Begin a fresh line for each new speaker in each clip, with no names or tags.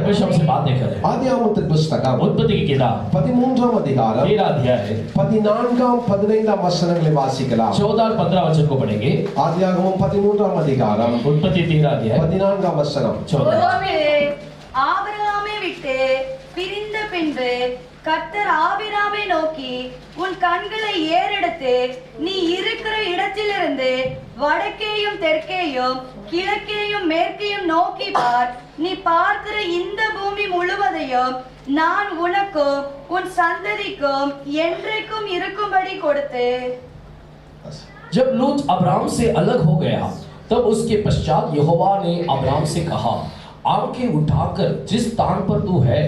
परमेश्वर हमसे बात नहीं करे।
ஆதியாகமத்தின் புத்தகம்
उत्पत्ति की किताब
13ஆம் அதிகாரம்
13 अध्याय
14ஆம் 15ஆம் வசனங்களை வாசிக்கலாம்.
14 और 15 वचन को पढ़ेंगे।
ஆதியாகமம் 13ஆம் அதிகாரம்
उत्पत्ति 13 अध्याय
14ஆம் வசனம்.
ஆபிரகாமை விட்டு பிரிந்த பின்பு கர்த்தர் ஆபிரகாமை நோக்கி, உன் கண்களை ஏறெடுத்து நீ இருக்கிற இடத்திலிருந்து வடக்கேயும் தெற்கேயும் கிழக்கேயும் மேற்கேயும் நோக்கி பார். நீ பார்க்கிற இந்த பூமி முழுவதையும் நான் உனக்கும் உன் சந்ததிக்கும் என்றைக்கும் இருக்கும்படி கொடுத்து.
जब लूत अब्राम से अलग हो गया तब उसके पश्चात यहोवा ने अब्राम से कहा, आंखें उठाकर जिस स्थान पर तू है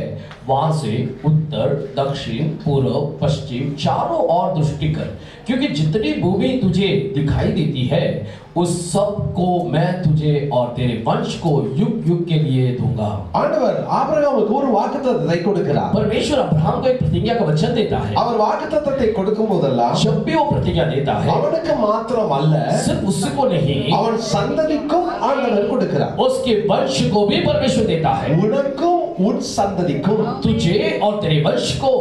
वहां से उत्तर दक्षिण पूर्व पश्चिम चारों ओर दृष्टि कर, क्योंकि जितनी भूमि तुझे दिखाई देती है उस सब को मैं तुझे और तेरे वंश को युग युग के लिए दूंगा।
ஆண்டவர் ஆபிரகாமுக்கு ஒரு வாக்குத்தத்தத்தை கொடுக்கிறார்.
परमेश्वर अब्राहम को एक प्रतिज्ञा का वचन देता है।
அவர் வாக்குத்தத்தத்தை கொடுக்கும் போதெல்லாம்
जब भी वो प्रतिज्ञा देता है
அவனுக்கு மாத்திரம் அல்ல,
सिर्फ उसको नहीं
அவன் சந்ததிக்கும் ஆண்டவர் கொடுக்கிறார்.
उसके वंश को भी परमेश्वर देता है।
உனக்கும் உன் சந்ததிக்கும்,
तुझे और तेरे वंश को।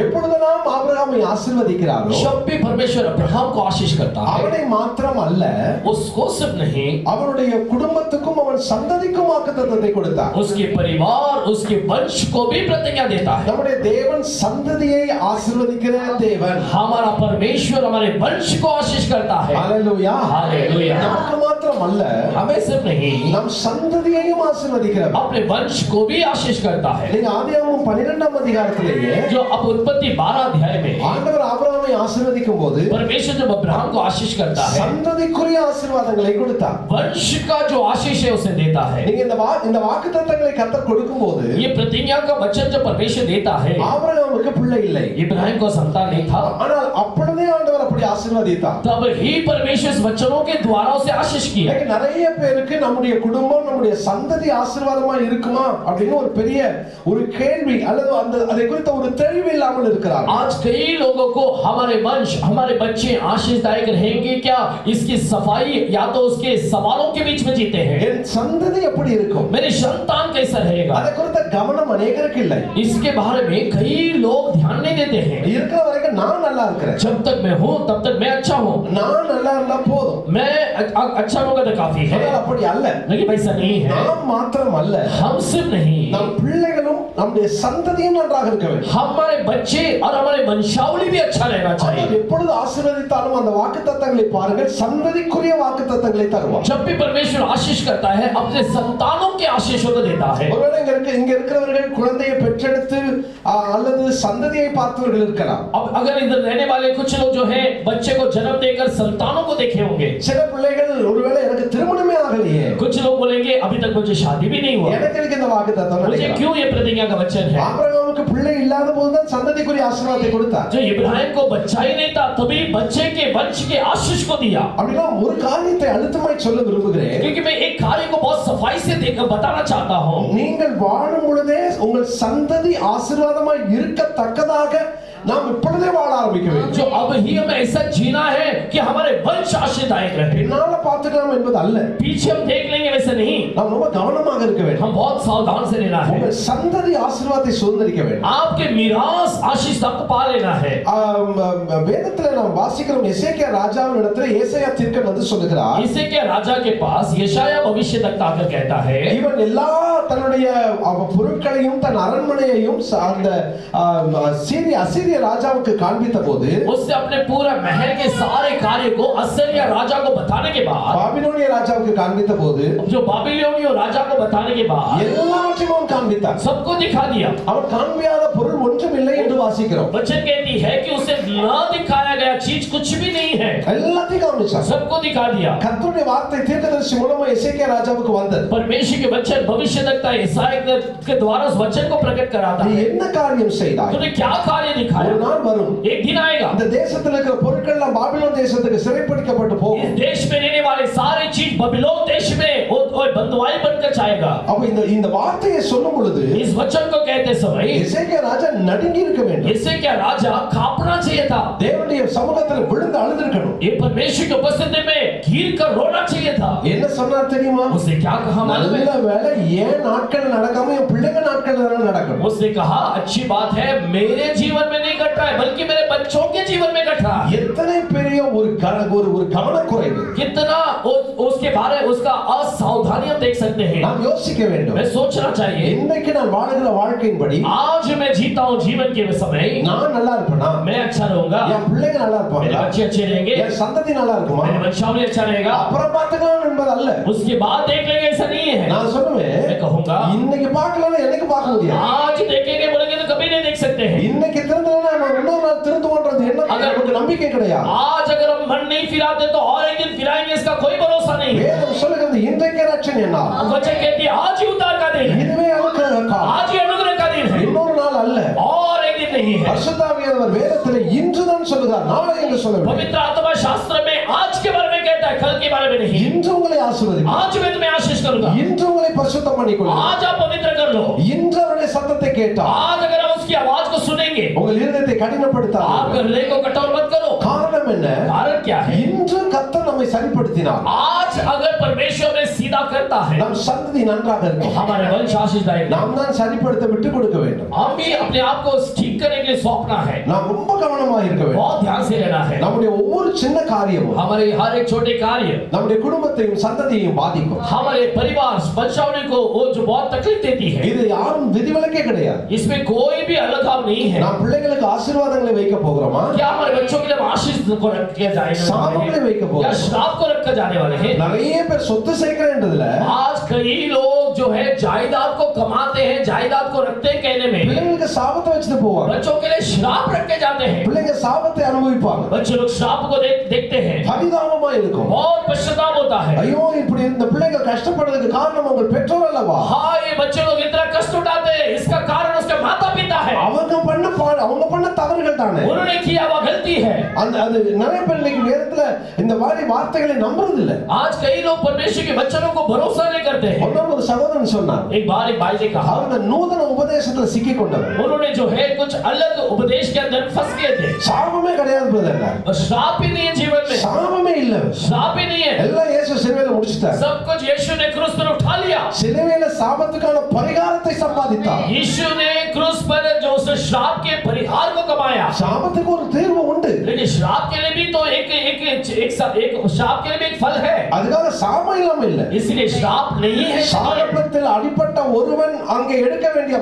எப்பொழுதெல்லாம் ஆபிரகாமை ஆசீர்வதிக்கிறாரோ
जब भी परमेश्वर अब्राहम को आशीष करता है
அவனை மாத்திரம் அல்ல,
उसको सिर्फ नहीं
அவனுடைய குடும்பத்துக்கும் அவன் சந்ததிக்கும் வாக்குத்தத்தத்தை கொடுத்தார்.
उसके परिवार उसके वंश को भी प्रतिज्ञा देता है।
நம்முடைய தேவன் சந்ததியை ஆசீர்வதிக்கிற தேவன்.
हमारा परमेश्वर हमारे वंश को आशीष करता है।
ஹalleluya.
हालेलुया।
நமக்கு மாத்திரம் அல்ல,
हमें सिर्फ नहीं
நம் சந்ததியையும் ஆசீர்வதிக்கிறவர்.
अपने वंश को भी आशीष करता है।
நீங்க ஆதியாகமம் 12ஆம் அதிகாரத்திலேயே
जो अब उत्पत्ति 12 अध्याय में
ஆண்டவர் ஆபிரகாமை ஆசீர்வதிக்கும் போது
परमेश्वर जब अब्राहम को आशीष करता है
சந்ததிக்குரிய ஆசீர்வாதங்களை கொடுத்தார்.
वंश का जो आशीष है उसे देता है।
நீங்க இந்த வாக்குத்தத்தங்களை கர்த்தர் கொடுக்கும்போது
ये प्रतिज्ञा का वचन जो परमेश्वर देता है,
ஆபிரகாமுக்கு பிள்ளை இல்லை,
इब्राहिम को संतान नहीं था,
ஆனால் அப்பொழுதே ஆண்டவர் அப்படி ஆசீர்வதித்தார்.
तब ही परमेश्वर इस वचनों के द्वारा उसे आशीष किया।
இன்னைக்கு நிறைய பேருக்கு நம்முடைய குடும்பம் நம்முடைய சந்ததி ஆசீர்வாதமா இருக்குமா அப்படின்னு ஒரு பெரிய ஒரு கேள்வி அல்லது அதை குறித்த ஒரு தெளிவு இல்லாமல் இருக்கிறார்.
आज कई लोगों को हमारे वंश हमारे बच्चे आशीषदायक रहेंगे क्या, इसकी सफाई या तो उसके सवालों के बीच में जीते हैं।
என் சந்ததி எப்படி இருக்கும்,
मेरी संतान कैसा रहेगा,
அதை குறித்த கவனம் अनेகருக்கு இல்லை.
इसके बारे में कई लोग ध्यान नहीं देते हैं।
இருக்கிற வரைக்கும் நான் நல்லா இருக்கிறேன்,
जब तक मैं हूं तब तक मैं अच्छा हूं,
நான் நல்லா இருந்தா போதும்,
मैं अच्छा होगा तो काफी है।
ஆனால் அப்படி அல்ல.
लेकिन ऐसा नहीं है।
நாம் மாத்திரம் அல்ல,
हम सिर्फ नहीं,
நம் பிள்ளைகளும் நம்முடைய சந்ததியும் நன்றாக இருக்க வேண்டும்.
हमारे बच्चे और हमारे वंशावली भी अच्छा रहना चाहिए।
அவர் எப்பொழுது ஆசீர்வதித்தாலும் அந்த வாக்குத்தத்தங்களை பாருங்கள், சந்ததிக்குரிய வாக்குத்தத்தங்களை தருவார்.
जब भी परमेश्वर आशीष करता है अपने संतानों के आशीषों को देता है।
ஒருவேளை இங்க இருக்கிறவர்கள் குழந்தையை பெற்றெடுத்து அல்லது சந்ததியை பார்த்தவர்கள் இருக்கலாம்.
अब अगर इधर रहने वाले कुछ लोग जो हैं बच्चे को जन्म देकर संतानों को देखे होंगे।
சில பிள்ளைகள் ஒருவேளை எனக்கு திருமணமே ஆகலையே,
कुछ लोग बोलेंगे अभी तक मुझे शादी भी नहीं हुआ,
எனக்கு இந்த வாக்குத்தத்தம்
मुझे
கிடைக்கல.
क्यों ये प्रतिज्ञा का वचन है।
ஆபிரகாமுக்கு பிள்ளை இல்லாத போதுதான் சந்ததிக்குரிய ஆசீர்வாதத்தை கொடுத்தார்.
जो इब्राहिम को बच्चा ही नहीं था तभी बच्चे के वंश के आशीष को दिया।
அப்படினா ஒரு காரியத்தை அழுத்தமாய் சொல்ல விரும்புகிறேன்.
क्योंकि मैं एक कार्य को बहुत सफाई से देखकर बताना चाहता हूं।
நீங்கள் வாழும் பொழுதே உங்கள் சந்ததி ஆசீர்வாதமாய் இருக்கத்தக்கதாக நாம் இப்பொழுதே வாழ ஆரம்பிக்க வேண்டும்.
जो अब ही हमें ऐसा जीना है कि हमारे वंश आशीर्वादित रहे।
பின்னால பார்த்துக்கலாம் என்பது அல்ல,
पीछे हम देख लेंगे वैसे नहीं,
நாம் ரொம்ப கவனமாக இருக்க வேண்டும்.
हम बहुत सावधान से रहना है।
உங்கள் சந்ததி ஆசீர்வாதத்தை சுதந்தரிக்க வேண்டும்.
आपके मिरास आशीष तक पा लेना है।
வேதத்துல நாம் வாசிக்கிறோம், எசேக்கியா ராஜாவின் இடத்துல ஏசாயா தீர்க்கன் வந்து சொல்லுகிறார்,
इसे के राजा के पास यशाया भविष्यद्वक्ता आकर कहता है,
இவன் எல்லா தன்னுடைய பொருட்களையும் தன் அரண்மனையையும் அந்த அசீரிய ராஜாவுக்கு காண்பித்த போது,
उसने अपने पूरा महल के सारे कार्य को असीरिया राजा को बताने के बाद,
பாபிலோனிய ராஜாவுக்கு காண்பித்த போது,
जो बाबिलोनियो राजा को बताने के बाद
எல்லாவற்றையும் அவன் காண்பித்தான்.
सबको दिखा दिया।
அவன் காண்பியாத பொருள் ஒன்றும் இல்லை என்று வாசிக்கிறோம்.
वचन कहती है कि उसे ना दिखाया गया चीज कुछ भी नहीं है,
எல்லாத்தையும் காண்பிச்சான்.
सबको दिखा दिया।
கர்த்தருடைய வார்த்தை தீர்க்கதரிசி மூலமா எசேக்கியா ராஜாவுக்கு வந்தது.
परमेश्वर के वचन भविष्यद्वक्ता यशाया के द्वारा उस वचन को प्रकट कराता
நீ
है।
என்ன காரியம் செய்தாய்?
तूने क्या कार्य दिखाया?
ஒரு நாள் வரும்,
एक दिन आएगा,
இந்த தேசத்துல இருக்கிற பொருட்கள் எல்லாம் பாபிலோன் தேசத்துக்கு சிறைப்பிடிக்கப்பட்டு
इस
போகும்.
देश में रहने वाले सारे चीज बबिलोन देश में और बंधुआई बनकर जाएगा।
அப்ப இந்த வார்த்தையை சொல்லும் பொழுது
इस वचन को कहते समय
எசேக்கியா ராஜா நடுங்கி இருக்க வேண்டும்.
इससे क्या राजा कांपना चाहिए था,
தேவனுடைய சமூகத்துல விழுந்து அழுதிருக்கணும்.
ये परमेश्वर की उपस्थिति में गिर कर रोना चाहिए था।
என்ன சொன்னார் தெரியுமா?
उसे क्या कहा मालूम है?
நல்ல வேளை ஏன் நாட்கள் நடக்காம என் பிள்ளைங்க நாட்கள் நாட்கள் தான் நடக்கும்.
उसने कहा अच्छी बात है, मेरे जीवन में नहीं घट रहा है बल्कि मेरे बच्चों के जीवन में घट रहा है।
எத்தனை பெரிய ஒரு கவனக்குறைவு.
कितना उसके बारे उसका असावधानी हम देख सकते हैं।
நாம் யோசிக்க வேண்டும்.
मैं सोचना चाहिए,
இன்னைக்கு நான் வாழுகிற வாழ்க்கையின்படி
आज मैं जीता हूँ जीवन के समय,
நான் நல்லா இருப்பேனா?
मैं अच्छा रहूंगा,
என் பிள்ளைங்க நல்லா
मेरे
இருப்பாங்களா?
बच्चे अच्छे रहेंगे,
என் சந்ததி நல்லா இருக்குமா?
मेरे वंशावली अच्छा रहेगा,
அப்புறம் பார்த்துக்கலாம் என்பது அல்ல.
उसके बाद देख लेंगे, ऐसा नहीं है।
நான் சொல்லுவேன்,
मैं कहूंगा
இன்னைக்கு பார்க்கலன்னா என்னைக்கு பார்க்க முடியாது.
आज देखेंगे बोलेंगे तो कभी नहीं देख सकते हैं।
இன்னைக்கு திருந்தலன்னா நம்ம இன்னொரு நாள் திருந்துவோன்றது என்ன நமக்கு நம்பிக்கை கிடையாது.
आज अगर हम मन नहीं फिराते तो और एक दिन फिराएंगे, इसका कोई भरोसा नहीं।
வேதம் சொல்லுகிறது இன்றைக்கே ரட்சணை என்ன?
वचन कहती है आज ही उद्धार का दिन है,
இதுவே अनुग्रह का,
आज ही अनुग्रह का दिन है,
இன்னொரு நாள் அல்ல.
और एक दिन नहीं है।
பரிசுத்த ஆவியானவர் வேதத்திலே இன்றுதான் சொல்லுகிறார், நாளை என்று சொல்லவில்லை.
पवित्र आत्मा शास्त्र में आज के बारे में कहता है, कल के बारे में नहीं।
இன்று உங்களை ஆசீர்வதிப்பார்.
आज मैं तुम्हें आशीष करूंगा,
இன்று உங்களை பரிசுத்தம் பண்ணிக்கொள்ளுங்கள்.
आज आप पवित्र कर लो।
இன்று அவருடைய சத்தத்தை கேட்டால்
आज अगर हम उसकी आवाज को सुनेंगे,
உங்கள் இருதயத்தை
आप
கடினப்படுத்தாதீர்கள்.
हृदय को कठोर मत करो।
காரணம் என்ன?
कारण क्या है?
இன்று கர்த்தர் நம்மை சரிப்படுத்தினார்,
आज अगर परमेश्वर में सीधा करता है,
நம் சந்ததி நன்றாக இருக்கும்.
हमारे वंश आशीषदायक।
நாம் தான் சரிப்படுத்த விட்டு கொடுக்க வேண்டும்.
हम भी अपने आप को ठीक करने के लिए सौंपना है,
நாம் ரொம்ப கவனமாக இருக்க வேண்டும்.
बहुत ध्यान से रहना है।
நம்முடைய ஒவ்வொரு சின்ன காரியமும்
हमारे हर एक छोटे कार्य
நம்முடைய குடும்பத்தையும் சந்ததியையும் பாதிக்கும்.
हमारे परिवार वंशावली को वो जो बहुत तकलीफ देती है,
இது யாரும் விதிவிலக்கே கிடையாது.
इसमें कोई भी अलगाव नहीं है।
நாம் பிள்ளைகளுக்கு ஆசீர்வாதங்களை வைக்க போகிறோமா?
क्या हमारे बच्चों के लिए हम आशीष को रख किया
சாபங்களை வைக்க
जाएगा
போகிறோம்.
या श्राप को रखा जाने वाले हैं?
நிறைய பேர் சொத்து சேர்க்கிறேன்றதுல
आज कई लोग जो है जायदाद को कमाते हैं, जायदाद को रखते हैं कहने में,
பிள்ளைகளுக்கு சாபத்தை வச்சுட்டு போவாங்க.
बच्चों के लिए श्राप रख के जाते हैं।
பிள்ளைங்க சாபத்தை அனுபவிப்பாங்க.
बच्चे लोग श्राप को देखते हैं,
பரிதாபமா இருக்கும்.
बहुत पश्चाताप होता है।
ஐயோ இப்படி இந்த பிள்ளைங்க கஷ்டப்படுறதுக்கு காரணம் உங்கள் பெற்றோர் அல்லவா?
हाँ, ये बच्चे लोग इतना कष्ट उठाते हैं, इसका कारण उसके माता पिता है।
அவங்க பண்ண தவறுகள் தானே.
उन्होंने किया वो गलती है।
அது நிறைய பேர் இன்னைக்கு வேதத்துல இந்த மாதிரி வார்த்தைகளை நம்புறது இல்ல.
आज कई लोग परमेश्वर के वचनों को भरोसा नहीं करते हैं।
ஒரு சகோதரன் சொன்னார்,
एक बार एक भाई ने कहा,
அவர் இந்த நூதன உபதேசத்துல சிக்கி கொண்டவர்.
उन्होंने जो है कुछ अलग उपदेश के अंदर फंस गए थे।
சாபமே கிடையாது பிரதர்.
और श्राप ही नहीं है जीवन में,
சாபமே இல்ல.
श्राप ही नहीं है।
எல்லாம் இயேசு சிலுவையில முடிச்சிட்டார்.
सब कुछ यीशु ने क्रूस पर उठा लिया।
சிலுவையில சாபத்துக்கான பரிகாரத்தை சம்பாதித்தார்.
यीशु ने क्रूस पर जो उस श्राप के परिहार को कमाया।
சாபத்துக்கு ஒரு தீர்வு உண்டு.
लेकिन श्राप के लिए भी तो एक श्राप के लिए भी एक फल है।
அதுக்காக சாபம் இல்லாம இல்ல.
इसलिए श्राप नहीं है।
சாபத்தில் அடிபட்ட ஒருவன் அங்கே எடுக்க வேண்டிய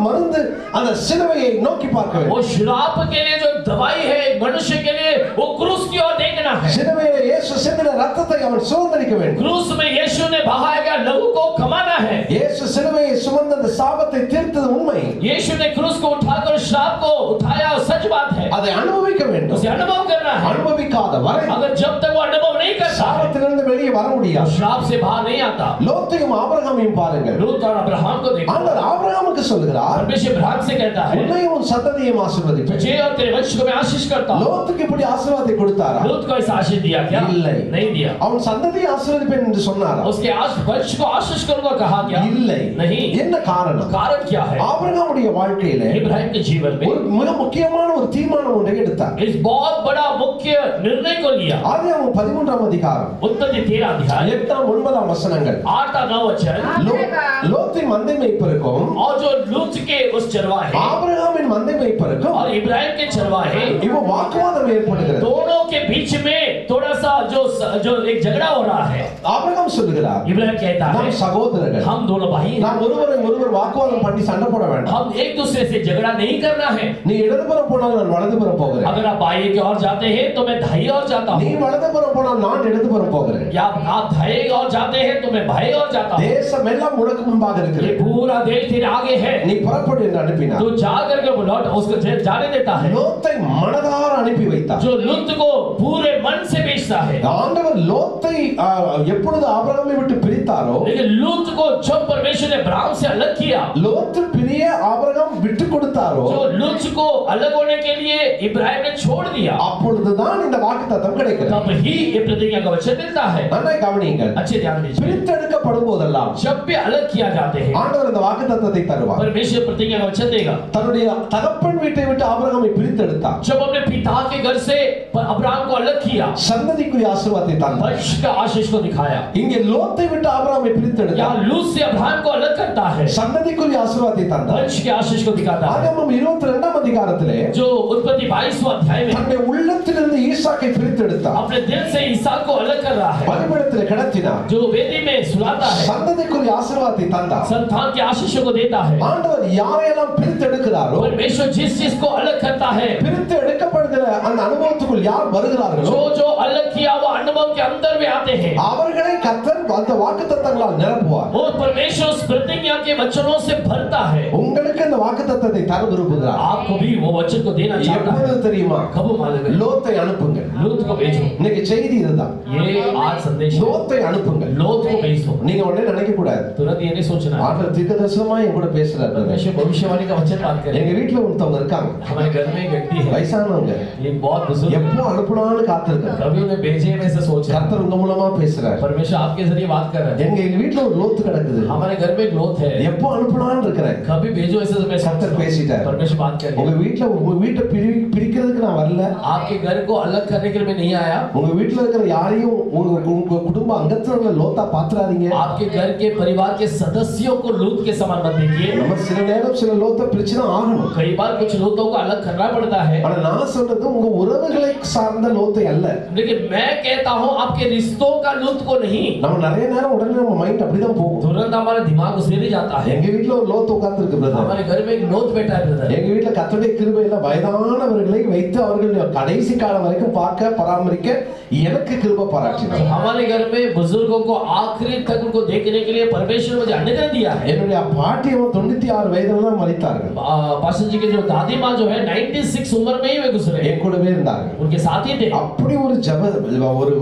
மருந்து அந்த சிலுவையை நோக்கி பார்க்க வேண்டும்.
वो श्राप के लिए जो दवाई है मनुष्य के लिए, वो क्रूस की ओर देखना है।
சிலுவையில இயேசு சிந்தின ரத்தத்தை அவன் சுமந்தரிக்க வேண்டும்.
क्रूस में यीशु ने बहाया गया लहू को कमाना है।
இயேசு சிலுவையை சுமந்த அந்த சாபத்தை தீர்த்தது உண்மை.
यीशु ने क्रूस को उठाकर श्राप को उठाया, सच बात है।
அதை அனுபவிக்க வேண்டும்.
उसे अनुभव करना है।
அனுபவிக்காத வரை
अगर जब तक वो अनुभव नहीं करता है,
சாபத்திலிருந்து வெளியே வர முடியாது.
श्राप से बाहर नहीं आता।
லோத்தையும் ஆபிரகாமையும் பாருங்கள்.
लूत और अब्राहम को देखो,
ஆண்டவர் ஆபிரகாமுக்கு சொல்கிறார்,
परमेश्वर अब्राहम से कहता है,
உன்னையும் உன் சந்ததியையும் ஆசீர்வதிப்பேன்.
तुझे और तेरे वंश को मैं आशीष करता हूं।
லோத்துக்கு இப்படி ஆசீர்வாதத்தை கொடுத்தாரா?
लूत को ऐसा आशीष दिया क्या?
இல்லை.
नहीं दिया।
அவன் சந்ததியை ஆசீர்வதிப்பேன் என்று சொன்னாரா?
उसके वंश को आशीष करूंगा कहा क्या?
இல்லை.
नहीं।
என்ன காரணம்?
कारण क्या है?
ஆபிரகாமுடைய வாழ்க்கையில
इब्राहिम के जीवन में
ஒரு மிக முக்கியமான ஒரு தீர்மானம் ஒன்றை எடுத்தார்.
इस बहुत बड़ा मुख्य निर्णय को लिया।
ஆதியாகமம் 13ஆம் அதிகாரம்
उत्पत्ति 13 अध्याय
8ஆம் 9ஆம் வசனங்கள்.
8 और 9 वचन।
லோத்தின் மந்தை மேய்ப்பருக்கும்
और जो लूत के उस चरवाहे
ஆபிரகாமின் மந்தை மேய்ப்பருக்கும்
और इब्राहिम के चरवाहे,
இவ வாக்குவாதம் ஏற்படுகிறது.
दोनों के बीच में थोड़ा सा जो एक झगड़ा हो रहा है।
ஆபிரகாம் சொல்லுகிறார்,
इब्राहिम कहता है,
நாம் சகோதரர்கள்,
हम दोनों भाई हैं,
நாம் ஒருவர் வாக்குவாதம் பண்ணி சண்டை போட வேண்டாம்.
हम एक दूसरे से झगड़ा नहीं करना है।
நீ இடதுபுறம் போனால் நான் வலதுபுறம் போகிறேன்.
अगर आप बाएं की ओर जाते हैं तो मैं दाईं ओर जाता
நீ
हूँ,
வலதுபுறம் போனால் நான் இடதுபுறம் போகிறேன்.
या आप दाएं ओर जाते हैं तो मैं बाएं ओर जाता हूँ।
தேசம் எல்லாம் உனக்கு முன்பாக
ये
இருக்கிறது.
पूरा देश तेरे आगे है,
நீ புறப்படு என்று அனுப்பினார்.
तो जा करके वो लौट उसको जाने देता है।
லோத்தை மனதார அனுப்பி வைத்தார்.
जो लूत को पूरे मन से बेचता है।
ஆண்டவர் லோத்தை எப்பொழுது ஆபிரகாமை விட்டு பிரித்தாரோ,
लेकिन लूत को जब परमेश्वर ने अब्राहम से अलग किया,
லோத்து பிரிய ஆபிரகாம் விட்டு கொடுத்தாரோ
जो लूत को अलग होने के लिए इब्राहिम ने छोड़ दिया,
அப்பொழுதுதான் இந்த வாக்குத்தத்தம் கிடைக்கிறது.
तब ही ये प्रतिज्ञा का वचन मिलता है।
நன்றாய் கவனியுங்கள்.
अच्छे ध्यान दीजिए,
பிரித்தெடுக்கப்படும் போதெல்லாம்
जब भी अलग किया जाते हैं
ஆண்டவர் இந்த வாக்குத்தத்தத்தை தருவார்.
परमेश्वर प्रतिज्ञा का वचन देगा।
தன்னுடைய தகப்பன் வீட்டை விட்டு ஆபிரகாமை பிரித்தெடுத்தார்.
जब अपने पिता के घर से अब्राहम को अलग किया,
சந்ததிக்குரிய ஆசீர்வாதத்தை தந்தார்.
वंश का आशीष को दिखाया।
இங்கே லோத்தை விட்டு ஆபிரகாமை பிரித்தெடுத்தார்.
यहाँ लूत से अब्राहम को अलग करता है,
சந்ததிக்குரிய ஆசீர்வாதத்தை தந்தார்.
वंश के आशीष को दिखाता है।
ஆகமம் 22ஆம் அதிகாரத்திலே
जो उत्पत्ति 22वां अध्याय में
தன்னுடைய உள்ளத்திலிருந்து ஈசாக்கை பிரித்தெடுத்தார்.
अपने दिल से इसहाक को अलग कर रहा है,
பலிபீடத்திலே கிடத்தினார்.
जो वेदी में सुलाता है,
சந்ததிக்குரிய ஆசீர்வாதத்தை தந்தார்.
संतान के आशीष को देता है।
ஆண்டவர் யாரையெல்லாம் பிரித்தெடுக்கிறாரோ
परमेश्वर जिस चीज को अलग करता है,
பிரித்து எடுக்கப்படுகிற அந்த அனுபவத்துக்குள் யார் வருகிறார்களோ
जो जो अलग किया वो अनुभव के अंदर में आते हैं,
அவர்களை கர்த்தர் அந்த வாக்குத்தத்தங்களால் நிரப்புவார்.
वो परमेश्वर उस प्रतिज्ञा के वचनों से भरता है।
உங்களுக்கு இந்த வாக்குத்தத்தத்தை தர விரும்புகிறார்.
आपको भी वो वचन को देना चाहता है।
எப்பொழுது தெரியுமா?
कब मालूम है?
லோத்தை அனுப்புங்க.
लूत को भेजो।
இன்னைக்கு செய்தி இதுதான்.
ये आज संदेश है।
லோத்தை அனுப்புங்க.
लूत को भेजो।
நீங்க உடனே நினைக்க கூடாது.
तुरंत ये नहीं सोचना है
ஆண்டவர் தீர்க்கதரிசனமா என் கூட பேசுறாரு.
परमेश्वर भविष्यवाणी का वचन बात करे।
எங்க வீட்ல ஒருத்தவங்க இருக்காங்க,
हमारे घर में एक व्यक्ति है,
வயசானவங்க.
ये बहुत बुजुर्ग,
எப்போ அனுப்பலாம்னு காத்திருக்காங்க.
कभी उन्हें भेजे में से सोच रहा है।
கர்த்தர் உங்க மூலமா பேசுறாரு.
परमेश्वर आपके जरिए बात कर रहा है।
எங்க வீட்ல ஒரு லோத்து கிடக்குது,
हमारे घर में एक लोथ है,
எப்போ அனுப்பலாம்னு இருக்கிறேன்.
कभी भेजो ऐसे मैं
கர்த்தர் பேசிட்டார்.
परमेश्वर बात कर
உங்க வீட்ல உங்க வீட்டை பிரிக்கிறதுக்கு நான் வரல.
आपके घर को अलग करने के लिए मैं नहीं आया।
உங்க வீட்ல இருக்கிற யாரையும் உங்க குடும்ப அங்கத்தினர்களை லோத்தா பாத்துறாதீங்க.
आपके घर के परिवार के सदस्यों को लूत के समान मत देखिए।
நம்ம சில நேரம் சில லோத்தை பிரிச்சுதான் ஆகணும்.
कई बार कुछ लोथों को अलग करना पड़ता है,
ஆனா நான் சொல்றது உங்க உறவுகளை சார்ந்த லோத்தை அல்ல.
लेकिन मैं कहता हूँ आपके रिश्तों का लूत को नहीं।
நம்ம நிறைய நேரம் உடனே நம்ம மைண்ட் அப்படிதான் போகும்.
तुरंत हमारा दिमाग उसे ले जाता है।
எங்க வீட்ல ஒரு லோத்து உட்கார்ந்து இருக்கு பிரதர்.
हमारे घर में एक लोथ बैठा है ब्रदर।
எங்க வீட்ல கர்த்தருடைய கிருபையில வயதானவர்களை வைத்து அவர்கள் கடைசி காலம் வரைக்கும் பார்க்க பராமரிக்க எனக்கு கிருபை பாராட்டினார்.
हमारे घर में बुजुर्गों को आखिरी तक उनको देखने के लिए परमेश्वर मुझे अनुग्रह दिया है।
என்னுடைய பாட்டியவும் 96 வயதுல தான் மரித்தார்கள்.
पास्टर जी के जो दादी माँ जो है 96 उम्र में ही वे गुजरे,
என் கூடவே இருந்தார்கள்.
उनके साथ ही थे।
அப்படி ஒரு ஜெப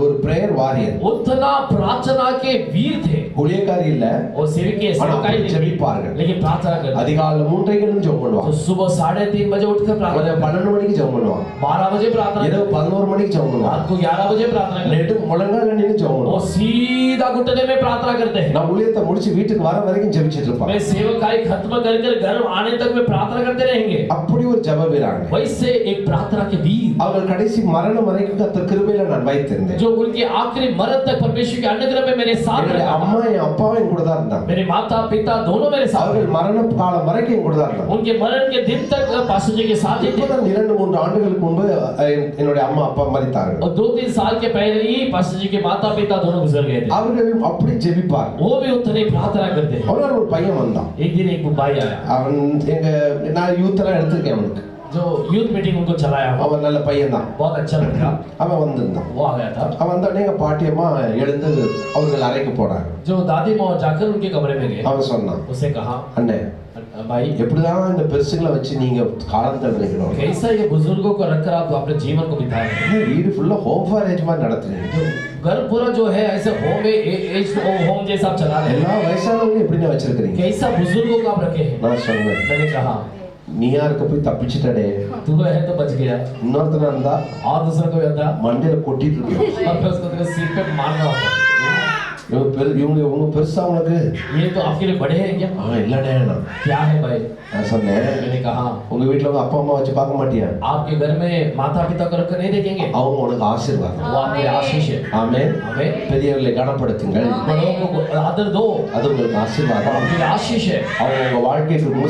ஒரு பிரேயர் வாரியர்.
उतना प्रार्थना के वीर थे।
ஊழியக்காரி இல்ல,
और सेवक के सेवकाई नहीं,
ஜெபிப்பார்கள்.
लेकिन प्रार्थना करते।
அதிகாலை 3:30 ஜெபம்
तो
பண்ணுவாங்க.
सुबह 3:30 बजे उठकर प्रार्थना,
12 மணிக்கு ஜெபம் பண்ணுவாங்க.
12 बजे प्रार्थना,
இரவு 11 மணிக்கு ஜெபம் பண்ணுவாங்க.
रात को 11 बजे प्रार्थना करते।
நெடு முழங்கால நின்னு ஜெபம்
वो
பண்ணுவாங்க.
सीधा घुटने में प्रार्थना करते हैं।
நான் ஊழியத்தை முடிச்சு வீட்டுக்கு வர வரைக்கும் ஜெபிச்சிட்டு இருப்பேன்.
मैं सेवकाई खत्म कर घर आने तक में प्रार्थना करते रहेंगे।
அப்படி ஒரு ஜெப வீராங்க.
वैसे एक प्रार्थना के वीर,
அவர்கள் கடைசி மரணம் வரைக்கும் கர்த்தர் கிருபையில நான் வைத்திருந்தேன்.
जो उनके आखिरी मरण तक परमेश्वर के अनुग्रह में मेरे साथ
என்னுடைய
रहा।
அம்மா என் அப்பாவும் என் கூட தான் இருந்தாங்க.
मेरे माता पिता दोनों मेरे साथ
அவர்கள்
रहे।
மரண காலம் வரைக்கும் என் கூட தான் இருந்தாங்க.
उनके मरण के दिन तक पास्टर जी के साथ ही थे।
இப்பதான் 2-3 ஆண்டுகளுக்கு முன்பு என்னுடைய அம்மா அப்பா மரித்தார்கள்.
और 2-3 साल के पहले ही पास्टर जी के माता पिता दोनों गुजर गए थे।
அவர்கள் அப்படி ஜெபிப்பார்.
वो भी उतने प्रार्थना करते हैं।
ஒரு நாள் ஒரு பையன் வந்தான்.
एक दिन एक भाई आया,
அவன் நான் யூத் எல்லாம் எடுத்திருக்கேன். அவனுக்கு
जो यूथ मीटिंग उनको चलाया,
அவன் நல்ல பையன் தான்.
बहुत अच्छा लड़का,
அவன் வந்திருந்தான்.
वो आ गया था।
அவன் வந்தோடனே எங்க பாட்டியம்மா எழுந்து அவர்கள் அறைக்கு போனாங்க.
जो दादी माँ जाकर उनके कमरे में गए,
அவன் சொன்னான்,
उसे कहा,
அண்ணே
भाई
எப்படிதான் இந்த பெருசுகளை வச்சு நீங்க காலம் தள்ளுறீங்களோ,
कैसा ये बुजुर्गों को रखकर आप अपने जीवन को बिता रहे हैं।
வீடு ஃபுல்லா ஹோம் ஃபாரேஜ் மாதிரி நடத்துறீங்க.
जो घर पूरा जो है ऐसे होम में एज होम जैसा आप चला रहे हैं।
எல்லா வயசானவங்க எப்படின்னு வச்சிருக்கீங்க.
कैसा बुजुर्गों को आप रखे हैं।
நான் சொன்னேன்,
मैंने कहा,
நீயா இருக்க போய் தப்பிச்சிட்டடே,
तू है तो बच गया,
இன்னொருத்தனா இருந்தா
और दूसरा कोई होता
மண்டையில கொட்டிட்டு இருக்கோம்.
और फिर उसको तेरे सिर पे मारना होता।
இவங்க பெருசா உனக்கு
ये तो आपके लिए बड़े हैं क्या।
இல்லடே.
क्या है भाई।
நான் சொன்னேன்,
मैंने कहा,
உங்க வீட்டுல உங்க அப்பா அம்மா வச்சு பார்க்க மாட்டியா,
आपके घर में माता पिता को रखकर नहीं देखेंगे,
அவங்க உனக்கு ஆசீர்வாதம்.
वो आपके आशीष है।
ஆமென்.
हमें
பெரியவர்களை கனப்படுத்துங்கள்,
बड़ों को आदर दो,
அது உங்களுக்கு ஆசீர்வாதம்.
आपके आशीष है।
அவங்க உங்க வாழ்க்கைக்கு ரொம்ப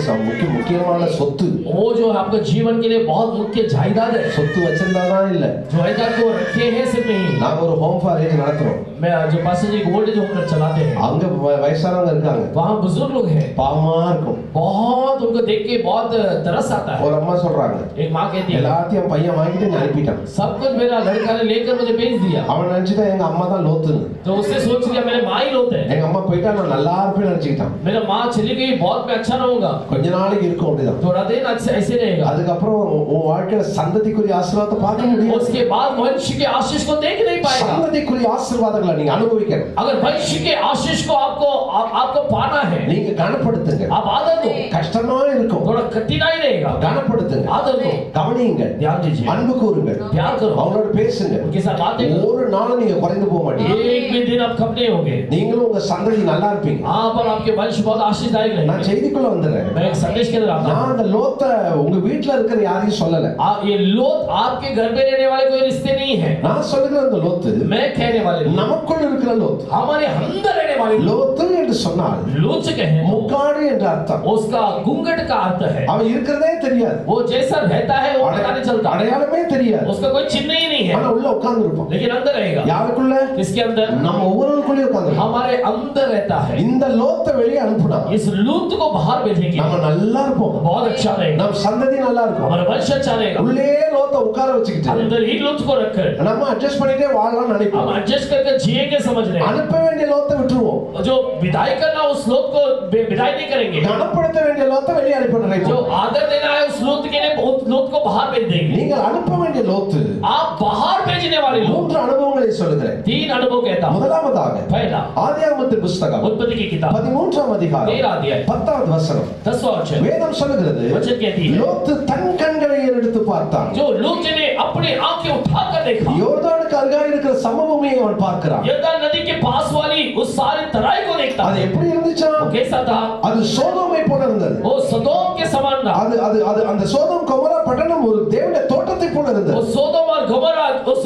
முக்கியமான சொத்து.
वो जो है आपके जीवन के लिए बहुत मुख्य जायदाद है।
சொத்து வச்சிருந்தாதான் இல்ல.
जायदाद को रखे हैं सिर्फ नहीं।
நாங்க ஒரு ஹோம் ஃபாரேஜ் நடத்துறோம்.
मैं जो पास जी गोल्ड जो हम चलाते हैं,
அங்க வயசானவங்க இருக்காங்க,
वहाँ बुजुर्ग लोग हैं,
பாவமா இருக்கும்.
बहुत उनको देख के बहुत तरस आता है।
ஒரு அம்மா சொல்றாங்க,
एक माँ कहती है,
எல்லாத்தையும் என் பையன் வாங்கிட்டு நீ அனுப்பிட்டான்.
सब कुछ मेरा लड़का ने लेकर मुझे भेज दिया।
அவன் நினைச்சுதான் எங்க அம்மா தான் லோத்துன்னு.
तो उसने सोच लिया मेरे माँ ही लोते हैं,
எங்க அம்மா போயிட்டா நான் நல்லா இருப்பேன்னு நினைச்சுக்கிட்டான்.
मेरा माँ चली गई बहुत मैं अच्छा रहूंगा,
கொஞ்ச நாளைக்கு இருக்கும் அப்படிதான்.
थोड़ा दिन अच्छा ऐसे रहेगा,
அதுக்கப்புறம் உன் வாழ்க்கையில சந்ததிக்குரிய ஆசீர்வாதத்தை பார்க்க முடியும்.
उसके बाद वंश के आशीष को देख नहीं पाएगा।
சந்ததிக்குரிய ஆசீர்வாதங்களை நீங்க அனுபவிக்கணும்.
अगर वंश के आशीष को आपको पाना है,
நீங்க கனப்படுத்துங்க.
आप आदर दो।
கஷ்டமா இருக்கும்,
कठिनाई रहेगा।
கனப்படுத்துங்க,
आदर दो,
கவனியுங்கள்,
ध्यान दीजिए,
அன்பு கூறுங்க,
प्यार करो,
அவங்களோட பேசுங்க.
उनके साथ बातें करो।
ஒரு நாளும் நீங்க குறைந்து போக மாட்டீங்க.
एक भी दिन आप कम नहीं होंगे।
நீங்களும் உங்க சந்ததி நல்லா இருப்பீங்க.
आप और आपके वंश बहुत आशीषदायक
நான்
रहेंगे।
செய்திக்குள்ள வந்துறேன்.
मैं एक संदेश के अंदर आता हूं।
நான் அந்த லோத்த உங்க வீட்ல இருக்கிற யாரையும் சொல்லல.
ये लोथ आपके घर में रहने वाले कोई रिश्ते नहीं है।
நான் சொல்லுகிற அந்த லோத்து
मैं कहने वाले लोथ,
நமக்குள்ள இருக்கிற லோத்து.
हमारे अंदर रहने वाले लोथ।
லோத்து என்று சொன்னால்
लूच कहे
முக்காடு என்ற அர்த்தம்.
उसका घूंघट का अर्थ है
அவன் இருக்கிறதே தெரியாது,
वो जैसा रहता है वो पता नहीं चलता,
அடையாளமே தெரியாது,
उसका कोई चिन्ह ही नहीं है,
ஆனா உள்ள உட்கார்ந்து இருப்பான்.
लेकिन अंदर रहेगा।
யாருக்குள்ள?
किसके अंदर?
நம்ம ஒவ்வொருவருக்குள்ளே உட்கார்ந்து
हमारे अंदर रहता है।
இந்த லோத்தை வெளியே அனுப்புனா
इस लूत को बाहर भेजेंगे,
நம்ம நல்லா இருப்போம்,
बहुत अच्छा रहेगा,
நம்ம சந்ததி நல்லா இருக்கும்.
हमारा वंश अच्छा रहेगा।
உள்ளே லோத்தை உட்கார வச்சுக்கிட்டு
अंदर ही लूत को रखकर
நம்ம அட்ஜஸ்ட் பண்ணிட்டே வாழலாம்
हम
நினைப்போம்.
एडजस्ट करके जिएंगे समझ रहे हैं।
அனுப்ப வேண்டிய லோத்தை விட்டுருவோம்,
जो विदाई करना उस लोत को विदाई नहीं करेंगे,
கனப்படுத்த வேண்டிய லோத்தை வெளியே அனுப்ப
जो
நினைப்போம்.
आदर देना है उस लोत के लिए उस लोत को बाहर भेज देंगे।
நீங்கள் அனுப்ப வேண்டிய லோத்து
आप बाहर भेजने वाले लोग
3 அனுபவங்களை சொல்லுகிறேன்.
3 अनुभव कहता हूं।
முதலாவதாக
पहला
ஆதியாகமத்தின் புத்தகம்
उत्पत्ति की किताब
13ஆம் அதிகாரம்
13 अध्याय
10வது வசனம்.
10वां वचन,
வேதம் சொல்லுகிறது,
वचन कहती है,
லோத்து தன் கண்களை ஏறெடுத்து பார்த்தான்.
जो लूत ने अपनी आंखें उठाकर देखा,
யோர்தானுக்கு அருகாய் இருக்கிற சமபூமியை அவன் பார்க்கிறான்.
यरदन नदी के पास वाली उस सारी तराई को देखता
அது
है।
எப்படி இருந்துச்சா?
वो कैसा था?
அது சோதோமை போல இருந்தது.
वो सदोम के समान था।
அது அது அது அந்த சோதோம் கொமோரா பட்டணம் ஒரு தேவனுடைய தோட்டத்தை போல
वो
இருந்தது.
सोदोम और गोमोरा उस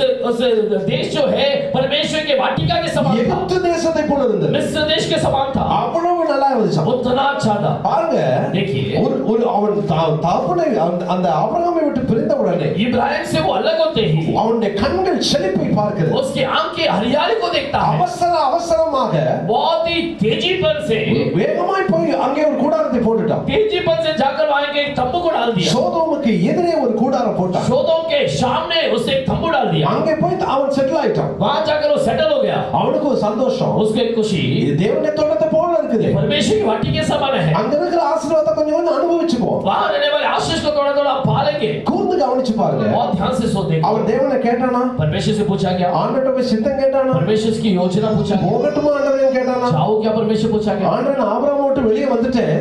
देश जो है परमेश्वर के वाटिका के समान था,
எகிப்து தேசத்தை போல இருந்தது.
मिस्र देश के समान था,
அவ்வளவு நல்லா இருந்துச்சு.
उतना अच्छा था।
பாருங்க,
देखिए,
ஒரு ஒரு அவன் தகப்பனை அந்த ஆபிரகாமை விட்டு பிரிந்த உடனே
इब्राहिम से वो अलग होते ही
அவனுடைய கண்கள் செழிப்பை பார்க்கிறது.
उसकी आंखें हरियाली को देखता है।
அவசரமாக
बहुत ही तेजी पर से
வேகமாய் போய் அங்கே ஒரு கூடாரத்தை போட்டுட்டான்.
तेजी पर से जाकर वहां के एक तंबू को डाल दिया।
சோதோமுக்கு எதிரே ஒரு கூடாரம் போட்டான்.
सोदोम के सामने उसे एक तंबू डाल दिया।
அங்கே போய் அவன் செட்டில் ஆயிட்டான்.
वहां जाकर वो सेटल हो गया।
அவனுக்கு ஒரு சந்தோஷம்,
उसको एक खुशी,
இது தேவனுடைய தோட்டத்தை போல இருக்குது.
परमेश्वर की वाटी के समान है।
அங்க இருக்கிற ஆசீர்வாதத்தை கொஞ்சம் கொஞ்சம் அனுபவிச்சுப்போம்.
वहां रहने वाले आशीष को थोड़ा थोड़ा पालेंगे।
கூர்ந்து கவனிச்சு பாருங்க.
बहुत ध्यान से सोते।
அவன் தேவனை கேட்டானா?
परमेश्वर से पूछा क्या?
ஆண்டவர்ட்ட போய் சித்தம் கேட்டானா?
परमेश्वर की योजना पूछा क्या?
போகட்டுமா ஆண்டவரே கேட்டானா?
चाहो क्या? परमेश्वर पूछा क्या?
ஆண்டவன் ஆபிரகாமை விட்டு வெளியே வந்துட்டேன்,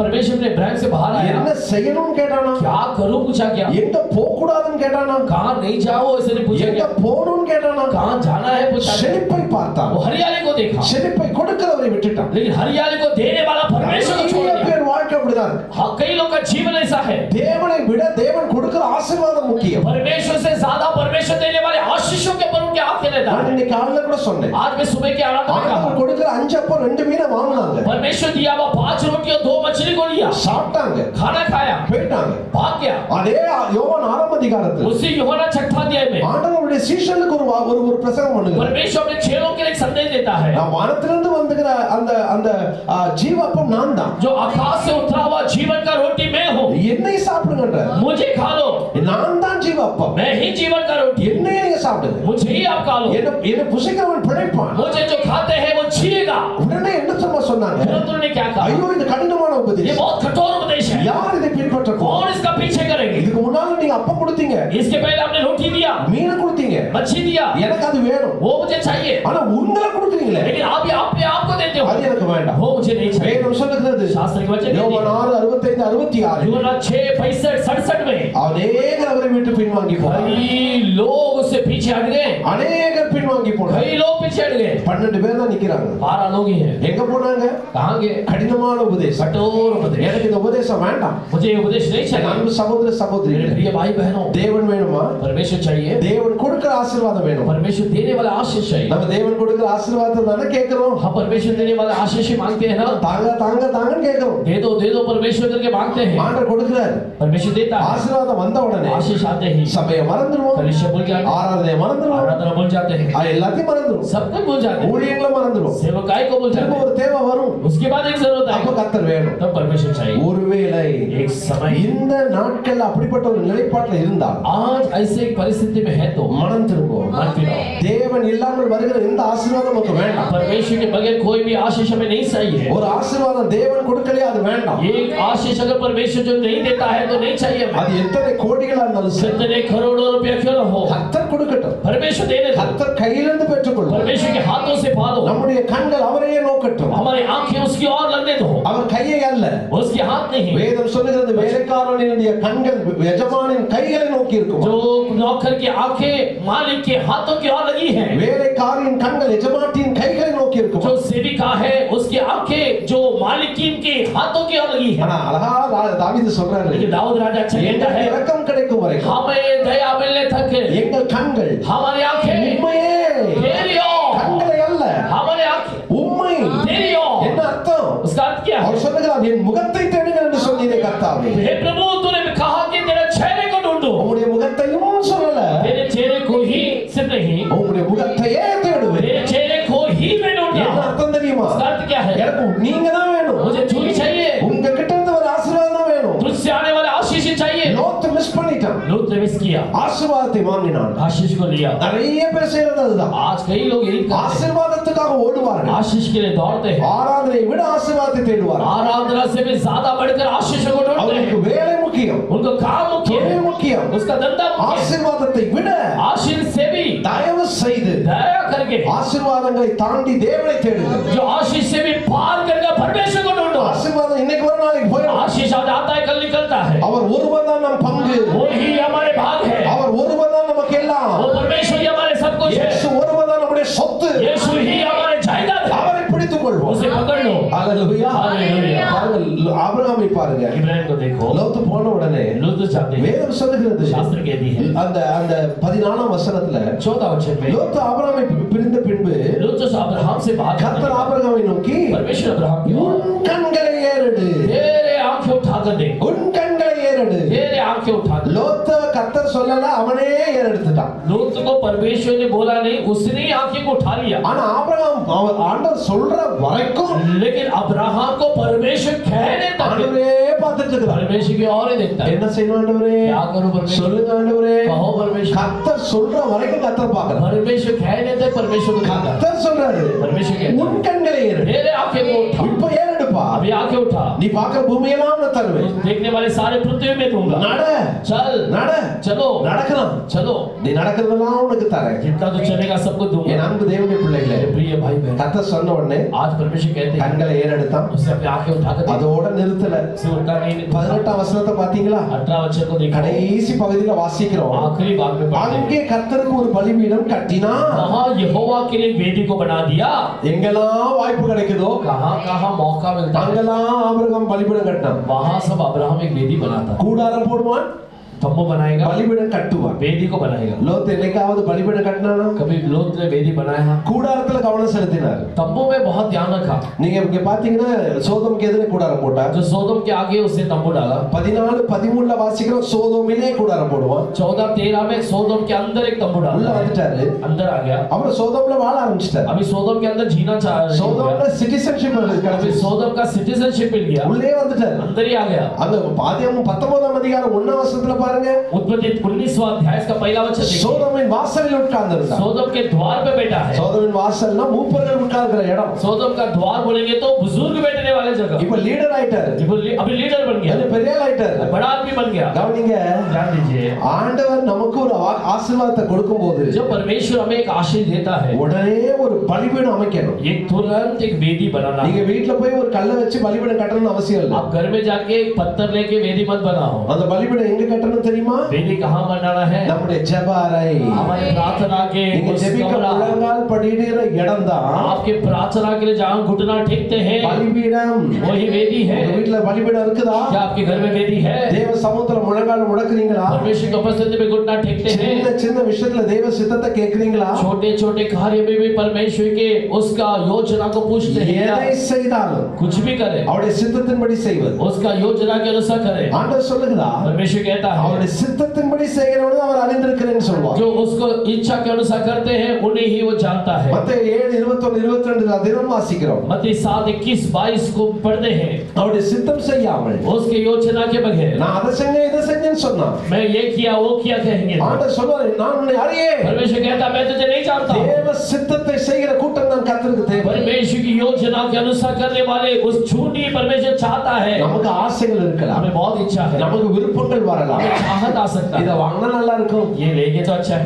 परमेश्वर ने इब्राहिम से बाहर आया,
என்ன செய்யணும்னு கேட்டானா?
क्या करूं पूछा क्या?
எங்க போக கூடாதுன்னு கேட்டானா?
कहां नहीं जाओ ऐसे नहीं पूछा
எங்க
क्या?
போகணும்னு கேட்டானா?
कहां जाना है पूछा क्या?
செழிப்பை பார்த்தான்.
वो हरियाली को देखा,
செழிப்பை கொடுக்கிறவரை விட்டுட்டான்.
लेकिन हरियाली को देने वाला परमेश्वर को छोड़
நிறைய
दिया।
பேர் வாழ்க்கை அப்படிதான் இருக்கு.
हाँ, कई लोग का जीवन ऐसा है,
தேவனை விட தேவன் கொடுக்கிற ஆசீர்வாதம் முக்கியம்.
परमेश्वर से ज्यादा परमेश्वर देने वाले आशीषों के ऊपर उनके आंखें रहता
நான்
है।
இன்னைக்கு காலையில கூட சொன்னேன்,
आज मैं सुबह के आराधना में
ஆண்டவர்
कहा,
கொடுக்கிற 5 அப்பம் 2 மீனை வாங்குனாங்க,
परमेश्वर दिया हुआ 5 रोटी और 2 मछली को लिया,
சாப்பிட்டாங்க,
खाना खाया,
போயிட்டாங்க.
भाग गया।
அதே யோவான் 6ஆம் அதிகாரத்தில்
उसी यूहन्ना 6 अध्याय में
ஆண்டவருடைய சீஷனுக்கு ஒரு பிரசங்கம் பண்ணுகிறார்.
परमेश्वर अपने चेलों के लिए एक संदेश देता है,
நான் வானத்திலிருந்து வந்துகிற அந்த அந்த ஜீவப்பம் நான் தான்,
जो आकाश से उतरा हुआ जीवन का रोटी मैं हूँ,
என்னை சாப்பிடுங்கன்றார்.
मुझे खा लो,
நான் தான் ஜீவப்பம்,
मैं ही जीवन का रोटी,
என்னையே நீங்க சாப்பிடுங்க,
मुझे ही आप खा लो,
என்ன புசிக்கிறவன் பிழைப்பான்.
मुझे जो खाते हैं वो जिएगा।
உடனே என்ன தெரியுமா சொன்னாங்க?
तुरंत उन्होंने क्या कहा?
ஐயோ இது கடினமான
ये
உபதேசம்,
बहुत कठोर उपदेश है,
யார் இதை பின்பற்றக்கூடும்?
कौन इसका पीछे करेंगे?
இதுக்கு முன்னால நீங்க அப்பம் கொடுத்தீங்க,
इसके पहले आपने रोटी दिया,
மீனை கொடுத்தீங்க,
मच्छी दिया,
எனக்கு அது வேணும்.
वो मुझे चाहिए,
ஆனா உங்களை கொடுக்குறீங்களே,
लेकिन आप ये अपने आप को देते हो,
அது எனக்கு வேண்டாம்.
वो मुझे नहीं चाहिए।
வேதம் சொல்லுகிறது,
शास्त्र के वचन
யோவான் 6:65 66
यूहन्ना 6:65-67 में
அநேகர் அவரை விட்டு பின்வாங்கி போனார்.
कई लोग उससे पीछे हट गए,
அநேகர் பின்வாங்கி போனார்.
कई लोग पीछे हट गए,
12 பேர் தான் நிக்கிறாங்க.
12 लोग ही हैं।
எங்க போனாங்க?
कहां गए?
கடினமான உபதேசம்,
कठोर उपदेश।
எனக்கு இந்த உபதேசம் வேண்டாம்.
मुझे ये उपदेश नहीं चाहिए।
அன்பு சகோதர
मेरे
சகோதரிகளே,
प्रिय भाई बहनों,
தேவன் வேணுமா?
परमेश्वर चाहिए,
தேவன் கொடுக்கிற ஆசீர்வாதம் வேணும்.
परमेश्वर देने वाला आशीष चाहिए।
நம்ம தேவன் கொடுக்கிற ஆசீர்வாதத்தை தானே கேட்கிறோம்.
हम परमेश्वर देने वाला आशीष ही मांगते हैं ना,
தாங்க தாங்க தாங்கன்னு கேட்கிறோம்.
दे दो परमेश्वर करके मांगते हैं,
ஆண்டவர் கொடுக்கிறார்.
परमेश्वर देता है।
ஆசீர்வாதம் வந்த உடனே
आशीष आते ही
சபையை மறந்துடுவோம்,
कलीसिया भूल जाते हैं,
ஆராதனையை மறந்துடுவோம்,
आराधना भूल जाते हैं,
எல்லாத்தையும் மறந்துடுவோம்,
सब कुछ भूल जाते हैं,
ஊழியங்களை மறந்துடுவோம்.
सेवकाई को भूल जाते
திரும்ப
हैं।
ஒரு தேவை வரும்,
उसके बाद एक जरूरत
அப்ப
आएगी,
கர்த்தர் வேணும்.
तब परमेश्वर चाहिए।
ஒருவேளை
एक समय
இந்த நாட்கள் அப்படிப்பட்ட ஒரு நிலைப்பாட்டில் இருந்தால்
आज ऐसे एक परिस्थिति में है तो
மனம் திரும்புவோம்.
मन फिराओ।
தேவன் இல்லாமல் வருகிற எந்த ஆசீர்வாதம் நமக்கு வேண்டாம்.
परमेश्वर के बगैर कोई भी आशीष हमें नहीं चाहिए।
ஒரு ஆசீர்வாதம் தேவன் கொடுக்கலையே அது வேண்டாம்.
एक आशीष अगर परमेश्वर जो नहीं देता है तो नहीं चाहिए हमें।
அது எத்தனை கோடிகளா இருந்தாலும் சரி,
कितने करोड़ों रुपया क्यों ना हो,
கர்த்தர் கொடுக்கட்டும்.
परमेश्वर देने दो,
கர்த்தர் கையிலிருந்து பெற்றுக்கொள்ளும்.
परमेश्वर के हाथों से पा दो,
நம்முடைய கண்கள் அவரையே நோக்கட்டும்.
हमारी आंखें उसकी ओर लगने दो,
அவர் கையை அல்ல.
उसके हाथ नहीं।
வேதம் சொல்லுகிறது சொல்லுகிறது வேலைக்காரனுடைய கண்கள் எஜமானின் கைகளை நோக்கி இருக்கும்.
जो नौकर की आंखें मालिक के हाथों की ओर लगी हैं,
வேலைக்காரின் கண்கள் எஜமாட்டியின் கைகளை நோக்கி இருக்கும்.
जो सेविका है उसकी आंखें जो मालिकीन के हाथों की ओर लगी है.
ஆனா அழகா தாவீது சொல்றாரு,
लेकिन दाऊद राजा अच्छा कहता
எங்களுக்கு
है,
இரக்கம் கிடைக்கும் வரைக்கும்
हमें दया मिलने तक
எங்கள் கண்கள்
हमारी आंखें
உண்மையே
तेरी ओर,
கண்களை அல்ல
हमारी आंखें
உண்மை
तेरी ओर.
என்ன அர்த்தம்?
उसका अर्थ क्या है?
அவர் சொல்லுகிறார், என் முகத்தை தேடுங்கள் என்று சொன்னீரே கர்த்தாவே.
हे प्रभु तूने कहा कि तेरे चेहरे को ढूंढो.
உம்முடைய முகத்தையும் சொல்லல,
तेरे चेहरे को ही सिर्फ नहीं,
உம்முடைய முகத்தையே தேடுவேன்.
तेरे चेहरे को ही मैं ढूंढ
என்ன
रहा हूं.
அர்த்தம் தெரியுமா?
उसका अर्थ क्या है?
எனக்கு நீங்க தான் வேணும்,
मुझे तू ही चाहिए,
உங்க கிட்ட இருந்து ஒரு ஆசீர்வாதம் தான் வேணும்.
तुझसे आने वाला आशीष ही चाहिए.
லோத்து மிஸ் பண்ணிட்டான்,
लूत ने मिस किया,
ஆசீர்வாதத்தை வாங்கினான்.
आशीष को लिया.
நிறைய பேர் செய்யறது அதுதான்.
आज कई लोग यही करते हैं,
ஆசீர்வாதத்துக்காக ஓடுவார்கள்,
आशीष के लिए दौड़ते हैं,
ஆராதனையை விட ஆசீர்வாதத்தை தேடுவார்கள்.
आराधना से भी ज्यादा बढ़कर आशीष को ढूंढते
அவங்களுக்கு
हैं.
வேலை முக்கியம்,
उनको काम मुख्य है,
தொழில் முக்கியம்.
उसका धंधा मुख्य है.
ஆசீர்வாதத்தை விட
आशीष से भी
தயவு செய்து
दया करके,
ஆசீர்வாதங்களை தாண்டி தேவனை தேடுங்கள்.
जो आशीष से भी पार करके परमेश्वर को ढूंढो.
ஆசீர்வாதம் இன்னைக்கு ஒரு நாளைக்கு போயிடும்.
आशीष आज आता है, कल निकलता है.
அவர் ஒருவர் தான் நம் பங்கு,
वही हमारे भाग है,
அவர் ஒருவர் தான் நமக்கு எல்லாம்.
वो परमेश्वर ही हमारे सब कुछ है,
இயேசு ஒருவர் தான் நம்முடைய சொத்து.
यीशु ही हमारे जायदाद है.
அவரை பிடித்துக் கொள்வோம்.
उसे पकड़ लो.
ஹalleluya.
ஹalleluya.
பாருங்கள் ஆபிரகாமை பாருங்க.
इब्राहिम को देखो,
லோத்து போன உடனே
लूत जाते हैं,
வேதம் சொல்லுகிறது,
शास्त्र कहती है
அந்த அந்த 14ஆம் வசனத்துல
14 वचन में,
லோத்து ஆபிரகாமை பிரிந்த பின்பு
लूत जो अब्राहम से बात करने
கர்த்தர்
लगा,
ஆபிரகாமை நோக்கி,
परमेश्वर अब्राहम की ओर,
உன் கண்களை ஏறெடு,
तेरे आंखें उठाकर देख,
உன் கண்களை ஏறெடு.
तेरे आंखें उठाकर.
லோத்து கர்த்தர் சொல்லல, அவனே ஏறெடுத்துட்டான்.
लूत को परमेश्वर ने बोला नहीं, उसने ही आंखें को उठा लिया.
ஆனா ஆபிரகாம் ஆண்டவர் சொல்ற வரைக்கும்
लेकिन अब्राहम को परमेश्वर कहने तक
ஆண்டவரே பார்த்துட்டு இருக்கிறார்.
परमेश्वर की ओर ही देखता है.
என்ன செய்யணும் ஆண்டவரே?
क्या करूं परमेश्वर?
சொல்லுங்க ஆண்டவரே.
कहो परमेश्वर.
கர்த்தர் சொல்ற வரைக்கும் கர்த்தர் பார்க்கறார்.
परमेश्वर कहने तक परमेश्वर को देखता है.
கர்த்தர் சொல்றாரு,
परमेश्वर कहता
உன்
है,
கண்களை ஏறெடு.
तेरे आंखें को उठा.
இப்ப ஏறெடுப்பா.
अभी आंखें उठा.
நீ பார்க்கிற பூமியெல்லாம் நான் தருவேன்.
देखने वाले सारे पृथ्वी में दूंगा.
நட
चल,
நட
चलो,
நடக்கலாம்.
चलो,
நீ நடக்கிறதெல்லாம் உனக்கு தரேன்.
जितना तो चलेगा सबको दूंगा.
என் அன்பு தேவனுடைய பிள்ளைகளே,
मेरे प्रिय भाई बहन,
கர்த்தர் சொன்ன உடனே
आज परमेश्वर कहते हैं,
கண்களை ஏறெடுத்தான்.
उसने अपनी आंखें उठाकर देखा.
அதோட நிறுத்தல.
उसे उठा नहीं.
18ஆம் வசனத்தை பாத்தீங்களா?
18 वचन को देखा.
கடைசி பகுதியில வாசிக்கிறோம்.
आखिरी भाग में पढ़ते हैं,
அங்கே கர்த்தருக்கு ஒரு பலிபீடம் கட்டினா.
वहां यहोवा के लिए वेदी को बना दिया.
எங்கெல்லாம் வாய்ப்பு கிடைக்குதோ
कहां कहां मौका मिलता है,
அங்கெல்லாம் ஆபிரகாம் பலிபீடம் கட்டினான்.
वहां सब अब्राहम एक वेदी बनाता.
கூடாரம் போடுவான்,
तंबू बनाएगा,
பலிபீடம் கட்டுவான்.
वेदी को बनाएगा.
லோத் என்னைக்காவது பலிபீடம் கட்டினானா?
कभी लोत ने वेदी बनाया?
கூடாரத்துல கவனம் செலுத்தினார்.
तंबू में बहुत ध्यान रखा.
நீங்க இங்க பாத்தீங்கன்னா சோதோமுக்கு எதிரே கூடாரம் போட்டார்.
जो सोदोम के आगे उसने तंबू डाला.
14 13ல வாசிக்கிறோம், சோதோமிலே கூடாரம் போடுவான்.
14 13 में सोदोम के अंदर एक तंबू
உள்ள
डाला.
வந்துட்டாரு.
अंदर आ गया.
அப்புறம் சோதோம்ல வாழ ஆரம்பிச்சிட்டார்.
अभी सोदोम के अंदर जीना चाह रहा
சோதோம்ல
है.
சிட்டிசன்ஷிப்
अभी
கிடைச்சு
सोदोम का सिटीजनशिप मिल गया,
உள்ளே வந்துட்டார்.
अंदर ही आ गया.
அந்த ஆதியாகமம் 19ஆம் அதிகாரம் 1ஆம் வசனத்துல பாருங்க,
उत्पत्ति 19वां अध्याय का पहला वचन देखिए.
சோதோமின் வாசலில் உட்கார்ந்திருந்தார்.
सोदोम के द्वार पे बैठा है.
சோதோமின் வாசல்னா மூப்பர்கள் உட்கார்கிற இடம்.
सोदोम का द्वार बोलेंगे तो बुजुर्ग बैठने वाले जगह.
இப்ப லீடர் ஆயிட்டார்,
अभी लीडर बन गया,
கொஞ்சம் பெரிய ஆள் ஆயிட்டார்.
बड़ा आदमी बन गया.
கவனிங்க,
ध्यान दीजिए,
ஆண்டவர் நமக்கு ஒரு ஆசீர்வாதத்தை கொடுக்கும்போது
जब परमेश्वर हमें एक आशीष देता है,
உடனே ஒரு பலிபீடம் அமைக்கணும்.
एक तुरंत एक वेदी बनाना.
நீங்க வீட்ல போய் ஒரு கல்லை வச்சு பலிபீடம் கட்டணும்னு அவசியம் இல்லை.
आप घर में जाके एक पत्थर लेके वेदी मत बनाओ.
அந்த பலிபீடம் எங்க கட்டணும் தெரியுமா?
वेदी कहाँ बनाना है?
நம்முடைய ஜெப அறை,
हमारे प्रार्थना के
நீங்க
उस
ஜெபிக்க
कमरा,
முழங்கால் படியிடுற இடம் தான்
आपके प्रार्थना के लिए जहाँ घुटना टेकते हैं
பலிபீடம்.
वही वेदी है.
உங்க வீட்ல பலிபீடம் இருக்குதா?
क्या आपके घर में वेदी है?
தேவ சமூகத்துல முழங்கால் முடக்குறீங்களா?
परमेश्वर की उपस्थिति में घुटना टेकते
சின்ன
हैं.
சின்ன விஷயத்துல தேவ சித்தத்தை கேக்குறீங்களா?
छोटे छोटे कार्य में भी परमेश्वर के उसका योजना को पूछते हैं.
எதை செய்தாலும்
कुछ भी करे
அவருடைய சித்தத்தின்படி செய்வது.
उसका योजना के अनुसार करे.
ஆண்டவர் சொல்லுகிறார்,
परमेश्वर कहता है,
அவருடைய சித்தத்தின்படி செய்கிறவன் அவர் அறிந்திருக்கிறேன்னு சொல்வார்.
जो उसको इच्छा के अनुसार करते हैं उन्हें ही वो जानता है.
மத்தேயு 7:21-22 தினம் வாசிக்கிறோம்.
मत्ती 7:21-22 को पढ़ते हैं.
அவருடைய சித்தம் செய்யாமல்
उसके योजना के बगैर
நான் அதை செஞ்சேன் இதை செஞ்சேன் செஞ்சேன்னு சொன்னான்.
मैं ये किया वो किया कहेंगे।
ஆண்டவர் சொல்வார், நான் உன்னை அறியேன்.
परमेश्वर कहता मैं तुझे नहीं जानता।
தேவ சித்தத்தை செய்கிற கூட்டம் தான் கர்த்தருக்கு தேவை.
परमेश्वर की योजना के अनुसार करने वाले उस झूठी परमेश्वर चाहता है।
நமக்கு ஆசைகள் இருக்கலாம்,
हमें बहुत इच्छा है,
நமக்கு விருப்பங்கள் வரலாம்,
चाहत आ सकता है।
இத வாங்கினா நல்லா இருக்கும்,
ये लेंगे तो अच्छा है,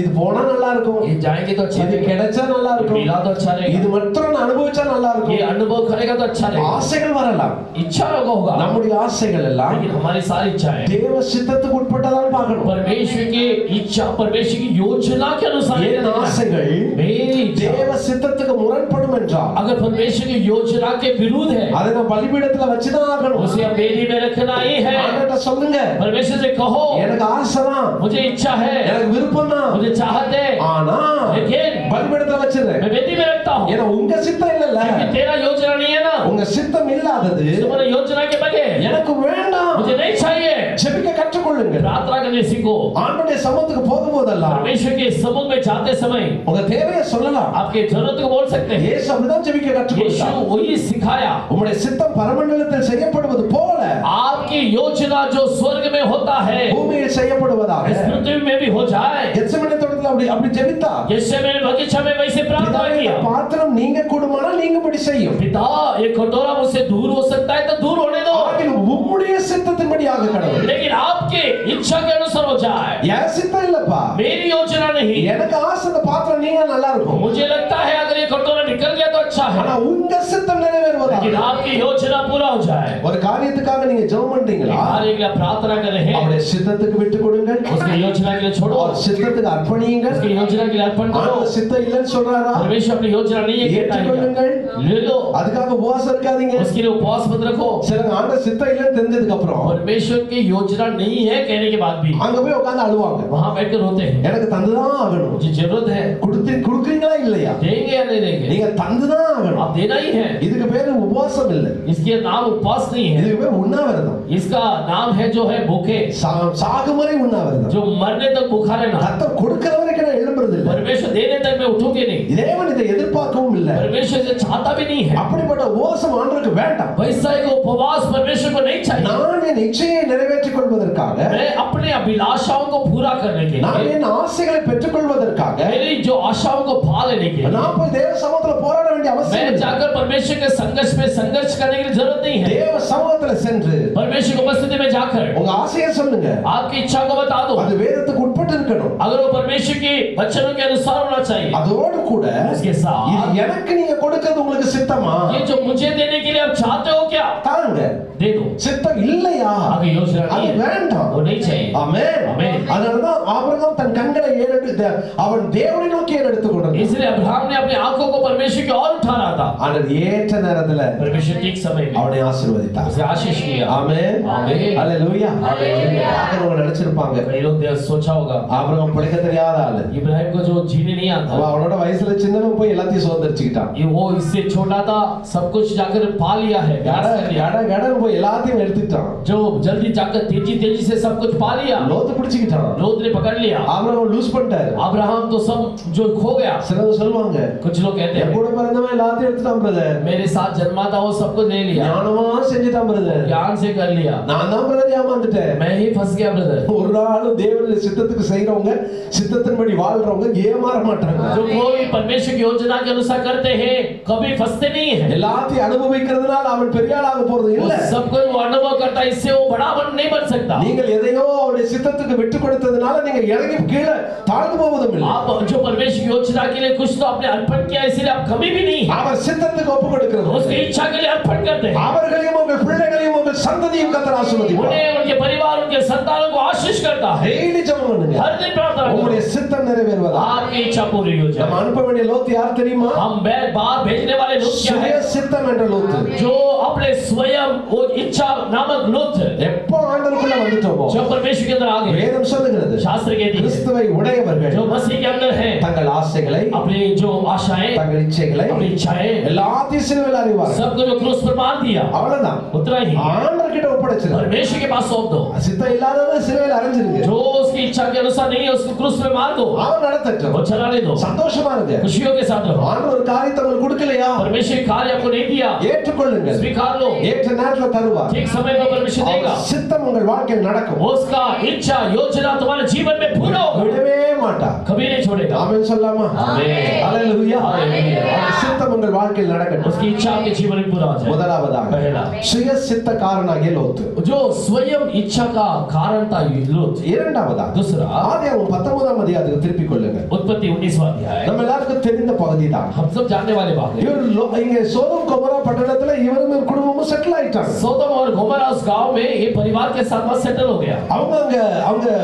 இது போனா நல்லா இருக்கும்,
ये जाएंगे तो अच्छा
இது
है,
கிடைச்சா நல்லா இருக்கும்,
मिला तो अच्छा रहेगा,
இது மட்டும் நான் அனுபவிச்சா நல்லா
ये
இருக்கும்.
अनुभव करेगा तो अच्छा रहेगा।
ஆசைகள் வரலாம்,
इच्छा होगा,
நம்முடைய ஆசைகள் எல்லாம்
लेकिन हमारी सारी इच्छाएं
தேவ சித்தத்துக்கு உட்பட்டதான் பார்க்கணும்.
परमेश्वर की इच्छा, परमेश्वर की योजना के अनुसार
என் ஆசைகள்
मेरी इच्छा
தேவ சித்தத்துக்கு முரண்படும் என்றால்
अगर परमेश्वर की योजना के विरुद्ध है,
அதை நான் பலிபீடத்துல வச்சுதான் ஆகணும்.
उसे हम वेदी में रखना ही है।
ஆண்டவர்ட்ட சொல்லுங்க,
परमेश्वर से कहो
எனக்கு ஆசைதான்,
मुझे इच्छा है,
எனக்கு விருப்பம் தான்,
मुझे चाहत है,
ஆனா
लेकिन
பலிபீடத்துல வச்சிருக்கேன்.
मैं वेदी में रखता हूँ,
ஏன்னா உங்க சித்தம் இல்லல்ல,
क्योंकि तेरा योजना नहीं है ना,
உங்க சித்தம் இல்லாதது
तुम्हारी योजना के बगैर
எனக்கு வேண்டாம்.
मुझे नहीं चाहिए।
ஜெபிக்க கற்றுக்கொள்ளுங்க.
प्रार्थना करने सीखो।
ஆண்டவருடைய சமூகத்துக்கு போகும்போதெல்லாம்
परमेश्वर के समुख में जाते समय
உங்க தேவையை சொல்லலாம்.
आपके जरूरत को बोल सकते हैं।
இயேசு அப்படிதான் ஜெபிக்க
यीशु
கற்றுக்கொண்டார்.
वही सिखाया।
உம்முடைய சித்தம் பரமண்டலத்தில் செய்யப்படுவது போல
आपकी योजना जो स्वर्ग में होता है
பூமியில் செய்யப்படுவதாக.
इस पृथ्वी में भी हो जाए।
கெத்செமனே தோட்டத்துல அப்படி ஜெபித்தா,
गेत्सेमने बगीचा में वैसे प्रार्थना
பிதாவே,
किया।
இந்த பாத்திரம் நீங்க கூடுமானா நீங்கபடி செய்யும்.
पिता ये कटोरा मुझसे दूर हो सकता है तो दूर होने दो,
ஆகிலும் உம்முடைய சித்தத்தின்படியாக கடவுள்.
लेकिन आपके इच्छा के अनुसार हो जाए।
என் சித்தம் இல்லப்பா,
मेरी योजना नहीं।
எனக்கு ஆசை இந்த பாத்திரம் நீங்க நல்லா இருக்கும்,
मुझे लगता है अगर ये कटोरा निकल गया तो अच्छा है,
ஆனா உங்க சித்தம் நிறைவேறுவதாக.
लेकिन आपकी योजना पूरा हो जाए।
ஒரு காரியத்துக்காக நீங்க ஜெபம் பண்றீங்களா,
कार्य के लिए प्रार्थना कर रहे हैं,
அவருடைய சித்தத்துக்கு விட்டு கொடுங்க,
उसकी योजना के लिए छोड़ो,
அவர் சித்தத்துக்கு அர்ப்பணியுங்க.
उसकी योजना के लिए अर्पण करो।
ஆண்டவர் சித்தம் இல்லைன்னு சொல்றாரா,
परमेश्वर अपनी योजना नहीं है कहता
ஏற்றுக்கொள்ளுங்கள்.
है, ले लो,
அதுக்காக உபவாசம் இருக்காதீங்க.
उसके लिए उपवास मत रखो।
சிலங்க ஆண்டவர் சித்தம் இல்லைன்னு தெரிஞ்சதுக்கு அப்புறம்
परमेश्वर की योजना नहीं है कहने के बाद भी
அங்க போய் உட்கார்ந்து அழுவாங்க,
वहां बैठकर रोते हैं,
எனக்கு தந்துதான் ஆகணும்.
मुझे जरूरत है,
கொடுக்குறீங்களா இல்லையா,
देंगे या नहीं देंगे,
நீங்க தந்துதான் ஆகணும்.
आप देना ही है।
இதுக்கு பேரு உபவாசம் இல்ல,
इसके नाम उपवास नहीं है,
இதுக்கு பேர் உண்ணாவிரதம்.
इसका नाम है जो है भूखे,
சாகுமுறை உண்ணாவிரதம்.
जो मरने तक भूखा रहना।
கர்த்தர் கொடுக்கிற வரைக்கும் நான் எழும்புறது இல்ல.
परमेश्वर देने तक मैं उठूंगी नहीं,
தேவன் இதை எதிர்பார்க்கவும் இல்ல.
परमेश्वर इसे चाहता भी नहीं है।
அப்படிப்பட்ட உபவாசம் ஆண்டவருக்கு வேண்டாம்.
वैसा एक उपवास परमेश्वर को नहीं चाहिए।
நான் என் இச்சையை நிறைவேற்றிக் கொள்வதற்காக,
मैं अपने अभिलाषाओं को पूरा करने के
நான்
लिए,
என் ஆசைகளை பெற்றுக் கொள்வதற்காக
मेरी जो आशाओं को पा लेने के लिए
நான் போய் தேவ சமூகத்துல போராட வேண்டிய அவசியம்
मैं
இல்லை.
जाकर परमेश्वर के संघर्ष में संघर्ष करने की जरूरत नहीं है।
தேவ சமூகத்துல சென்று
परमेश्वर की उपस्थिति में जाकर
உங்க ஆசையை சொல்லுங்க,
आपकी इच्छा को बता दो।
அது வேதத்துக்கு உட்பட்டு இருக்கணும்.
अगर वो परमेश्वर के वचनों के अनुसार होना चाहिए,
அதோடு கூட
उसके साथ
இது எனக்கு நீங்க கொடுக்கிறது உங்களுக்கு சித்தமா,
ये जो मुझे देने के लिए आप चाहते हो क्या,
தாங்க.
दे दो।
சித்தம் இல்லையா,
आगे योजना
அது
नहीं है,
வேண்டாம்.
वो नहीं चाहिए।
ஆமென்.
ஆமென்.
அதனாலதான் ஆபிரகாம் தன் கண்களை ஏறெடுத்து அவன் தேவனை நோக்கி ஏறெடுத்து கொண்டான்.
इसलिए अब्राहम ने अपनी आंखों को परमेश्वर की ओर उठा रहा था।
ஆனால் ஏற்ற நேரத்துல
परमेश्वर ठीक समय में
அவனை ஆசீர்வதித்தார்.
उसे आशीष किया।
ஆமென்.
ஆமென்।
ஹalleluya.
ஹalleluya.
அவங்க நினைச்சிருப்பாங்க,
कई लोग सोचा होगा
ஆபிரகாம் பிழைக்க தெரியாத ஆளு,
इब्राहिम को जो जीने नहीं आता,
அவன் அவனோட வயசுல சின்னவன் போய் எல்லாத்தையும் சுதந்திரிச்சுக்கிட்டான்.
ये वो इससे छोटा था, सब कुछ जाकर पा लिया है, व्यास कर लिया।
கடன் போய் எல்லாத்தையும் எடுத்துட்டான்.
जो जल्दी जाकर तेजी तेजी से सब कुछ पा लिया,
லோத்து பிடிச்சுக்கிட்டான்.
लोथ ने पकड़ लिया,
ஆபிரகாம் லூஸ் பண்ணிட்டாரு.
अब्राहम तो सब जो खो गया।
சிலர் சொல்லுவாங்க,
कुछ लोग कहते
என்
हैं
கூட பிறந்தவன் எல்லாத்தையும் எடுத்துட்டான் பிரதர்,
मेरे साथ जन्मा था वो सब कुछ ले लिया,
ஞானமா செஞ்சுட்டான் பிரதர்,
ज्ञान से कर लिया,
நான் தான் பிரதர் ஏமாந்துட்டேன்.
मैं ही फंस गया ब्रदर।
ஒரு நாளும் தேவனுடைய சித்தத்துக்கு செய்றவங்க, சித்தத்தின்படி வாழ்றவங்க ஏமாற மாட்டாங்க.
जो कोई परमेश्वर की योजना के अनुसार करते हैं कभी फंसते नहीं है।
எல்லாத்தையும் அனுபவிக்கிறதுனால அவன் பெரிய ஆளாக போறது
वो
இல்ல.
सब कोई वो अनुभव करता है, इससे वो बड़ा नहीं बन सकता।
நீங்கள் எதையோ அவருடைய சித்தத்துக்கு விட்டு கொடுத்ததுனால நீங்க இறங்கி கீழே தாழ்ந்து போவதும் இல்லை.
आप जो परमेश्वर की योजना के लिए कुछ तो आपने अर्पण किया, इसलिए आप कभी भी नहीं
அவர் சித்தத்துக்கு ஒப்பு கொடுக்கிறது,
उसकी इच्छा के लिए अर्पण करते हैं।
அவர்களையும் உங்கள் பிள்ளைகளையும் உங்கள் சந்ததியும் கர்த்தர் ஆசீர்வதிப்பார்.
उन्हें, उनके परिवार, उनके संतानों को आशीष करता है।
டெய்லி ஜெபம் பண்ணுங்க,
हर दिन प्रार्थना करो,
உங்களுடைய சித்தம் நிறைவேறுவதா.
आपकी इच्छा पूरी हो
நம்ம
जाए।
அனுப்ப வேண்டிய லோத்து யார் தெரியுமா?
हम बाहर भेजने वाले लोग क्या
சுய
है?
சித்தம் என்ற லோத்து.
जो अपने स्वयं वो इच्छा नामक लोथ,
எப்போ ஆண்டவருக்குள்ள வந்துட்டோமோ,
जो परमेश्वर के अंदर आ गए,
வேதம் சொல்லுகிறது,
शास्त्र कहती है
கிறிஸ்துவை உடையவர்கள்
जो मसीह के अंदर है,
தங்கள் ஆசைகளை,
अपनी जो आशाएं,
தங்கள் இச்சைகளை
अपनी इच्छाएं,
எல்லாத்தையும் சிலுவையில் அறிவார்.
सबको जो क्रूस पर मार दिया,
அவ்வளவுதான்.
उतना ही
ஆண்டவர்கிட்ட ஒப்படைச்சிரு.
परमेश्वर के पास सौंप दो।
சித்தம் இல்லாததை சிலுவையில் அரைஞ்சிருங்க.
जो उसकी इच्छा के अनुसार नहीं है उसको क्रूस पे मार दो,
அவன் நடத்தட்டும்.
वो चलाने दो,
சந்தோஷமா இருங்க.
खुशियों के साथ रहो।
ஆண்டவர் ஒரு காரியத்தை உங்களுக்கு கொடுக்கலையா,
परमेश्वर कार्य आपको नहीं दिया,
ஏற்றுக்கொள்ளுங்க.
स्वीकार लो,
ஏற்ற நேரத்துல தருவார்.
ठीक समय पर परमेश्वर देगा।
அவர் சித்தம் உங்கள் வாழ்க்கையில் நடக்கும்.
उसका इच्छा योजना तुम्हारे जीवन में पूरा होगा,
விடவே மாட்டார்.
कभी नहीं छोड़ेगा.
ஆமென் சொல்லாமா?
आमीन.
ஹalleluya.
हालेलुया.
அவர் சித்தம் உங்கள் வாழ்க்கையில் நடக்கட்டும்.
उसकी इच्छा आपके जीवन में पूरा हो जाए.
முதலாவதாக
पहला,
சுய சித்தக்காரனாகிய லோத்து.
जो स्वयं इच्छा का कारण था लूत.
இரண்டாவதாக
दूसरा,
ஆதியாகமம் 19ஆம் அதிகாரத்துக்கு திருப்பிக் கொள்ளுங்க.
उत्पत्ति 19वां अध्याय,
நம்ம எல்லாருக்கும் தெரிந்த பகுதிதான்.
हम सब जानने वाले बात है.
இங்க சோதோம் கொமோரா பட்டணத்துல இவரும் ஒரு குடும்பமும் செட்டில் ஆயிட்டாங்க.
सोदोम और गोमोरा उस गांव में ये परिवार के साथ वहां सेटल हो गया.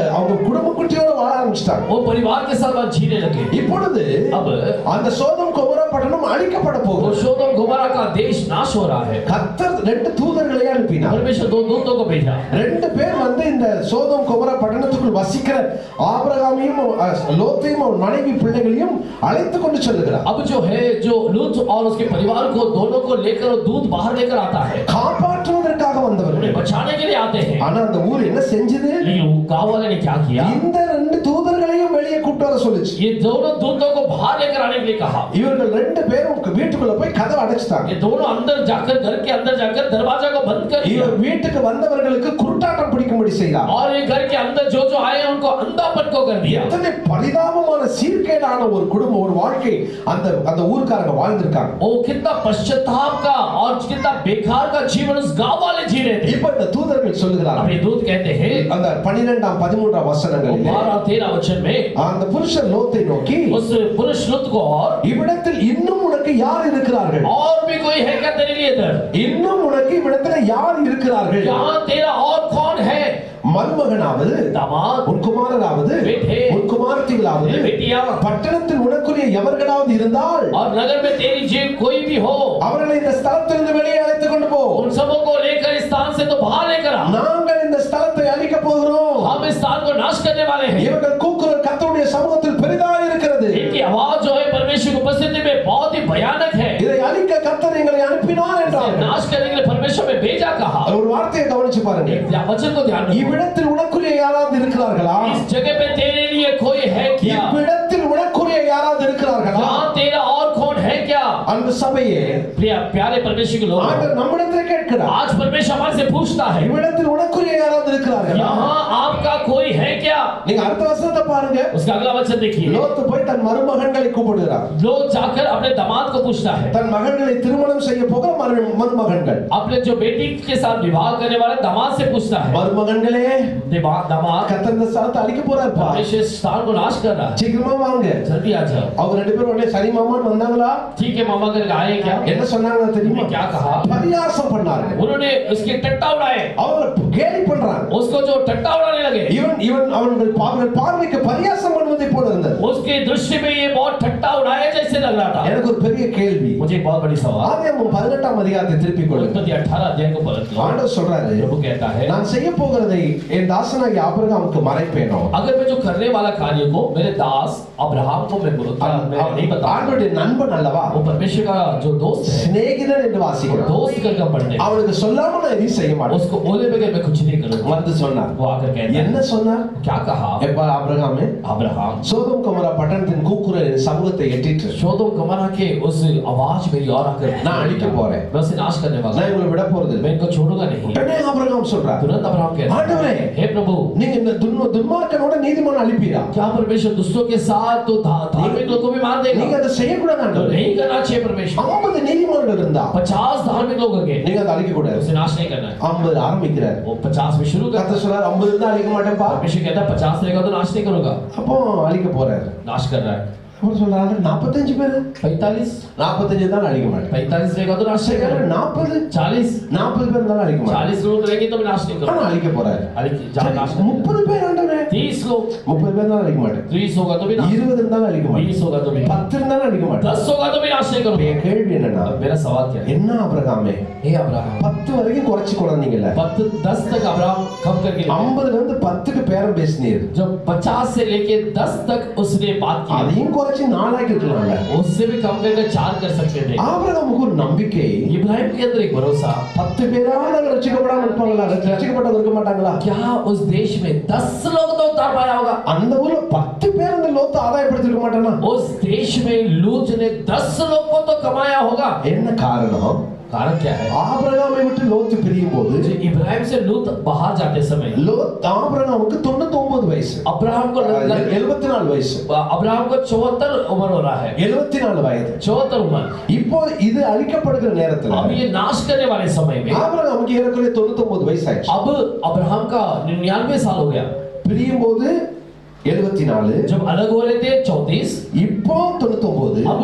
அவங்க குடும்ப குட்டியோட வாழ ஆரம்பிச்சிட்டாங்க.
वो परिवार के साथ वहां जीने लगे.
இப்பொழுது
अब
அந்த சோதோம் கொமோரா பட்டணம் அழிக்கப்பட
वो
போகுது.
सोदोम गोमोरा का देश नाश हो रहा है.
கர்த்தர் ரெண்டு தூதர்களை அனுப்பினார்.
परमेश्वर दो दूतों को भेजा.
ரெண்டு பேர் வந்து இந்த சோதோம் கொமோரா பட்டணத்துக்குள் வசிக்கிற ஆபிரகாமையும் லோத்தையும் அவன் மனைவி பிள்ளைகளையும் அழைத்து கொண்டு செல்லுகிறார்.
अब जो है जो लूत और उसके परिवार को दोनों को लेकर दूत बाहर लेकर आता है.
காப்பாற்றுவதற்காக வந்தவர்கள்.
उन्हें बचाने के लिए आते हैं.
ஆனா அந்த ஊர் என்ன செஞ்சது?
लेकिन गांव वाले ने क्या किया?
இந்த ரெண்டு தூதர்களையும் வெளியே கூட்டி வர சொல்லுச்சு.
ये दोनों दूतों को बाहर लेकर आने के लिए कहा.
இவர்கள் ரெண்டு பேரும் வீட்டுக்குள்ள போய் கதவை அடைச்சிட்டாங்க.
ये दोनों अंदर जाकर घर के अंदर जाकर दरवाजा को बंद कर दिया.
இவர் வீட்டுக்கு வந்தவர்களுக்கு குருட்டாட்டம் பிடிக்கும்படி செய்தார்.
और ये घर के अंदर जो जो आए हैं उनको अंधापन को कर दिया.
எத்தனை பரிதாபமான சீர்கேடான ஒரு குடும்பம் ஒரு வாழ்க்கை அந்த அந்த ஊர்க்காரங்க வாழ்ந்திருக்காங்க.
ओ कितना पश्चाताप का और कितना बेकार का जीवन उस गांव वाले जी रहे थे.
இப்போ இந்த தூதர்கள் சொல்லுகிறார்கள்.
अपने दूत कहते हैं
அந்த 12ஆம் 13ஆம் வசனங்களில்
12-13 वचन में
அந்த புருஷன் லோத்தை நோக்கி
उस पुरुष लूत को और
இவ்விடத்தில் இன்னும் உனக்கு யார் இருக்கிறார்கள்?
और भी कोई है क्या तेरे लिए इधर?
இன்னும் உனக்கு இவ்விடத்தில் யார் இருக்கிறார்கள்?
यहाँ तेरा और कौन है?
மருமகனாவது
दामाद,
உன் குமாரனாவது
बेटे,
உன் குமாரத்திகளாவது
बेटियां
பட்டணத்தில் உனக்குரிய எவர்களாவது இருந்தால்
और नगर में तेरी जे कोई भी हो,
அவர்களை இந்த ஸ்தலத்திலிருந்து வெளியே அழைத்துக் கொண்டு போ.
उन सबों को लेकर इस स्थान से तो बाहर लेकर आ.
நாங்கள் இந்த ஸ்தலத்தை அழிக்க போகிறோம்.
हम इस स्थान को नाश करने वाले हैं.
இவர்கள் கூக்குரல் கர்த்தருடைய சமூகத்தில் பெரிதாய் இருக்கிறது.
इनकी आवाज जो है परमेश्वर की उपस्थिति में बहुत ही भयानक है.
இதை அழிக்க கர்த்தர் எங்களை அனுப்பினார் என்றார்.
नाश करने के लिए परमेश्वर में भेजा कहा.
ஒரு வார்த்தையை கவனிச்சு பாருங்க.
वचन को ध्यान रखो.
இவ்விடத்தில் உனக்குரிய யாராவது இருக்கிறார்களா?
इस जगह पे तेरे लिए कोई है क्या?
இவ்விடத்தில் உனக்குரிய யாராவது இருக்கிறார்களா?
यहाँ तेरा और कौन है क्या?
அந்த சபையே
प्यारे परमेश्वर के लोग,
ஆண்டவர் நம்மிடத்தில் கேட்கிறார்.
आज परमेश्वर हमारे से पूछता है,
இவ்விடத்தில் உனக்குரிய யாராவது இருக்கிறார்களா?
यहाँ आपका कोई है क्या?
நீங்க அடுத்த வசனத்தை பாருங்க.
उसका अगला वचन देखिए.
லோத்து போய் தன் மருமகன்களை கூப்பிடுகிறார்.
लोग जाकर अपने दामाद को पूछता है.
தன் மகன்களை திருமணம் செய்ய போகிற மருமகன்கள்
अपने जो बेटी के साथ विवाह करने वाले दामाद से पूछता है,
மருமகன்களே
दामाद
கர்த்தர் இந்த ஸ்தலத்தை அழிக்க போறாருப்பா.
परमेश्वर इस स्थान को नाश कर रहा है,
சீக்கிரமா வாங்க.
जल्दी आ जाओ.
அவங்க ரெண்டு பேரும் உடனே சரி மாமான்னு வந்தாங்களா?
ठीक है मामा करके आए क्या?
என்ன சொன்னாங்க தெரியுமா?
उन्होंने क्या कहा?
பரியாசம் பண்ணாங்க.
उन्होंने उसके टट्टा उड़ाए.
அவங்க கேலி பண்றாங்க.
उसको जो टट्टा उड़ाने लगे.
இவன் அவர்கள் பார்வைக்கு பரியாசம் பண்ணுவதை போல இருந்தது.
उसके दृष्टि में ये बहुत ठट्टा उड़ाया जैसे लग रहा था.
எனக்கு ஒரு பெரிய கேள்வி.
मुझे एक बहुत बड़ी सवाल.
ஆதியாகமம் 18ஆம் அதிகாரத்தை திருப்பிக் கொள்ளுங்க.
उत्पत्ति 18 अध्याय को पलट लो.
ஆண்டவர் சொல்றாரு,
प्रभु कहता है,
நான் செய்ய போகிறதை என் தாசனாகிய ஆபிரகாமுக்கு மறைப்பேனோ?
अगर मैं जो करने वाला कार्य को मेरे दास अब्राहम को मैं नहीं बता.
ஆண்டவருடைய நண்பன் அல்லவா?
वो परमेश्वर का जो दोस्त है,
சிநேகிதன் என்று வாசிக்கிறோம்.
दोस्त करके पढ़ने,
அவனுக்கு சொல்லாம நான் எதையும் செய்ய மாட்டேன்.
उसको बोले बगैर मैं कुछ नहीं करूंगा.
வந்து சொன்னார்.
वो आकर कहता है,
என்ன சொன்னார்?
क्या कहा?
எப்ப ஆபிரகாமே
अब्राहम,
சோதோம் கொமோரா பட்டணத்தின் கூக்குரல் சமூகத்தை எட்டிற்று.
सोदोम गमोरा के उस आवाज मेरी और आकर,
நான் அழிக்க போறேன்.
मैं उसे नाश करने वाला
நான்
हूं,
உங்களை விட போறது இல்லை.
मैं इनको छोड़ूंगा नहीं.
உடனே ஆபிரகாம் சொல்றார்,
तुरंत अब्राहम कहता
ஆண்டவரே,
है, हे प्रभु,
நீங்க இந்த துன்மார்க்கனோட நீதிமான் அழிப்பீரா?
क्या परमेश्वर दुष्टों के साथ तो धार्मिक लोगों को भी मार देगा?
நீங்க அதை செய்யக்கூடாது
तो
ஆண்டவரே.
नहीं करना चाहिए परमेश्वर.
50 நீதிமான்கள் இருந்தா
50 धार्मिक लोग होंगे,
நீங்க அதை அழிக்க கூடாது.
उसे नाश नहीं करना है.
50 ஆரம்பிக்கிறார்.
वो 50 में शुरू करता
கர்த்தர் சொல்றார் 50 இருந்தா அழிக்க மாட்டேன்ப்பா.
परमेश्वर कहता है 50 रहेगा तो नाश नहीं करूंगा.
அப்போ அழிக்க போறாரு.
नाश कर रहा है.
அப்புறம் சொல்றாரு 45 பேர்
45
45 தான் அழிக்க மாட்டேன்.
45 रहेगा तो नाश नहीं करूंगा.
40
40
பேர் தான் அழிக்க மாட்டேன்.
40 लोग रहेंगे तो मैं नाश नहीं
ஆனா
करूंगा.
அழிக்க போறாரு.
नाश
30 பேர் ஆண்டவரே.
30 लोग,
30 பேர் தான் அழிக்க மாட்டேன்.
30 होगा तो भी नाश,
20 இருந்தாலும் அழிக்க மாட்டேன்.
20 होगा तो भी,
10 இருந்தாலும் அழிக்க மாட்டேன்.
10 होगा तो भी नाश नहीं करूंगा.
என் கேள்வி என்னன்னா,
अब मेरा सवाल क्या है?
என்ன ஆபிரகாமே
हे अब्राहम,
10 வரைக்கும் குறைச்சு கொண்டாந்தீங்கல்ல,
10 तक अब्राहम कम करके
50ல இருந்து 10க்கு பேரம் பேசினீர்.
जब 50 से लेके 10 तक उसने बात की,
அதையும் குறைச்சு 4 ஆக்கி இருக்கலாம்ல.
उससे भी कम करके 4 कर सकते थे.
ஆபிரகாமுக்கு ஒரு நம்பிக்கை.
इब्राहिम के अंदर एक भरोसा,
10 பேராவது ரட்சிக்கப்படாம இருப்பாங்களா? ரட்சிக்கப்பட்டவங்க இருக்க மாட்டாங்களா?
क्या उस देश में 10 लोग तो उतार पाया होगा?
அந்த ஊர்ல 10 பேர் அந்த லோத்தை ஆதாயப்படுத்திருக்க மாட்டானா?
उस देश में लूत ने 10 लोग को तो कमाया होगा.
என்ன காரணம்?
कारण क्या है?
ஆபிரகாமை விட்டு லோத்து பிரியும் போது
जो इब्राहिम से लूत बाहर जाते समय
ஆபிரகாமுக்கு 99 வயசு,
अब्राहम को
74 வயசு,
अब्राहम को 74 उम्र हो रहा है,
74 வயது.
74 उम्र.
இப்போ இது அழிக்கப்படுகிற நேரத்துல
अब ये नाश करने वाले समय में
ஆபிரகாமுக்கு ஏறக்குறைய 99 வயசு ஆயிடுச்சு.
अब अब्राहम का 99 साल हो गया.
பிரியும் போது 74,
जब अलग हो रहे थे 34,
இப்போ 99.
अब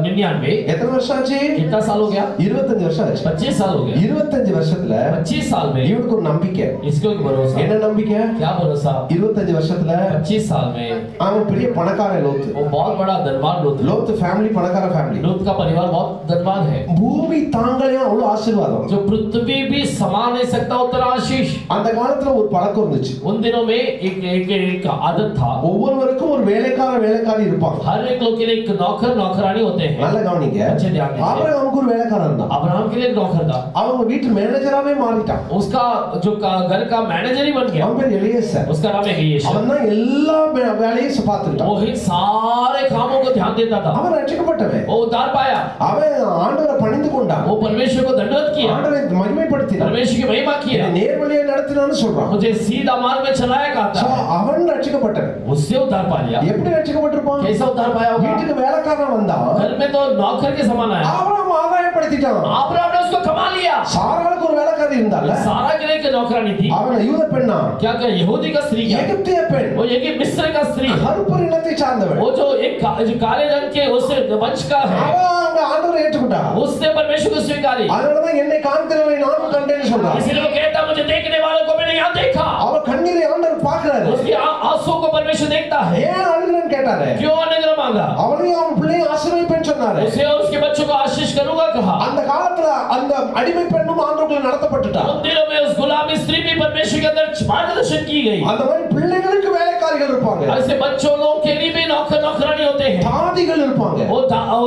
99.
எத்தனை வருஷம் ஆச்சு?
कितना साल हो गया?
25 வருஷம் ஆச்சு.
25 साल हो गया.
25 வருஷத்துல
25 साल में
இவனுக்கு ஒரு நம்பிக்கை.
इसको एक भरोसा.
என்ன நம்பிக்கை?
क्या भरोसा?
25 வருஷத்துல
25 साल में
அவன் பெரிய பணக்காரன் லோத்து.
वो बहुत बड़ा धनवान लूत.
லோத்து ஃபேமிலி பணக்கார ஃபேமிலி.
लूत का परिवार बहुत धनवान है.
பூமி தாங்கலையா அவ்வளவு ஆசீர்வாதம்.
जो पृथ्वी भी समा नहीं सकता उतना आशीष.
அந்த காலத்துல ஒரு பழக்கம் இருந்துச்சு.
उन दिनों में एक आदत था.
ஒவ்வொருவருக்கும் ஒரு வேலைக்காரி இருப்பாங்க.
हर एक लोग के लिए एक नौकर नौकरानी होते हैं.
நல்ல கவனிங்க.
अच्छे ध्यान दीजिए.
ஆபிரகாமுக்கு ஒரு வேலைக்காரன் இருந்தான்.
अब्राहम के लिए एक नौकर था.
அவங்க வீட்டு மேனேஜராவே மாறிட்டான்.
उसका जो घर का मैनेजर ही बन गया.
அவன் பேர் எலியேசர்.
उसका नाम है एलीशा.
அவன் தான் எல்லா வேலையும் பார்த்துட்டான்.
वो ही सारे कामों को ध्यान देता था.
அவன் ரட்சிக்கப்பட்டவன்.
वो उद्धार पाया.
அவன் ஆண்டவரை பணிந்து கொண்டான்.
वो परमेश्वर को दंडवत किया.
ஆண்டவரை மகிமைப்படுத்தினான்.
परमेश्वर की महिमा किया.
நேர் வழியை நடத்தினான்னு சொல்றான்.
मुझे सीधा मार्ग में चलाया कहता है.
அவன் ரட்சிக்கப்பட்டவன்.
उससे उद्धार पा लिया.
எப்படி ரட்சிக்கப்பட்டிருப்பான்?
कैसा उद्धार पाया होगा?
வீட்டுக்கு வேலைக்காரன் வந்தான்.
घर में तो नौकर के समान है.
ஆபிரகாம் ஆதாயப்படுத்திட்டான்.
अब्राहम ने उसको कमा लिया.
சாராளுக்கு ஒரு வேலைக்காரி இருந்தால
सारा के लिए एक नौकरानी थी.
அவன் யூத பெண்ணா?
क्या क्या यहूदी का स्त्री क्या?
எகிப்திய பெண்.
वो एक मिस्र का स्त्री.
கருப்பு இனத்தை சார்ந்தவள்.
वो जो जो काले रंग के उस वंश का है.
அவன் அந்த ஆண்டவரை ஏற்றுக்கொண்டா.
उसने परमेश्वर को स्वीकारी.
அதனாலதான் என்னை காண்கிறவரை நான் கண்டேன்னு சொல்றான்.
इसलिए वो कहता मुझे देखने वालों को मैंने यहाँ देखा.
அவ கண்ணீரை ஆண்டவர் பார்க்கிறாரு.
उसकी आंसू को परमेश्वर देखता है.
ஏன் அழுகிறன்னு கேட்டாரு.
क्यों अनुग्रह मांगा?
அவனையும் அவன் பிள்ளையும் ஆசீர்வதிப்பேன்னு சொன்னாரு.
उसे और उसके बच्चों को आशीष करूंगा कहा.
அந்த காலத்துல அந்த அடிமை பெண்ணும் ஆண்டவருக்குள்ள நடத்தப்பட்டுட்டா.
उन दिनों में उस गुलामी स्त्री भी परमेश्वर के अंदर मार्गदर्शन की गई.
அந்த மாதிரி பிள்ளைகளுக்கு வேலைக்காரிகள் இருப்பாங்க.
ऐसे बच्चों लोग के लिए भी नौकर नौकरानी होते हैं.
தாதிகள் இருப்பாங்க.
वो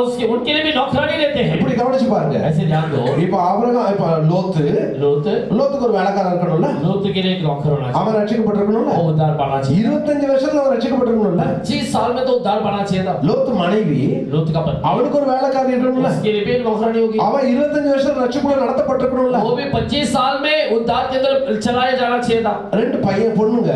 उसके उनके लिए भी नौकरानी रहते हैं.
இப்படி கவனிச்சு பாருங்க.
ऐसे ध्यान दो.
இப்ப ஆபிரகாம் இப்ப லோத்துக்கு ஒரு வேலைக்காரன் இருக்கணும்ல.
लूत के लिए एक नौकर होना चाहिए.
அவன் ரட்சிக்கப்பட்டிருக்கணும்ல.
वो उद्धार पाना चाहिए.
25 வருஷத்துல அவன் ரட்சிக்கப்பட்டிருக்கணும்ல.
25 साल में तो उद्धार पाना चाहिए था.
லோத்து மனைவி
लूत का पति.
அவனுக்கு ஒரு வேலைக்காரி இருக்கணும்ல.
उसके लिए भी एक नौकरानी होगी.
அவன் 25 வருஷம் ரட்சிப்புல நடத்தப்பட்டிருக்கணும்ல.
वो भी 25 साल में उद्धार के अंदर चलाया जाना चाहिए था.
ரெண்டு பையன் பொண்ணுங்க.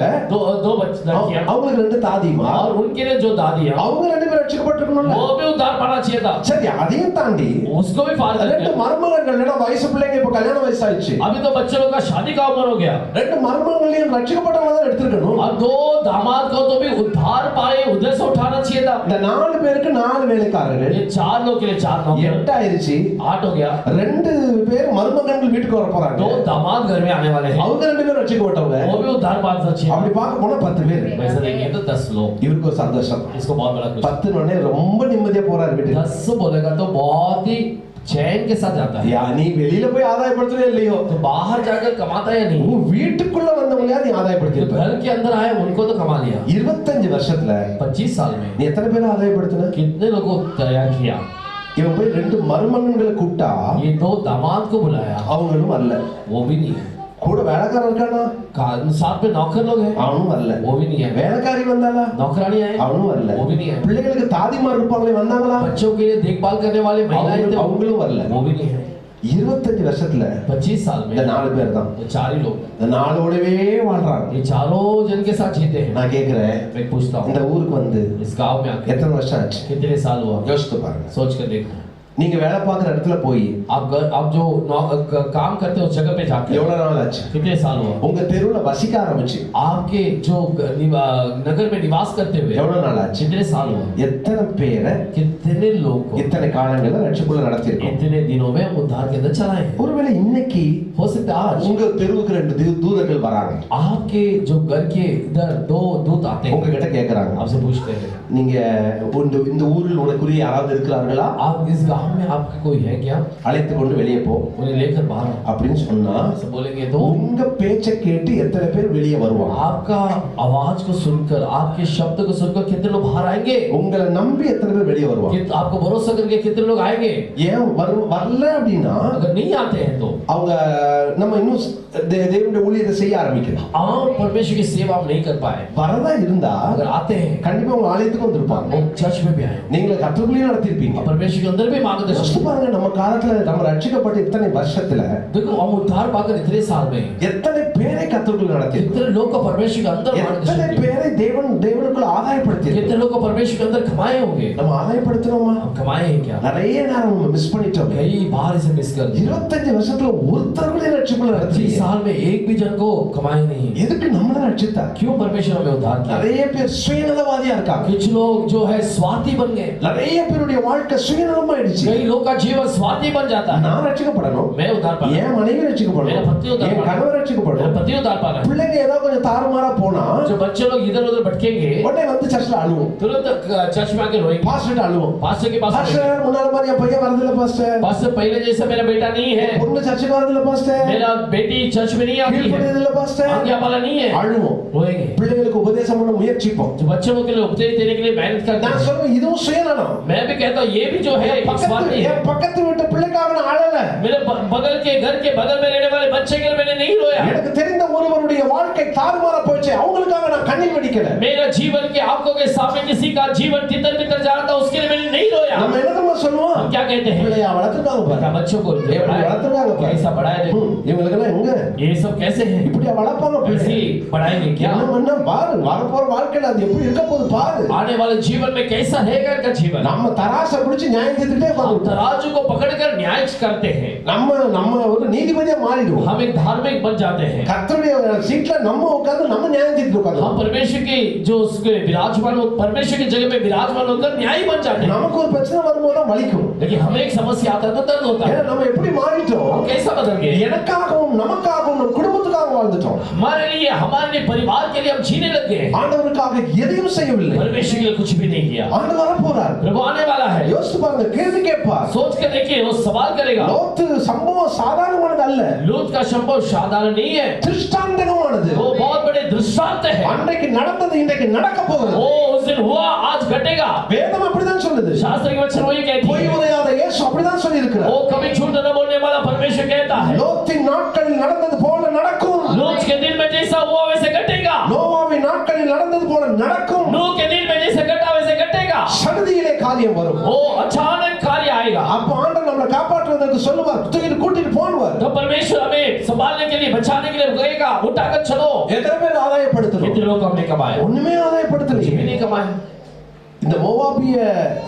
दो बच्चे लड़कियां.
அவங்களுக்கு ரெண்டு தாதிமா.
और उनके लिए जो दादी है
அவங்க ரெண்டு பேரும் ரட்சிக்கப்பட்டிருக்கணும்ல.
वो भी उद्धार पाना चाहिए था.
சரி அதையும் தாண்டி
उसको भी फाड़
ரெண்டு
देते.
மருமகங்கள் என்ன வயசு பிள்ளைங்க இப்ப கல்யாண வயசு ஆயிடுச்சு.
अभी तो बच्चे लोग का शादी का उम्र हो गया.
ரெண்டு மருமகங்களையும் ரட்சிக்கப்பட்டவங்க தான் எடுத்துக்கணும்.
और दो दामाद को तो भी उद्धार पाए उधर से उठाना चाहिए था.
இந்த 4 பேருக்கு 4 வேலைக்காரர்கள்.
ये 4 लोग के लिए 4 नौकर.
8 ஆயிருச்சு.
8 हो गया.
ரெண்டு பேர் மருமகங்கள் வீட்டுக்கு வர போறாங்க.
2 दामाद घर में आने वाले हैं.
அவங்க ரெண்டு பேரும் ரட்சிக்கப்பட்டவங்க.
वो भी उद्धार पाना चाहिए.
அப்படி பார்க்க போனா 10 பேர்.
वैसे देखेंगे तो 10 लोग.
இவருக்கு ஒரு சந்தோஷம்.
इसको बहुत बड़ा खुशी.
10 னோனே ரொம்ப நிம்மதியா போறாரு வீட்டுக்கு.
10 बोलेगा तो बहुत ही चैन के साथ जाता है.
யா நீ வெளியில போய் ஆதாயப்படுத்தவே இல்லையோ.
तो बाहर जाकर कमाता है नहीं.
உன் வீட்டுக்குள்ள வந்தவங்கள நீ
जो
ஆதாயப்படுத்திருப்ப.
घर के अंदर आए उनको तो कमा लिया.
25 வருஷத்துல
25 साल में
நீ எத்தனை பேரை ஆதாயப்படுத்தின?
कितने लोगों को तैयार किया.
இவன் போய் ரெண்டு மருமகன்களை கூப்பிட்டா
ये 2 दामाद को बुलाया.
அவங்களும் வரல.
वो भी नहीं है.
கூட வேலைக்காரன் இருக்கானா?
साथ में नौकर लोग हैं.
அவனும் வரல.
वो भी नहीं है.
வேலைக்காரி வந்தாளா?
नौकरानी आए.
அவனும் வரல.
वो भी नहीं है.
பிள்ளைகளுக்கு தாதிமார் இருப்பாங்களே வந்தாங்களா?
बच्चों के लिए देखभाल करने वाले महिलाएं थे.
அவங்களும் வரல.
वो भी नहीं है.
25 வருஷத்துல
25 साल में
இந்த 4 பேர் தான்.
ये 4 ही लोग.
இந்த 4ஓடவே வாழ்றாங்க.
ये चारों जन के साथ जीते हैं.
நான் கேக்குறேன்,
मैं पूछता हूँ
இந்த ஊருக்கு வந்து
इस गांव में आके
எத்தனை வருஷம் ஆச்சு?
कितने साल हुआ?
யோசித்து பாருங்க.
सोच कर देखो.
நீங்க வேலை பார்க்குற இடத்துல போய்
आप जो काम करते हो उस जगह पे जाकर
எவ்வளவு நாள் ஆச்சு?
कितने साल हुआ?
உங்க தெருவுல வசிக்க ஆரம்பிச்சு
आपके जो नगर में निवास करते हुए
எவ்வளவு நாள் ஆச்சு?
कितने साल हुआ?
எத்தனை பேரை
कितने लोग को
இத்தனை காலங்கள்ல ரட்சிப்புல நடத்திருக்கோம்?
इतने दिनों में उद्धार के अंदर चलाए.
ஒருவேளை இன்னைக்கு
हो सकता है आज
உங்க தெருவுக்கு 2 தூதர்கள் வராங்க.
आपके जो घर के इधर 2 दूत आते हैं.
உங்ககிட்ட கேக்குறாங்க,
आपसे पूछते हैं
நீங்க இந்த ஊரில் உனக்குரிய யாராவது இருக்கிறார்களா?
आप इस गांव में आपका कोई है क्या?
அழைத்து கொண்டு வெளியே போ
उन्हें लेकर बाहर आओ.
அப்படின்னு சொன்னா
ऐसे बोलेंगे तो
உங்க பேச்சை கேட்டு எத்தனை பேர் வெளியே வருவாங்க?
आपका आवाज को सुनकर आपके शब्द को सुनकर कितने लोग बाहर आएंगे?
உங்களை நம்பி எத்தனை பேர் வெளியே வருவாங்க?
आपको भरोसा करके कितने लोग आएंगे?
ஏன் வரல அப்படின்னா
अगर नहीं आते हैं तो
அவங்க நம்ம இன்னும் தேவனுடைய ஊழியத்தை செய்ய ஆரம்பிக்கலாம்.
आम परमेश्वर की सेवा हम नहीं कर पाए,
வரதா இருந்தா
अगर आते हैं
கண்டிப்பா உங்க ஆலயத்துக்கு வந்திருப்பாங்க.
वो चर्च में भी आए,
நீங்க கர்த்தருக்குள்ளே நடத்திருப்பீங்க.
परमेश्वर के अंदर भी मार्गदर्शन.
யோசிச்சு பாருங்க, நம்ம காலத்துல நம்ம ரட்சிக்கப்பட்ட இத்தனை வருஷத்துல
देखो हम उद्धार पाकर इतने साल में
எத்தனை பேரை கர்த்தருக்குள்ள நடத்தி,
कितने लोग को परमेश्वर के अंदर
எத்தனை
मार्गदर्शन किया,
பேரை தேவனுக்குள்ள ஆதாயப்படுத்தி,
कितने लोग को परमेश्वर के अंदर कमाए होंगे.
நம்ம ஆதாயப்படுத்துறோமா?
हम कमाए हैं क्या?
நிறைய நேரம் நம்ம மிஸ் பண்ணிட்டோம்.
कई बार इसे मिस कर दिया.
25 வருஷத்துல ஒருத்தருக்குள்ளே ரட்சிப்புல நடத்தி
25 साल में एक भी जन को कमाए नहीं.
எதுக்கு நம்மள ரட்சித்தா?
क्यों परमेश्वर हमें उद्धार किया?
நிறைய பேர் சுயநலவாதியா இருக்காங்க.
कुछ लोग जो है स्वार्थी बन गए.
நிறைய பேருடைய வாழ்க்கை சுயநலமாயிடுச்சு.
कई लोग का जीवन स्वार्थी बन जाता है.
நான் ரட்சிக்கப்படணும்,
मैं उद्धार पा,
என் மனைவி
मेरा
ரட்சிக்கப்படணும்,
पति उद्धार
என்
पा,
கணவர்
मेरा
ரட்சிக்கப்படணும்.
पति उद्धार पा रहा है.
பிள்ளைங்க ஏதோ கொஞ்சம் தாறுமாறா போனா
जो बच्चे लोग इधर उधर भटकेंगे
உடனே வந்து சர்ச்ல அழுவோம்,
तुरंत चर्च में आके रोएंगे,
பாஸ்டர் அழுவோம்.
पास्टर के पास रोएंगे.
பாஸ்டர் முன்னால மாதிரி என் பையன் வரதில்ல பாஸ்டர்,
पास्टर पहले जैसा मेरा बेटा नहीं है,
பொண்ணு சர்ச்சுக்கு வரதில்ல பாஸ்டர்,
मेरा बेटी चर्च में नहीं आती है,
கீழ்ப்படியதில்ல பாஸ்டர்,
आज्ञा वाला नहीं है,
அழுவோம்.
रोएंगे.
பிள்ளைகளுக்கு உபதேசம் பண்ண முயற்சிப்போம்.
जो बच्चों के लिए उपदेश देने के लिए मेहनत करते
நான்
हैं.
சொல்றேன் இதுவும் சுயநலம்.
मैं भी कहता हूँ ये भी जो है एक स्वार्थी है.
என் பக்கத்து வீட்டு பிள்ளைக்காக நான் அழல,
मेरे बगल के घर के बगल में रहने वाले बच्चे के लिए मैंने नहीं रोया.
எனக்கு தெரிந்த ஒருவருடைய வாழ்க்கை தாறுமாறா போச்சு, அவங்களுக்காக நான் கண்ணீர் வடிக்கல.
मेरा जीवन के आंखों के सामने किसी का जीवन तितर बितर जा रहा था, उसके लिए मैंने नहीं रोया.
நம்ம என்னதமா சொல்லுவோம்?
हम क्या कहते हैं?
பிள்ளையா வளர்த்துட்டாங்க
क्या
பாரு,
बच्चों को
எப்படி வளர்த்துறாங்க பாரு,
कैसा बढ़ाया देखो.
இவங்களுக்கு எல்லாம் எங்க
ये सब कैसे है?
இப்படியா வளர்ப்பாங்க பிள்ளை?
ऐसे बढ़ाएंगे क्या?
என்ன பண்ண பாரு, வரப்போற வாழ்க்கையில அது எப்படி இருக்க போகுது பாரு.
आने वाले जीवन में कैसा रहेगा इनका जीवन?
நம்ம தராசை பிடிச்சு நியாயம் தீர்த்துட்டே
हम
உட்கார்ந்து
तराजू को पकड़कर न्याय करते हैं.
நம்ம ஒரு நீதிபதியா மாறிடுவோம்.
हम एक धार्मिक बन जाते हैं.
கர்த்தருடைய சீட்ல நம்ம உட்கார்ந்து நம்ம நியாயம் தீர்த்து உட்கார்ந்து
हम परमेश्वर की जो उसके विराजमान परमेश्वर की जगह में विराजमान होकर न्याय बन जाते हैं.
நமக்கு ஒரு பிரச்சனை வரும்போது தான் வலிக்கும்.
लेकिन हमें एक समस्या आता है तो दर्द होता
ஏன்னா
है.
நம்ம எப்படி மாறிட்டோம்?
हम कैसा बदल गए?
எனக்காகவும் நமக்காகவும் நம்ம குடும்பத்துக்காக வாழ்ந்துட்டோம்.
हमारे लिए परिवार के लिए हम जीने लग गए.
ஆண்டவருக்காக எதையும் செய்யவில்லை.
परमेश्वर के लिए कुछ भी नहीं किया.
ஆண்டவர் வர போறார்.
प्रभु आने वाला है.
யோசித்து பாருங்க, கேள்வி கேட்பார்.
सोच कर देखिए, वो सवाल करेगा.
லோத்து சம்பவம் சாதாரணமானது அல்ல,
लूत का संभव साधारण नहीं है.
திருஷ்டாந்தகமானது.
वो बहुत बड़े दृष्टांत है.
அன்றைக்கு நடந்தது இன்றைக்கு நடக்க போகிறது.
वो उस दिन हुआ, आज घटेगा.
வேதம் அப்படிதான் சொல்லுது.
शास्त्र के वचन वही कहती
பொய்
है.
உரையாத இயேசு அப்படிதான் சொல்லி இருக்கிறார்.
वो कभी झूठ न बोलने वाला परमेश्वर कहता है.
லோத்தின் நாட்களில் நடந்தது போல நடக்கும்.
लूत के दिन में जैसा हुआ वैसे घटेगा.
நோவாவின் நாட்களில் நடந்தது போல நடக்கும்.
नूह के दिन में जैसे घटा वैसे घटेगा.
சடுதியிலே காரியம் வரும்.
वो अचानक कार्य आएगा.
அப்ப ஆண்டவர் நம்மளை காப்பாற்றுவதற்கு சொல்லுவார், தூக்கிட்டு கூட்டிட்டு போடுவார்.
तो परमेश्वर हमें संभालने के लिए, बचाने के लिए कहेगा, उठाकर चलो.
எத்தனை பேர் ஆதாயப்படுத்துறோம்?
कितने लोग हमने कमाए?
ஒண்ணுமே
कुछ भी
ஆதாயப்படுத்தலையே.
नहीं कमाए.
இந்த மோவாபிய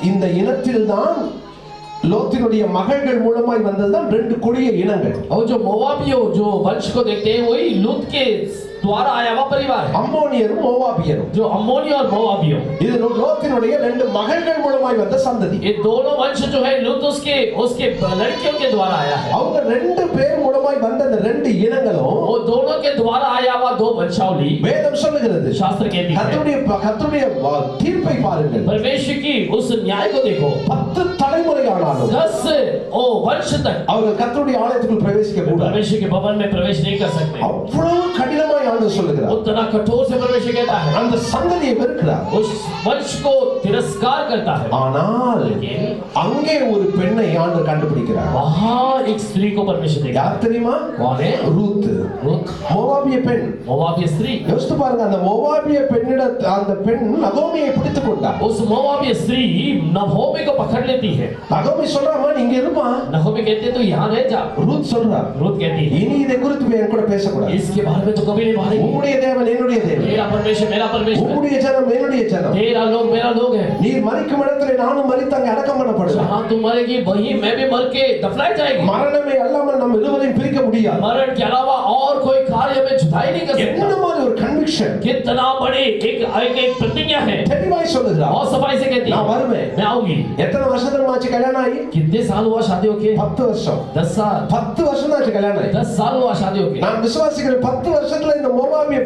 இந்த இனத்தில்தான் லோத்தினுடைய மகள்கள் மூலமாய் வந்ததுதான் ரெண்டு கொடிய இனங்கள்.
और जो मोवाबियों जो वंश को देखते हैं वही लूत के द्वारा आया हुआ परिवार है.
அம்மோனியரும் மோவாபியரும்.
जो अम्मोनी और मोवाबियों,
இது லோத்தினுடைய ரெண்டு மகள்கள் மூலமாய் வந்த சந்ததி.
ये दोनों वंश जो है लूत उसके लड़कियों के द्वारा आया है.
அவங்க ரெண்டு பேர் மூலமாய் வந்த இந்த ரெண்டு இனங்களும்
वो दोनों के द्वारा आया हुआ दो वंशावली
வேதம் சொல்லுகிறது.
शास्त्र कहती है.
கர்த்தருடைய தீர்ப்பை பாருங்கள்.
परमेश्वर की उस न्याय को देखो.
10 தலைமுறை ஆனாலும்
10 वर्ष तक
அவர்கள் கர்த்தருடைய ஆலயத்துக்குள் பிரவேசிக்க கூடாது.
परमेश्वर के भवन में प्रवेश नहीं कर सकते.
அவ்வளவு கடினமாய் ஆண்டவர் சொல்லுகிறார்.
उतना कठोर से परमेश्वर कहता है.
அந்த சந்ததியை வெறுக்கிறார்.
उस वंश को तिरस्कार करता है.
ஆனால்
लेकिन
அங்கே ஒரு பெண்ணை ஆண்டவர் கண்டுபிடிக்கிறார்.
वहां एक स्त्री को परमेश्वर देखा.
யார் தெரியுமா?
कौन है?
ரூத்.
रूत,
மோவாபிய பெண்.
मोवाबिय स्त्री.
யோசித்து பாருங்க, அந்த மோவாபிய பெண்ணிட அந்த பெண் நகோமியை பிடித்துக் கொண்டார்.
उस मोवाबिय स्त्री नहोमी को पकड़ लेती है.
நகோமி சொல்றாமா, நீங்க இருமா.
नहोमी कहती है तो यहाँ रह जा.
ரூத் சொல்றா,
रूत कहती है
இனி இதை குறித்து என் கூட பேசக்கூடாது.
इसके बारे में तो कभी नहीं बातें.
உம்முடைய தேவன் என்னுடைய தேவன்,
मेरा परमेश्वर मेरा परमेश्वर,
உம்முடைய ஜனம் என்னுடைய ஜனம்.
तेरा लोग मेरा लोग है.
நீர் மரிக்கும் இடத்திலே நானும் மரித்து அங்கே அடக்கம் பண்ணப்படுவேன்.
जहाँ तुम मरेगी वहीं मैं भी मर के दफनाई जाएगी.
மரணமே அல்லாமல் நம்ம இருவரையும் பிரிக்க முடியாது.
मरण के अलावा और कोई कार्य में जुदाई नहीं कर
என்ன
सकता.
மாதிரி ஒரு கன்விக்ஷன்,
कितना बड़ी एक प्रतिज्ञा है.
தெளிவாய் சொல்லுகிறார்.
और सफाई से कहती
நான்
है
வருவேன்.
मैं आऊंगी.
எத்தனை வருஷத்துக்கு ஆச்சு கல்யாணம் ஆகி?
कितने साल हुआ शादी होके?
10 வருஷம்.
10 साल.
10 வருஷம் ஆச்சு கல்யாணம் ஆகி.
10 साल हुआ शादी होके.
நான் விசுவாசிக்கிறேன் 10 வருஷத்துல இந்த மோவாபிய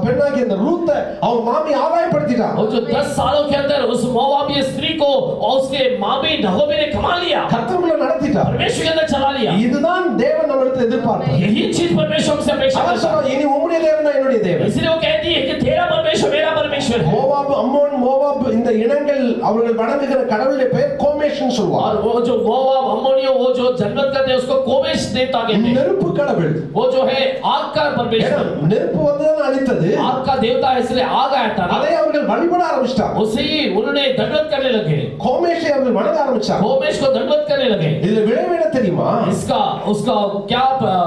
பெண்ணாகிய இந்த ரூத்தை அவன் மாமி ஆதாயப்படுத்திட்டான்.
और जो 10 सालों के अंदर उस मोवाबिय स्त्री को और उसके मामी नहोमी ने कमा लिया.
கர்த்தருக்குள்ள நடத்திட்டான்.
परमेश्वर के अंदर चला लिया.
இதுதான் தேவன் நம்மிடத்தில் எதிர்பார்த்தார்.
यही चीज परमेश्वर हमसे अपेक्षा
அவர்
करता है.
சொல்றார், இனி உம்முடைய தேவன் என்னுடைய தேவன்.
इसलिए वो कहती है कि तेरा परमेश्वर मेरा परमेश्वर है.
மோவாப், அம்மோன், மோவாப் இந்த இனங்கள் அவர்கள் வணங்குகிற கடவுளுடைய பெயர் கோமேஷ்னு சொல்வார்.
और वो जो मोआब अम्मोनियों वो जो जन्नत करते हैं उसको कोमेश देवता कहते हैं.
நெருப்பு கடவுள்.
वो जो है आग का परमेश्वर,
நெருப்பு வந்துதான் அழித்தது.
आग का देवता है इसलिए आग आया था.
அதை அவர்கள் வழிபட ஆரம்பிச்சிட்டாங்க.
उसे ही उन्होंने दंडवत करने लगे.
கோமேஷை அவர்கள் வணங்க ஆரம்பிச்சாங்க.
कोमेश को दंडवत करने लगे.
இதுல விளைவு என்ன தெரியுமா?
इसका उसका क्या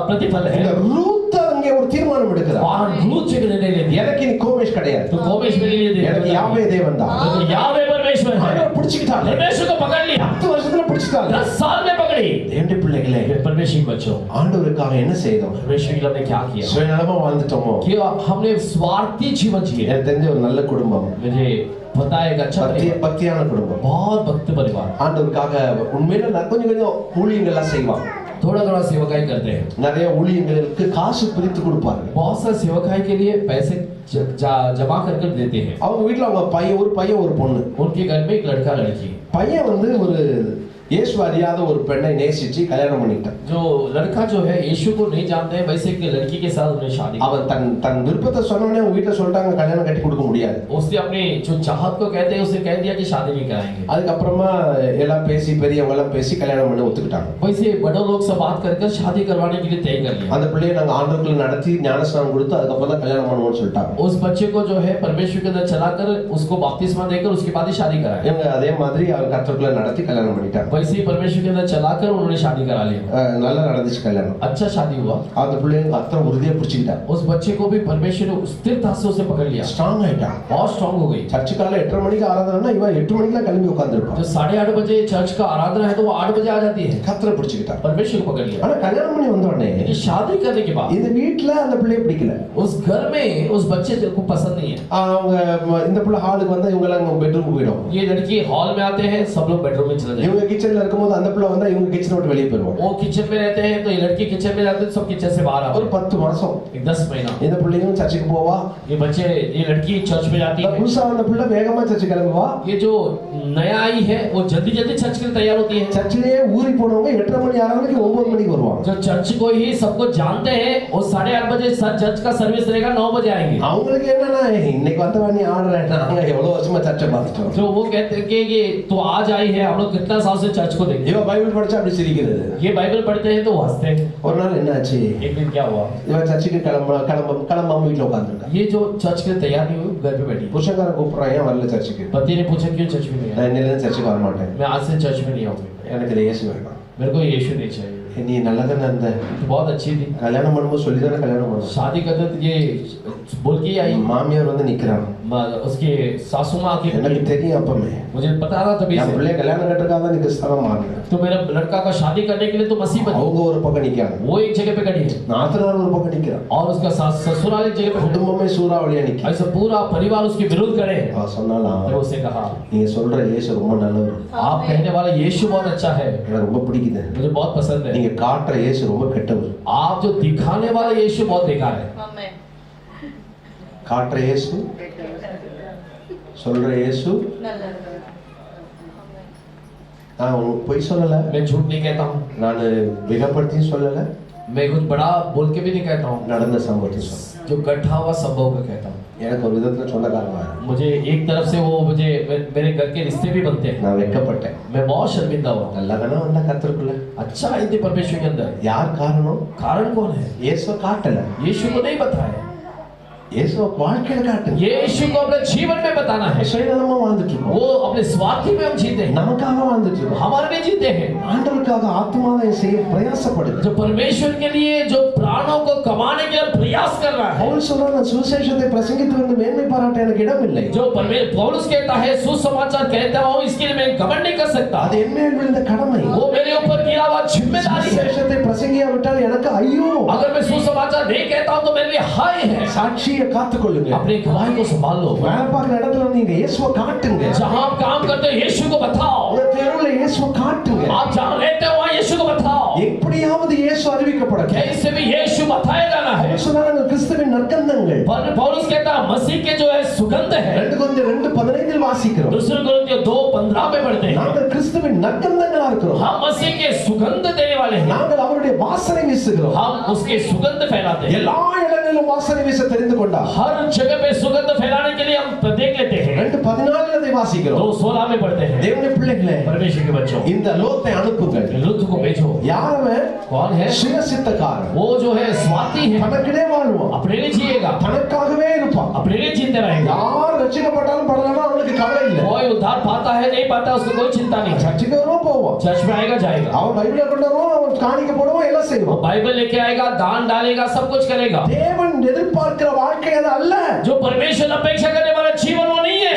प्रतिफल है?
ரூத் அங்கே ஒரு தீர்மானம் எடுக்கிறார்.
वहां रूत से निर्णय लेती है.
எனக்கு நீ கோமேஷ் கிடையாது.
तो कोमेश मेरे लिए
எனக்கு யாவே தேவன் தான்.
यावे परमेश्वर है.
அவரை பிடிச்சிட்டாங்க.
परमेश्वर को पकड़ लिया.
10 வருஷத்துல பிடிச்சிட்டாங்க.
10 साल में पकड़ी.
தேவனுடைய பிள்ளைகளே,
परमेश्वर बच्चों,
ஆண்டவருக்காக என்ன செய்தோம்?
परमेश्वर के लिए हमने क्या किया?
சுயநலமா வாழ்ந்துட்டோமோ?
कि हमने स्वार्थी जीवन जिए.
எனக்கு தெரிஞ்ச ஒரு நல்ல குடும்பம்,
मुझे पता है एक अच्छा परिवार,
பக்தியான குடும்பம்.
बहुत भक्त परिवार,
ஆண்டவருக்காக உண்மையில கொஞ்சம் கொஞ்சம் ஊழியங்கள்லாம் செய்வாங்க.
थोड़ा थोड़ा सेवकाई करते हैं.
நிறைய ஊழியங்களுக்கு காசு பிரித்து கொடுப்பாங்க.
बहुत सा सेवकाई के लिए पैसे जमा कर देते हैं.
அவங்க வீட்ல அவங்க பையன் ஒரு பொண்ணு.
उनके घर में एक लड़का लड़की.
பையன் வந்து ஒரு இயேசு அறியாத ஒரு பெண்ணை நேசிச்சு கல்யாணம் பண்ணிட்டான்.
जो लड़का जो है यीशु को नहीं जानते हैं, वैसे एक लड़की के साथ उन्हें शादी.
அவன் தன் விருப்பத்தை சொன்னவனே அவங்க வீட்ல சொல்லிட்டாங்க கல்யாணம் கட்டி கொடுக்க முடியாது.
उसने अपनी जो चाहत को कहते हैं उसे कह दिया कि शादी नहीं कराएंगे.
அதுக்கு அப்புறமா எல்லாம் பேசி பெரியவங்க எல்லாம் பேசி கல்யாணம் பண்ண ஒத்துக்கிட்டாங்க.
वैसे बड़े लोग से बात कर शादी करवाने के लिए तय कर लिया.
அந்த பிள்ளையை நாங்க ஆண்டவருக்குள்ள நடத்தி ஞானஸ்நானம் கொடுத்து அதுக்கு அப்புறம் தான் கல்யாணம் பண்ணுவோம்னு சொல்லிட்டாங்க.
उस बच्चे को जो है परमेश्वर के अंदर चलाकर उसको बपतिस्मा देकर उसके बाद ही शादी कराया.
இவங்க அதே மாதிரி அவர் கர்த்தருக்குள்ள நடத்தி கல்யாணம் பண்ணிட்டாங்க.
वैसे ही परमेश्वर के अंदर चलाकर उन्होंने शादी करा लिया.
நல்லா நடந்துச்சு கல்யாணம்.
अच्छा शादी हुआ.
அந்த பிள்ளையை கர்த்தர் உறுதியா பிடிச்சிட்டார்.
उस बच्चे को भी परमेश्वर ने स्थिरता से उसे पकड़ लिया.
ஸ்ட்ராங் ஆயிட்டான்.
बहुत स्ट्रांग हो गई.
சர்ச்சு காலையில 8:30 மணிக்கு ஆராதனைனா இவன் 8 மணிக்கு கிளம்பி உட்கார்ந்திருப்பான்.
जो 8:30 बजे चर्च का आराधना है तो वो 8 बजे आ जाती है.
கர்த்தரை பிடிச்சிட்டார்.
परमेश्वर को पकड़ लिया.
ஆனா கல்யாணம் பண்ணி வந்த உடனே
लेकिन शादी करने के बाद
இந்த வீட்ல அந்த பிள்ளையை பிடிக்கல.
उस घर में उस बच्चे को पसंद नहीं है.
அவங்க இந்த பிள்ளை ஹாலுக்கு வந்தா இவங்க எல்லாம் பெட்ரூமுக்கு போயிடும்.
ये लड़की हॉल में आते हैं, सब लोग बेडरूम में चले जाते हैं.
இவங்க கிச்சன்ல இருக்கும்போது அந்த பிள்ளை வந்தா இவங்க கிச்சனை விட்டு வெளியே போயிடுவாங்க.
वो किचन में रहते हैं तो ये लड़की किचन में जाते हैं, सब किचन से बाहर आते
ஒரு
हैं.
10 மாசம்
10 महीना
இந்த பிள்ளையும் சர்ச்சுக்கு போவா.
ये लड़की चर्च में जाती है.
புதுசா வந்த பிள்ளை வேகமா சர்ச்சுக்கு கிளம்புவா.
ये जो नया आई है वो जल्दी जल्दी चर्च के लिए तैयार होती है.
சர்ச்சிலேயே ஊறி போனவங்க 8:30 மணி 6 மணிக்கு 9 மணிக்கு வருவாங்க.
जो चर्च को ही सबको जानते हैं वो 8:30 बजे चर्च का सर्विस रहेगा, 9 बजे आएंगे.
அவங்களுக்கு என்னன்னா இன்னைக்கு வந்தவா நீ ஆடுற, நாங்க எவ்வளவு வருஷமா சர்ச்சை பார்த்துட்டோம்.
जो वो कहते हैं कि ये तो आज आई है, हम लोग कितना साल से चर्च को देखते हैं.
இவ பைபிள் படிச்சா அப்படி சிரிக்கிறது.
ये बाइबल पढ़ते हैं तो हंसते हैं.
ஒரு நாள் என்னாச்சு,
एक दिन क्या हुआ,
இவ சர்ச்சுக்கு கிளம்பாம வீட்டுல உட்காந்துருக்கா.
ये जो चर्च के लिए तैयार नहीं हुई घर पे बैठी.
புருஷன்காரன் கூப்பிடுறான், ஏன் வரல சர்ச்சுக்கு?
पति ने पूछा क्यों चर्च में नहीं आया.
நான் இன்னையில சர்ச்சுக்கு வர மாட்டேன்,
मैं आज से चर्च में नहीं आऊंगी,
எனக்கு இந்த இயேசு வேண்டாம்.
मेरे को यीशु नहीं चाहिए.
நீ நல்லதானே இருந்த,
तो बहुत अच्छी थी.
கல்யாணம் பண்ணும்போது சொல்லி தானே கல்யாணம் பண்ணுவோம்.
शादी करते तो ये बोल के ही आई.
மாமியார் வந்து நிக்கிறான்,
उसके सासू माँ आके
எனக்கு தெரியும் அப்பமே
मुझे पता था तभी
என்
से.
பிள்ளைய கல்யாணம் கட்டுறதுக்காக தான் நீ கிறிஸ்தவம் மாறினேன்.
तो मेरा लड़का का शादी करने के लिए तो मसीह बनी.
அவங்க ஒரு பக்கம் நிக்கிறாங்க,
वो एक जगह पे खड़ी है
நாத்தனார் ஒரு பக்கம் நிக்கிறான்,
और उसका ससुराल एक जगह पे खड़ा है.
குடும்பமே சூறாவளியா நிக்க.
ऐसा पूरा परिवार उसके विरोध करे.
அவ சொன்னாலாம்,
तो उसे कहा
நீங்க சொல்ற இயேசு ரொம்ப நல்லவர்,
आप कहने वाला यीशु बहुत अच्छा है,
எனக்கு ரொம்ப பிடிக்குது.
मुझे बहुत पसंद है.
நீங்க காட்டுற இயேசு ரொம்ப கெட்டவர்.
आप जो दिखाने वाला यीशु बहुत बेकार है.
காட்டுற இயேசு, சொல்ற இயேசு. நான் உங்களுக்கு பொய் சொல்லல,
मैं झूठ नहीं कहता हूँ,
நான் மிகப்படுத்தி சொல்லல,
मैं कुछ बड़ा बोल के भी नहीं कहता हूँ.
நடந்த சம்பவத்தை சொல்றேன்.
जो गड्ढा हुआ संभव का कहता हूँ.
எனக்கு ஒரு விதத்துல சொந்தக்காரங்க,
मुझे एक तरफ से वो मुझे मेरे घर के रिश्ते भी बनते हैं.
நான் வெட்கப்பட்டேன்.
मैं बहुत शर्मिंदा हुआ.
நல்லா தானே வந்தா கர்த்தருக்குள்ள.
अच्छा आई थी परमेश्वर के अंदर.
யார் காரணம்?
कारण कौन है?
இயேசுவை காட்டல,
यीशु को नहीं बताया.
இயேசுவை வாழ்க்கையில காட்டுங்க.
यीशु को अपने जीवन में बताना है.
சுயநலமா வாழ்ந்துட்டு இருக்கோம்,
वो अपने स्वार्थी में हम जीते हैं,
நமக்காக வாழ்ந்துட்டு இருக்கோம்.
हमारे लिए जीते हैं.
ஆண்டவருக்காக ஆத்மாவை செய்ய பிரயாசப்படுங்க.
जो परमेश्वर के लिए जो प्राणों को कमाने के लिए प्रयास कर रहा है.
பவுல் சொல்றான், நான் சுவிசேஷத்தை பிரசங்கித்து வந்து மேன்மை பாராட்ட எனக்கு இடம் இல்லை.
जो पौलुस कहता है सुसमाचार कहता हूँ इसके लिए मैं घमंड नहीं कर सकता.
அது என் மேல் விழுந்த கடமை.
वो मेरे ऊपर गिरा हुआ जिम्मेदारी है.
சுவிசேஷத்தை பிரசங்கியாவிட்டால் எனக்கு ஐயோ.
अगर मैं सुसमाचार नहीं कहता हूँ तो मेरे लिए हाय है.
சாட்சியை காத்துக்கொள்ளுங்க.
अपने गवाही को संभाल लो.
வேலை பார்க்குற இடத்துல நீங்க இயேசுவை காட்டுங்க.
जहाँ आप काम करते हो यीशु को बताओ.
உங்க தெருவுல இயேசுவை காட்டுங்க.
आप जहाँ रहते हो वहाँ यीशु को बताओ.
எப்படியாவது இயேசு அறிவிக்கப்படட்டும்.
कैसे भी यीशु बताया जाना है.
சொன்னாங்க கிறிஸ்துவின் நற்கந்தங்கள்.
पौलुस कहता है मसीह के जो है सुगंध है. 2
வாசிக்கிறோம்.
दूसरे कोरिन्थियों 2:15 में पढ़ते हैं.
நாங்கள் கிறிஸ்துவின் நற்கந்தங்களா இருக்கிறோம்.
हम मसीह के सुगंध देने वाले हैं.
நாங்கள் அவருடைய வாசனை வீசுகிறோம்.
हम उसके सुगंध फैलाते हैं.
எல்லா இடங்களிலும் வாசனை வீச தெரிந்து கொண்டார்.
हर जगह पे सुगंध फैलाने के लिए हम देख लेते हैं.
2:14 16 வாசிக்கிறோம்.
2:16 में पढ़ते हैं,
தேவனுடைய பிள்ளைகளே,
परमेश्वर के बच्चों,
இந்த லோத்தை அனுப்புங்கள்.
लूत को भेजो.
யார் அவன்?
कौन है?
சுயசித்தக்காரன்.
वो जो है स्वार्थी है,
தனக்கிட்டே வாழ்வான்,
अपने लिए जिएगा,
தனக்காகவே இருப்பான்.
अपने लिए जीते रहेगा.
யார் ரட்சிக்கப்பட்டாலும் படலனா அவனுக்கு கவலை இல்லை.
कोई उद्धार पाता है नहीं पाता उसको कोई चिंता नहीं.
சர்ச்சுக்கு வருவான், போவான்,
चर्च में आएगा जाएगा,
அவன் பைபிளை கொண்டு வருவான், அவன் காணிக்கை போடுவான், எல்லாம்
वो
செய்வான்.
बाइबल लेके आएगा, दान डालेगा, सब कुछ करेगा.
தேவன் எதிர்பார்க்கிற வாழ்க்கை அது அல்ல.
जो परमेश्वर अपेक्षा करने वाला जीवन वो नहीं है,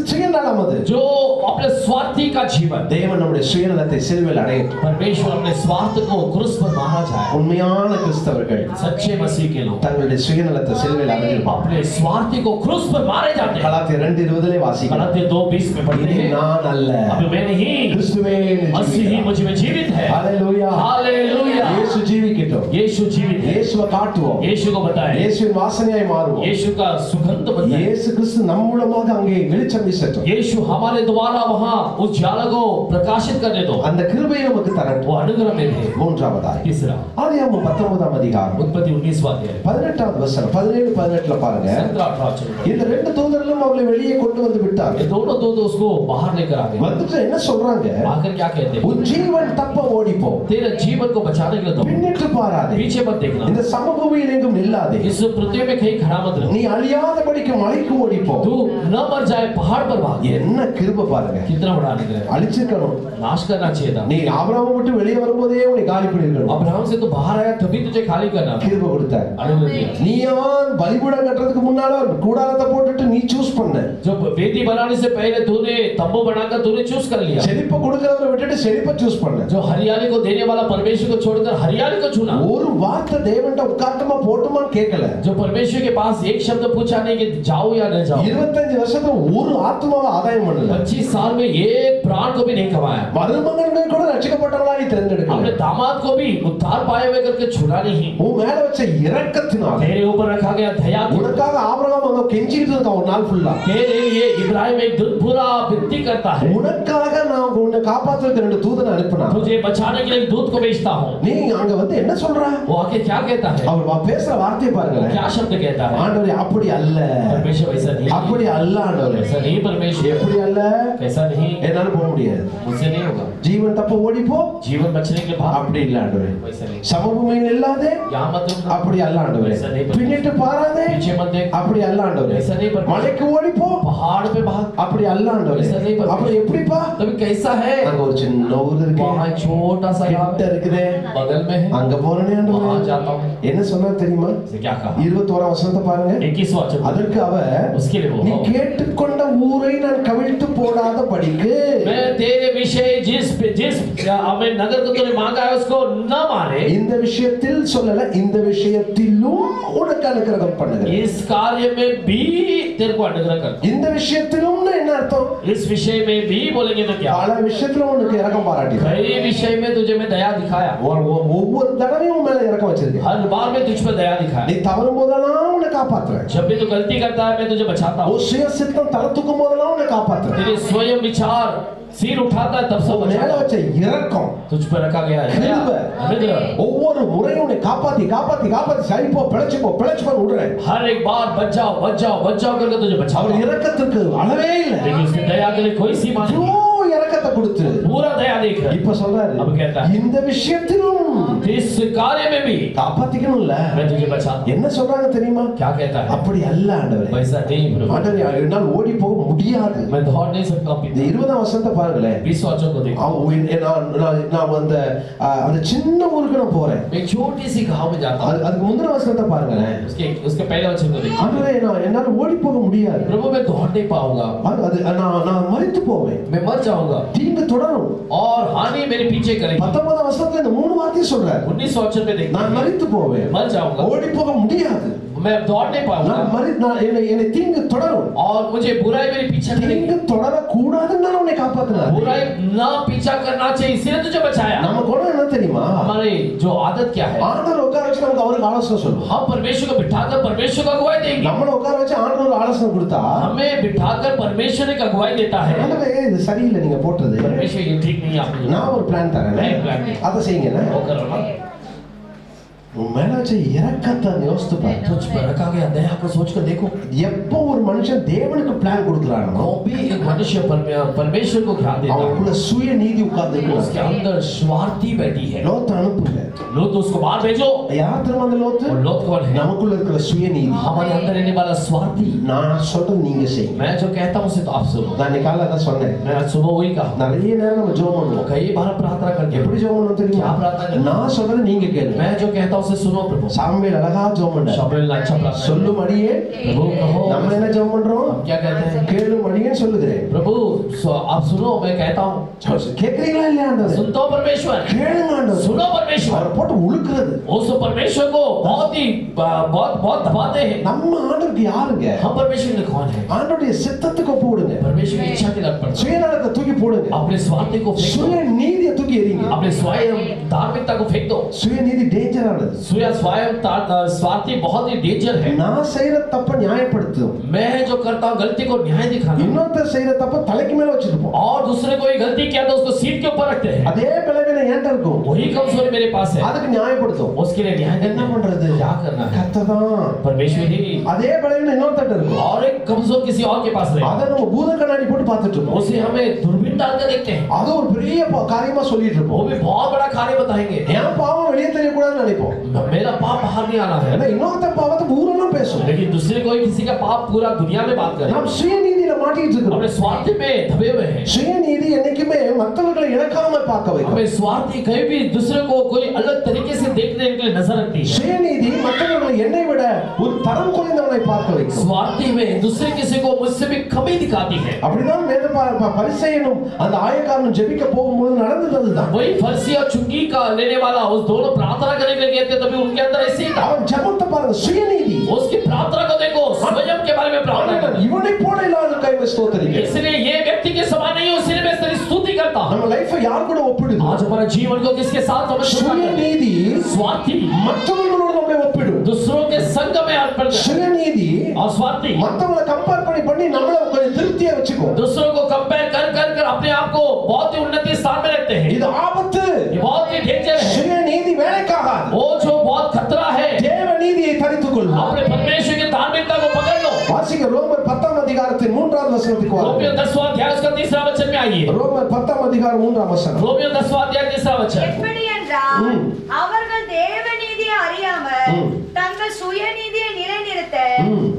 சுயநலம் அது.
जो अपने स्वार्थी का जीवन.
தேவன் நம்முடைய சுயநலத்தை சிலுவையில் அடையட்டும்.
परमेश्वर अपने स्वार्थ को क्रूस पर मारा जाए.
உண்மையான கிறிஸ்தவர்கள்
सच्चे मसीह के लोग
தங்களுடைய சுயநலத்தை சிலுவையில் அடைஞ்சிருப்பாங்க.
अपने स्वार्थी को क्रूस पर मारे जाते हैं.
கலாத்தியர் 2:20 வாசிக்கிறோம்.
गलातियर 2:20 में पढ़ते
இது
हैं,
நான் அல்ல,
अब मैं नहीं,
கிறிஸ்துவே
मसीह ही मुझ में जीवित है.
ஹalleluya.
हालेलुया.
இயேசு ஜீவிக்கட்டும்.
यीशु जीवित है.
இயேசுவை காட்டுவோம்.
यीशु को बताएं,
இயேசுவின் வாசனையாய் மாறுவோம்.
यीशु का सुगंध बताएं.
இயேசு கிறிஸ்து நம் மூலமாக அங்கே வெளிச்சம் வீசட்டும்.
यीशु हमारे द्वारा वहां उजाला को प्रकाशित करने दो.
அந்த கிருபையை நமக்கு
वो
தரட்டும்.
अनुग्रह में दे.
மூன்றாவதாய்
तीसरा,
ஆதியாகமம் 19ஆம் அதிகாரம்
उत्पत्ति 19वां अध्याय
18வது வசனம் 17 18ல பாருங்க.
17-18
இந்த ரெண்டு தூதர்களும் அவளை வெளியே கொண்டு வந்து விட்டார்கள்.
ये दोनों दूत उसको बाहर लेकर आ गए.
வந்துட்டு என்ன சொல்றாங்க?
आकर क्या कहते हैं?
உன் ஜீவன் தப்ப ஓடிப்போ,
तेरे जीवन को बचाने के लिए दो,
பின்னிட்டு பாராதே,
पीछे मत देखना,
இந்த சமபூமியில் எங்கும் நில்லாதே,
इस पृथ्वी में कहीं खड़ा मत रहो,
நீ அழியாதபடிக்கு மலைக்கு ஓடிப்போ.
तू न मर जाए, पहाड़ पर भाग.
என்ன கிருபை பாருங்க.
कितना बड़ा अनुग्रह.
அழிச்சிருக்கணும்.
नाश करना चाहिए था.
நீ ஆபிரகாமை விட்டு வெளியே வரும்போதே உன்னை காலி பண்ணிருக்கணும்.
अब्राहम से तो बाहर आया तभी तुझे खाली करना था.
கிருபை கொடுத்தார்.
अनुग्रह दिया.
நீ யான் பலிபீடம் கட்டுறதுக்கு முன்னால கூடாரத்தை போட்டுட்டு நீ சூஸ் பண்ண.
जब वेदी बनाने से पहले तूने तंबू बनाकर तूने चूज कर लिया.
செழிப்பை கொடுக்கிறவரை விட்டுட்டு செழிப்பை சூஸ் பண்ண.
जो हरियाली को देने वाला परमेश्वर को छोड़कर हरियाली को चुना.
ஒரு வார்த்தை தேவன்ட்ட உட்கார்ந்தமா போட்டுமான்னு கேட்கல.
जो परमेश्वर के पास एक शब्द पूछा नहीं कि जाओ या न जाओ.
25 வருஷத்துல ஒரு ஆத்மாவை ஆதாயம் பண்ணல.
25 साल में एक प्राण को भी नहीं कमाया.
மருமகன்கள் கூட ரட்சிக்கப்பட்டவங்களா நீ தேர்ந்தெடுக்கல.
अपने दामाद को भी उद्धार पाए हुए करके चुना नहीं.
உன் மேல வச்ச இரக்கத்தினால
तेरे ऊपर रखा गया दया की.
உனக்காக ஆபிரகாம் அங்க கெஞ்சிட்டு இருக்கான் ஒரு நாள் ஃபுல்லா.
तेरे लिए इब्राहिम एक दिन पूरा विनती करता है.
உனக்காக நான் உன்னை காப்பாத்துறதுக்கு 2 தூதனை அனுப்பினான்.
तुझे बचाने के लिए एक दूत को भेजता हूँ.
நீ அங்க வந்து என்ன சொல்ற?
वो आके क्या कहता है?
அவர் பேசுற வார்த்தையை பாருங்களேன்.
क्या शब्द कहता है?
ஆண்டவரே அப்படி அல்ல,
परमेश्वर वैसा नहीं.
அப்படி அல்ல ஆண்டவரே.
ऐसा नहीं परमेश्वर.
எப்படி அல்ல?
कैसा नहीं.
என்னால போக முடியாது.
मुझसे नहीं होगा.
ஜீவன் தப்ப ஓடி போ.
जीवन बचने के बाद
அப்படி இல்ல ஆண்டவரே.
वैसा नहीं.
சமபூமியில் இல்லாதே.
यहाँ मत रुकना.
அப்படி அல்ல ஆண்டவரே. பின்னிட்டு பாராதே.
पीछे मत देख.
அப்படி அல்ல ஆண்டவரே.
ऐसा नहीं परमेश्वर.
மலைக்கு ஓடி போ.
पहाड़ पे भाग.
அப்படி அல்ல ஆண்டவரே.
ऐसा नहीं परमेश्वर.
அப்படி எப்படிப்பா?
तभी कैसा है?
அங்க ஒரு சின்ன ஊர் இருக்கு.
वहाँ एक छोटा सा गाँव
கிட்ட இருக்குதே.
बगल में है.
அங்க போறேனே
वहाँ
ஆண்டவரே.
जाता हूँ.
என்ன சொன்னார் தெரியுமா?
से क्या कहा?
21ஆம் வசனத்தை பாருங்க.
21वां वचन.
அதற்கு அவ
उसके लिए
நீ
वो
கேட்டுக்கொண்ட ஊரை நான் கவிழ்த்து போடாத படிக்கு
मैं तेरे विषय जिस हमें नगर को तूने मांगा है उसको न मारे.
இந்த விஷயத்தில் சொல்லல, இந்த விஷயத்திலும் உனக்கு அனுகிரகம் பண்ணுகிறேன்.
इस कार्य में भी तेरे को अनुग्रह कर.
இந்த விஷயத்திலும் என்ன அர்த்தம்?
इस विषय में भी बोलेंगे तो क्या?
பல விஷயத்துல உனக்கு இரக்கம் பாராட்டி
कई विषय में तुझे मैं दया दिखाया.
ஒவ்வொரு தடவையும் உன் மேல இரக்கம் வச்சிருக்கேன்.
हर बार मैं तुझ पर दया दिखाया.
நீ தவறும் போதெல்லாம் உன்னை காப்பாத்துறேன்.
जब भी तू गलती करता है मैं तुझे बचाता हूँ.
உன் சுய சித்தம் தலை தூக்கும் போதெல்லாம் உன்னை காப்பாத்துறேன்.
तेरे स्वयं विचार सिर उठाता है तब सब
உன் மேல
बचाता
வச்ச இரக்கம்
तुझ पर रखा गया है दया.
கிருபை.
अनुग्रह.
ஒவ்வொரு முறையும் உன்னை காப்பாத்தி காப்பாத்தி காப்பாத்தி சரிப்போ பிழைச்சுப்போ விடுறேன்.
हर एक बार बच जाओ करके तुझे बचाओ.
அவர் இரக்கத்துக்கு அளவே இல்லை.
लेकिन उसकी दया के लिए कोई सीमा नहीं.
இரக்கத்தை கொடுத்து
पूरा दया देख रहा है.
இப்ப சொல்றாரு,
अब कहता है
இந்த விஷயத்திலும்
इस कार्य में भी
காப்பாத்திக்கணும்ல.
मैं तुझे बचाता.
என்ன சொல்றாங்க தெரியுமா?
क्या कहता है?
அப்படி அல்ல ஆண்டவரே.
वैसा नहीं प्रभु.
ஆண்டவரே என்னால் ஓடி போக முடியாது.
मैं दौड़ नहीं सकता.
இந்த 20ஆம் வசனத்தை பாருங்களேன்.
20 वचन को देखो.
நான் அந்த சின்ன ஊருக்கு நான் போறேன்.
मैं छोटी सी गांव में जाता हूँ.
அதுக்கு முந்தின வசனத்தை பாருங்களேன்.
उसके पहले वचन को देखो.
ஆண்டவரே என்னால் ஓடி போக முடியாது.
प्रभु मैं दौड़ नहीं पाऊंगा.
அது நான் மரித்து போவேன்.
मैं मर जाऊंगा
தீங்கு தொடரும்.
और हानि मेरे पीछे करेगी.
19ஆம் வசனத்துல இந்த மூணு வார்த்தையை சொல்றாரு.
19 वचन में देखो.
நான் மரித்து போவேன்.
मर जाऊंगा.
ஓடி போக முடியாது.
मैं दौड़ नहीं पाऊंगा.
என்னை தீங்கு தொடரும்.
और मुझे बुराई मेरे पीछे करेगी.
தீங்கு தொடர கூடாதுன்னு நான் உன்னை காப்பாத்துறேன்.
बुराई ना पीछा करना चाहिए इसलिए तुझे बचाया.
நம்ம குணம் என்ன தெரியுமா?
हमारी जो आदत क्या है?
ஆண்டவர் உட்கார வச்சு நமக்கு அவருக்கு ஆலோசனை சொல்லுவோம்.
हम परमेश्वर को बिठाकर परमेश्वर को अगुवाई देंगे.
நம்மள உட்கார வச்சு ஆண்டவர் ஒரு ஆலோசனை கொடுத்தா
हमें बिठाकर परमेश्वर एक अगुवाई देता है.
ஆண்டவரே இது சரியில்லை நீங்க போட்டது.
परमेश्वर ये ठीक नहीं है आपने.
நான் ஒரு பிளான் தரேன்.
मैं प्लान नहीं.
அதை செய்யுங்க.
वो करो ना.
உன் மேல வச்ச இரக்கத்தை யோசித்து பாரு.
तुझ पर रखा गया दया को सोच कर देखो।
எப்போ ஒரு மனுஷன் தேவனுக்கு பிளான் கொடுக்குறானோ
वो भी एक मनुष्य परमेश्वर को ध्यान देता है,
அவனுக்குள்ள சுய நீதி உட்கார்ந்து
उसके अंदर स्वार्थी बैठी है।
லோத்து அனுப்புங்க.
लोत उसको बाहर भेजो।
யார் தெரியுமா அந்த லோத்து?
और लोत कौन है?
நமக்குள்ள இருக்கிற சுய நீதி.
हमारे अंदर रहने वाला स्वार्थी।
நான் சொல்றது நீங்க செய்யுங்க.
मैं जो कहता हूँ उसे तो आप सुनो।
நான் இன்னைக்கு காலையில தான் சொன்னேன்.
मैं आज सुबह वही कहा।
நிறைய நேரம் நம்ம ஜெபம் பண்ணுவோம்.
कई बार प्रार्थना करते हैं।
எப்படி ஜெபம் பண்ணணும் தெரியுமா?
क्या प्रार्थना करते हैं?
நான் சொல்றது நீங்க கேளுங்க.
मैं जो कहता हूँ उसे सुनो प्रभु।
சாமுவேல் அழகா ஜெபம் பண்ணார்.
शामुएल अच्छा प्रार्थना करता है।
சொல்லும் அடியே
प्रभु कहो।
நம்ம என்ன ஜெபம் பண்றோம்?
हम क्या कहते हैं?
கேளும் அடியேன்னு சொல்லுகிறேன்.
प्रभु आप सुनो, मैं कहता हूँ।
கேக்குறீங்களா இல்லையா ஆண்டவரே?
सुनते हो परमेश्वर?
கேளுங்க ஆண்டவரே.
सुनो परमेश्वर।
அவரை போட்டு உழுக்குறது.
उस परमेश्वर को बहुत दबाते हैं।
நம்ம ஆண்டவருக்கு யாருங்க?
हम परमेश्वर के कौन है?
ஆண்டவருடைய சித்தத்துக்கு ஒப்பு கொடுங்க.
परमेश्वर की इच्छा के लग पड़ते हैं।
சுயநலத்தை தூக்கி போடுங்க.
अपने स्वार्थी को फेंक दो।
சுய நீதியை தூக்கி எறிங்க.
अपने स्वयं धार्मिकता को फेंक दो।
சுயநீதி டேஞ்சரானது.
स्वयं स्वार्थी बहुत ही डेंजर है।
நான் செய்யற தப்ப நியாயப்படுத்தும்.
मैं जो करता हूँ गलती को न्याय दिखाना,
இன்னொருத்தர் செய்யற தப்ப தலைக்கு மேல வச்சிருப்போம்.
और दूसरे कोई गलती किया तो उसको सीट के ऊपर रखते हैं।
அதே பலவீனம் என்கிட்ட இருக்கும்.
वही कमजोरी मेरे पास है,
அதுக்கு நியாயப்படுத்தும்.
उसके लिए न्याय
என்ன
देना
பண்றது?
क्या करना है?
கர்த்தர்தான்.
परमेश्वर ही।
அதே பலவீனம் இன்னொருத்தர் இருக்கும்.
और एक कमजोर किसी और के पास रहे,
அத நம்ம பூத கண்ணாடி போட்டு பார்த்துட்டு இருப்போம்.
उसे हमें दूरबीन डालकर देखते हैं।
அது ஒரு பெரிய காரியமா சொல்லிட்டு
वो
இருப்போம்.
भी बहुत बड़ा कार्य बताएंगे।
என் பாவம் வெளியே தெரியக்கூடாதுன்னு நினைப்போம்.
मेरा पाप बाहर नहीं आना है,
ஏன்னா இன்னொருத்தர் பாவத்தை ஊரெல்லாம் பேசும்.
लेकिन दूसरे कोई किसी का पाप पूरा दुनिया में बात करे।
நாம் சுயநீதியில மாட்டிட்டு இருக்கிறோம்.
अपने स्वार्थ में दबे हुए हैं।
சுயநீதி என்னைக்குமே மற்றவர்களை இழக்காம பார்க்க வைக்கும்.
हमें स्वार्थी कहीं भी दूसरे को कोई अलग तरीके से देखने के लिए नजर रखती है।
சுயநீதி மற்றவர்களை என்னை விட ஒரு தரம் குறைந்தவனை பார்க்க வைக்கும்.
स्वार्थी में दूसरे किसी को मुझसे भी कमी दिखाती है।
அப்படிதான் வேத பரிசேயனும் அந்த ஆயக்காரனும் ஜெபிக்க போகும்போது நடந்ததுதான்.
वही फर्सी और चुंगी का लेने वाला उस दोनों प्रार्थना करने के लिए गए थे, तभी उनके अंदर ऐसे ही था।
அவன் ஜெபத்தை பாருங்க, சுயநீதி.
उसकी प्रार्थना को देखो, स्वयं के बारे में प्रार्थना करना।
இவனை போல இல்லாத கைவை ஸ்தோத்திரிக்க.
इसलिए ये व्यक्ति के समान नहीं, उसी में तेरी स्तुति करता।
நம்ம லைஃபை யார் கூட ஒப்பிடுது?
आज हमारे जीवन को किसके साथ हम तुलना करते हैं?
சுயநீதி
स्वार्थी
மற்றவர்களோடு நம்மை ஒப்பிடும்.
दूसरों के संग में अर्पण करता है।
சுயநீதி
और स्वार्थी
மற்றவங்களை கம்பேர் பண்ணி நம்மள கொஞ்சம் திருப்தியா வச்சுக்கோ.
दूसरों को कंपेयर कर अपने आप को बहुत ही उन्नति स्थान में रखते हैं।
இது ஆபத்து.
ये बहुत ही डेंजर है।
சுயநீதி வேலைக்காகாது.
वो जो बहुत खतरा है,
தேவ நீதியை தரித்துக்கொள்.
अपने परमेश्वर की धार्मिकता को पकड़ लो।
வாசிங்க ரோமர் 10ஆம் அதிகாரத்தின் 3ஆவது வசனத்துக்கு வாங்க.
रोमियो 10वां अध्याय उसका 3रा वचन में आइए।
ரோமர் 10ஆம் அதிகாரம் 3ஆம் வசனம்.
रोमियो 10वां अध्याय 3रा वचन।
எப்படி என்றால் அவர்கள் தேவ நீதியை அறியாமல் தங்கள் சுயநீதியை நிலைநிறுத்த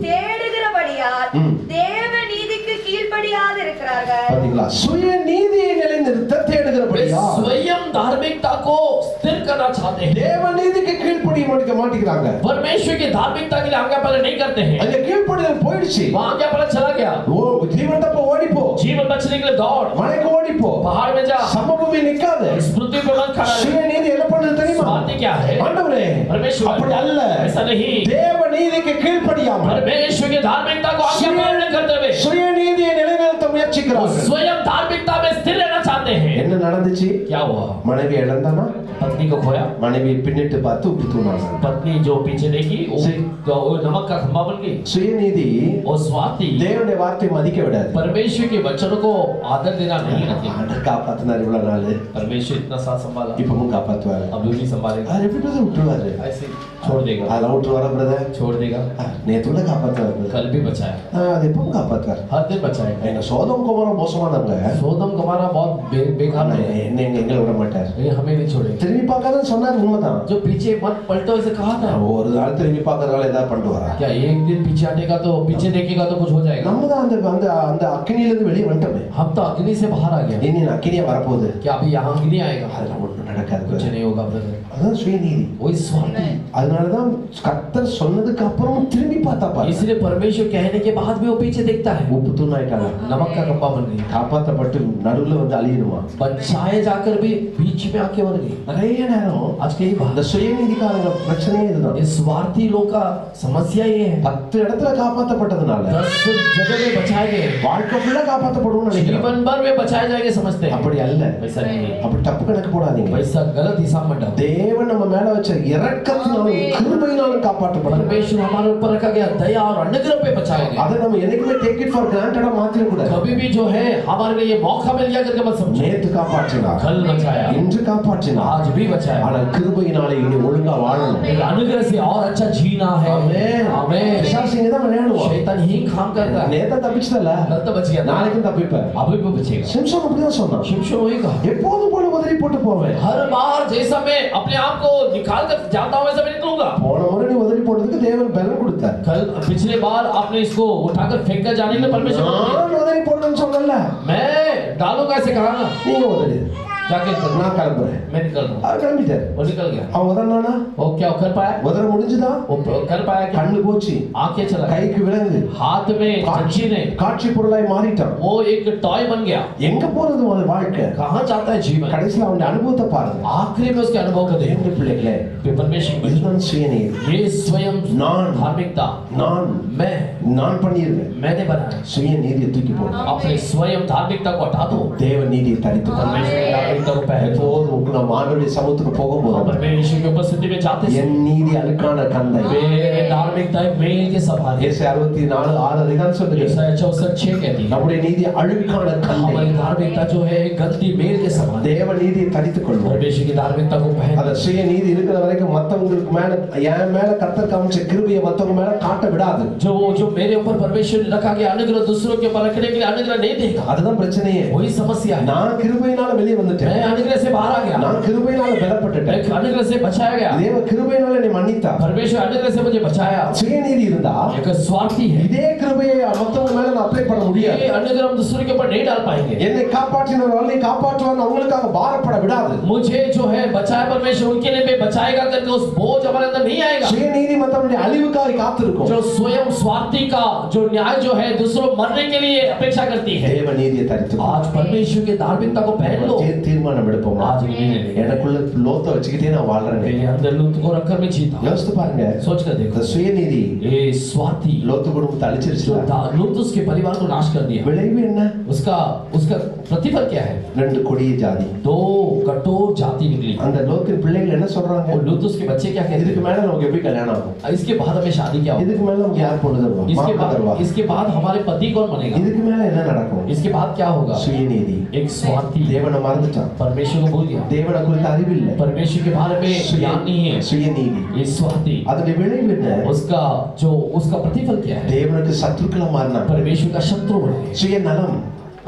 தேடுகிறபடியால் தேவ நீதிக்கு கீழ்ப்படியாது இருக்கிறார்கள்.
பாத்தீங்களா? சுயநீதியை நிலைநிறுத்த தேடுகிறபடியா
स्वयं धार्मिकता को स्थिर करना चाहते हैं।
தேவ நீதிக்கு கீழ்ப்படிய மாட்டேங்கிறாங்க.
परमेश्वर की धार्मिकता के लिए आज्ञापालन नहीं करते हैं।
அந்த கீழ்ப்படிதல் போயிடுச்சு.
वहां आज्ञापालन चला गया।
ஓ ஜீவன் தப்ப ஓடிப்போ.
जीवन बचने के लिए दौड़,
மலைக்கு ஓடிப்போ.
पहाड़ में जा,
சமபூமி நிக்காத.
इस पृथ्वी पर मत खड़ा रह।
சுயநீதி என்ன பண்ணுது தெரியுமா?
स्वार्थी क्या है?
ஆண்டவரே
परमेश्वर
அப்படி அல்ல.
ऐसा नहीं।
தேவ நீதிக்கு கீழ்ப்படியாம
परमेश्वर की धार्मिकता को आज्ञापालन करते हुए
சுயநீதியை நிலைநிறுத்த முயற்சிக்கிறார்கள்.
स्वयं धार्मिकता में स्थिर रहना चाहते हैं।
என்ன நடந்துச்சு?
क्या हुआ?
மனைவி இழந்தானா?
पत्नी को खोया।
மனைவி பின்னிட்டு பார்த்து உப்பு தூணாங்க.
पत्नी जो पीछे देखी वो नमक का खंभा बन गई।
சுயநீதி
और स्वार्थी
தேவனுடைய வார்த்தையை மதிக்க விடாது.
परमेश्वर के वचन को आदर देना नहीं रखती।
ஆண்டவர் காப்பாத்தினார் இவ்வளவு நாள்.
परमेश्वर इतना साथ संभाला,
இப்பவும் காப்பாத்துவாரு.
अब भी संभालेगा।
அது எப்படி பிரதர் விட்டுருவாரு?
ऐसे छोड़ देगा,
அதெல்லாம் விட்டுருவாரா பிரதர்?
छोड़ देगा।
நேத்துல காப்பாத்துவாரு brother.
कल भी बचाया,
அது எப்பவும் காப்பாத்துவாரு.
हर दिन बचाएगा।
எங்க சோதம் குமாரம் மோசமானவங்க.
सोदम गमोरा बहुत बेकार है,
என்ன எங்களை விட மாட்டார்.
ये हमें नहीं छोड़ेगा।
திரும்பி பார்க்காதன்னு சொன்னார், உண்மைதான்.
जो पीछे मत पलटो ऐसे कहा था।
ஒரு நாள் திரும்பி பார்க்கறதால ஏதாவது பண்ணிட்டு வரா?
क्या एक दिन पीछे हटेगा तो पीछे देखेगा तो कुछ हो जाएगा?
நம்ம தான் அந்த அந்த அந்த அக்கினியில இருந்து வெளியே வந்துட்டோமே.
हम तो अग्नि से बाहर आ गए।
இனி அக்கினியா வரப்போகுது.
क्या अभी यहाँ अग्नि आएगा?
அதெல்லாம் ஒன்றும் நடக்காது
कुछ
brother.
नहीं होगा ब्रदर।
அதான் சுயநீதி.
वही स्वार्थी।
அதனாலதான் கர்த்தர் சொன்னதுக்கு அப்புறம் திரும்பி பார்த்தா பாரு.
इसलिए परमेश्वर कहने के बाद भी वो पीछे देखता है।
உப்பு தூணாயிட்டாங்க.
नमक का कप्पा बन गई,
காப்பாற்றப்பட்டு நடுவுல வந்து அழியணுமா?
बचाए जाकर भी बीच में आके बन गई।
நிறைய நேரம்
आज कई बार
அந்த சுயநீதிக்காரங்க பிரச்சனையே இதுதான்.
ये स्वार्थी लोग का समस्या ये है,
10 இடத்துல காப்பாற்றப்பட்டதுனால
10 जगह में बचाए गए,
வாழ்க்கை ஃபுல்லா காப்பாற்றப்படும்னு நினைக்கிறேன்.
जीवन भर में बचाए जाएंगे समझते हैं।
அப்படி அல்ல.
वैसा नहीं है,
அப்படி தப்பு கணக்கு போடாதீங்க.
वैसा गलत हिसाब मत डालो।
தேவன் நம்ம மேல வச்ச இரக்கத்தினாலும் கிருபையினாலும் காப்பாற்றப்படணும்.
परमेश्वर हमारे ऊपर रखा गया दया और अनुग्रह पे बचाए गए।
அதை நம்ம என்னைக்குமே டேக் இட் ஃபார் கிராண்டடா மாத்திர கூடாது.
कभी भी जो है हमारे लिए ये मौका मिल गया करके मत समझो।
நேத்து காப்பாற்றினார்,
कल बचाया,
இன்று காப்பாற்றினார்,
आज भी बचाया।
ஆனால் கிருபையினாலே இனி ஒழுங்கா வாழணும்.
अनुग्रह से और अच्छा जीना है।
ஆமென்.
आमेन।
பிசாசுங்க தான் விளையாடுவான்.
शैतान ही काम करता है।
நேத்த தப்பிச்சதல்ல,
कल तो बच गया,
நாளைக்கும் தப்பிப்ப.
अभी भी बचेगा।
சிம்சன் அப்படிதான் சொன்னான்.
शिमशोन वही कहा,
எப்போதும் போல உதறி போட்டு போவேன்.
हर बार जैसा मैं अपने आप को निकाल कर जाता हूं वैसा मैं निकलूंगा।
போன முறை நீ உதறி போட்டதுக்கு தேவன் பலன் கொடுத்தார்.
कल पिछले बार आपने इसको उठाकर फेंक कर जाने में परमेश्वर
நான் உதறி போடணும்னு சொன்னல,
मैं डालूंगा ऐसे कहा ना,
நீங்க உதறி
जाके
நான் கிளம்புறேன்.
मैं निकल रहा हूं।
அவர் கிளம்பிட்டார்.
वो निकल गया।
அவன் உதறினானா?
वो क्या कर पाया?
உதற முடிஞ்சுதா?
वो कर पाया क्या?
கண்ணு போச்சு,
आंखें चला गया,
கைக்கு விலங்கு,
हाथ में चंची ने,
காட்சி பொருளாய் மாறிட்டான்.
वो एक टॉय बन गया।
எங்க போறது உன் வாழ்க்கை?
कहां जाता है जीवन?
கடைசில அவன் அனுபவத்தை பாருங்க.
आखिरी में उसके अनुभव को देखो।
தேவனுடைய பிள்ளைகளே,
परमेश्वर की
இதுதான் சுயநீதி.
ये स्वयं
நான்
धार्मिकता,
நான்
मैं
பண்ணிருவேன்.
मैंने बनाया।
சுயநீதியை தூக்கி போடு.
अपने स्वयं धार्मिकता को हटा दो,
தேவ நீதியை தரித்து கொள்.
परमेश्वर की धार्मिकता को पहन लो।
எப்போதும் நம்ம ஆண்டவருடைய சமூகத்துக்கு போகும்போது
परमेश्वर की उपस्थिति में जाते समय
என் நீதி அழுக்கான கந்தை.
मेरे धार्मिकता मेल के समान है।
ஏசாயா 64:6 அதுதான் சொல்லுது.
यशायाह 64:6 कहती है,
நம்முடைய நீதி அழுக்கான கந்தை.
हमारी धार्मिकता जो है गंदी मेल के समान है।
தேவ நீதியை தரித்துக் கொள்வோம்.
परमेश्वर की धार्मिकता को पहन
அந்த சுய நீதி இருக்கிற வரைக்கும் மத்தவங்களுக்கு மேல என் மேல கர்த்தர் காமிச்ச கிருபையை மத்தவங்க மேல காட்ட விடாது.
जो मेरे ऊपर परमेश्वर ने रखा गया अनुग्रह दूसरों के ऊपर रखने के लिए अनुग्रह नहीं देगा।
அதுதான் பிரச்சனையே.
वही समस्या है।
நான் கிருபையினால வெளியே வந்துட்டேன்.
मैं अनुग्रह से बाहर आ गया,
நான் கிருபையினால பலப்பட்டுட்டேன்.
मैं अनुग्रह से बचाया गया।
தேவ கிருபையினால என்னை மன்னித்தார்.
परमेश्वर अनुग्रह से मुझे बचाया।
சுயநீதி இருந்தா
एक स्वार्थी है,
இதே கிருபையை மத்தவங்க மேல நான் அப்ளை பண்ண முடியாது.
ये अनुग्रह हम दूसरों के ऊपर नहीं डाल पाएंगे।
என்னை காப்பாற்றினவர்கள் என்னை காப்பாற்றுவான் அவங்களுக்காக பாரப்பட விடாது.
मुझे जो है बचाया परमेश्वर, उनके लिए मैं बचाएगा करके उस बोझ हमारे अंदर नहीं आएगा।
சுயநீதி மத்தவங்களுடைய அழிவுக்காக காத்திருக்கும்.
जो स्वयं स्वार्थी का जो न्याय जो है दूसरों मरने के लिए अपेक्षा करती है।
தேவ நீதியை தரித்து கொள்.
आज परमेश्वर की धार्मिकता को पहन लो।
தீர்மானம் எடுப்போம்.
आज निर्णय लेंगे।
எனக்குள்ள லோத்தை வச்சுக்கிட்டே நான் வாழ்றேன்.
मेरे अंदर लूत को रखकर मैं जीता हूं।
யோசித்து பாருங்க.
सोच कर देखो,
இந்த சுயநீதி
ये स्वार्थी
லோத்து குடும்பத்தை அழிச்சிருச்சுல.
लूत उसके परिवार को नाश कर दिया।
விளைவு என்ன?
उसका प्रतिफल क्या है?
2 கொடிய ஜாதி.
2 कठोर जाति निकली।
அந்த லோத்தின் பிள்ளைகள் என்ன சொல்றாங்க?
और लूत उसके बच्चे क्या कहते
இதுக்கு மேல நமக்கு எப்படி கல்யாணம் ஆகும்?
हैं? इसके बाद हमें शादी क्या होगी?
இதுக்கு மேல நமக்கு யார் பொண்ணு தருவா?
इसके बाद हमारे पति कौन बनेगा?
இதுக்கு மேல என்ன நடக்கும்?
इसके बाद क्या होगा?
சுயநீதி.
एक स्वार्थी
தேவனை மறந்துட்டான்.
परमेश्वर को भूल गया।
தேவனை குறித்த அறிவு இல்ல.
परमेश्वर के बारे में ज्ञान नहीं है।
சுயநீதி.
ये स्वार्थी,
அதோட விளைவு என்ன?
उसका प्रतिफल क्या है?
தேவனுக்கு சத்துருக்களா மாறினான்.
परमेश्वर का शत्रु बने।
சுயநலம்.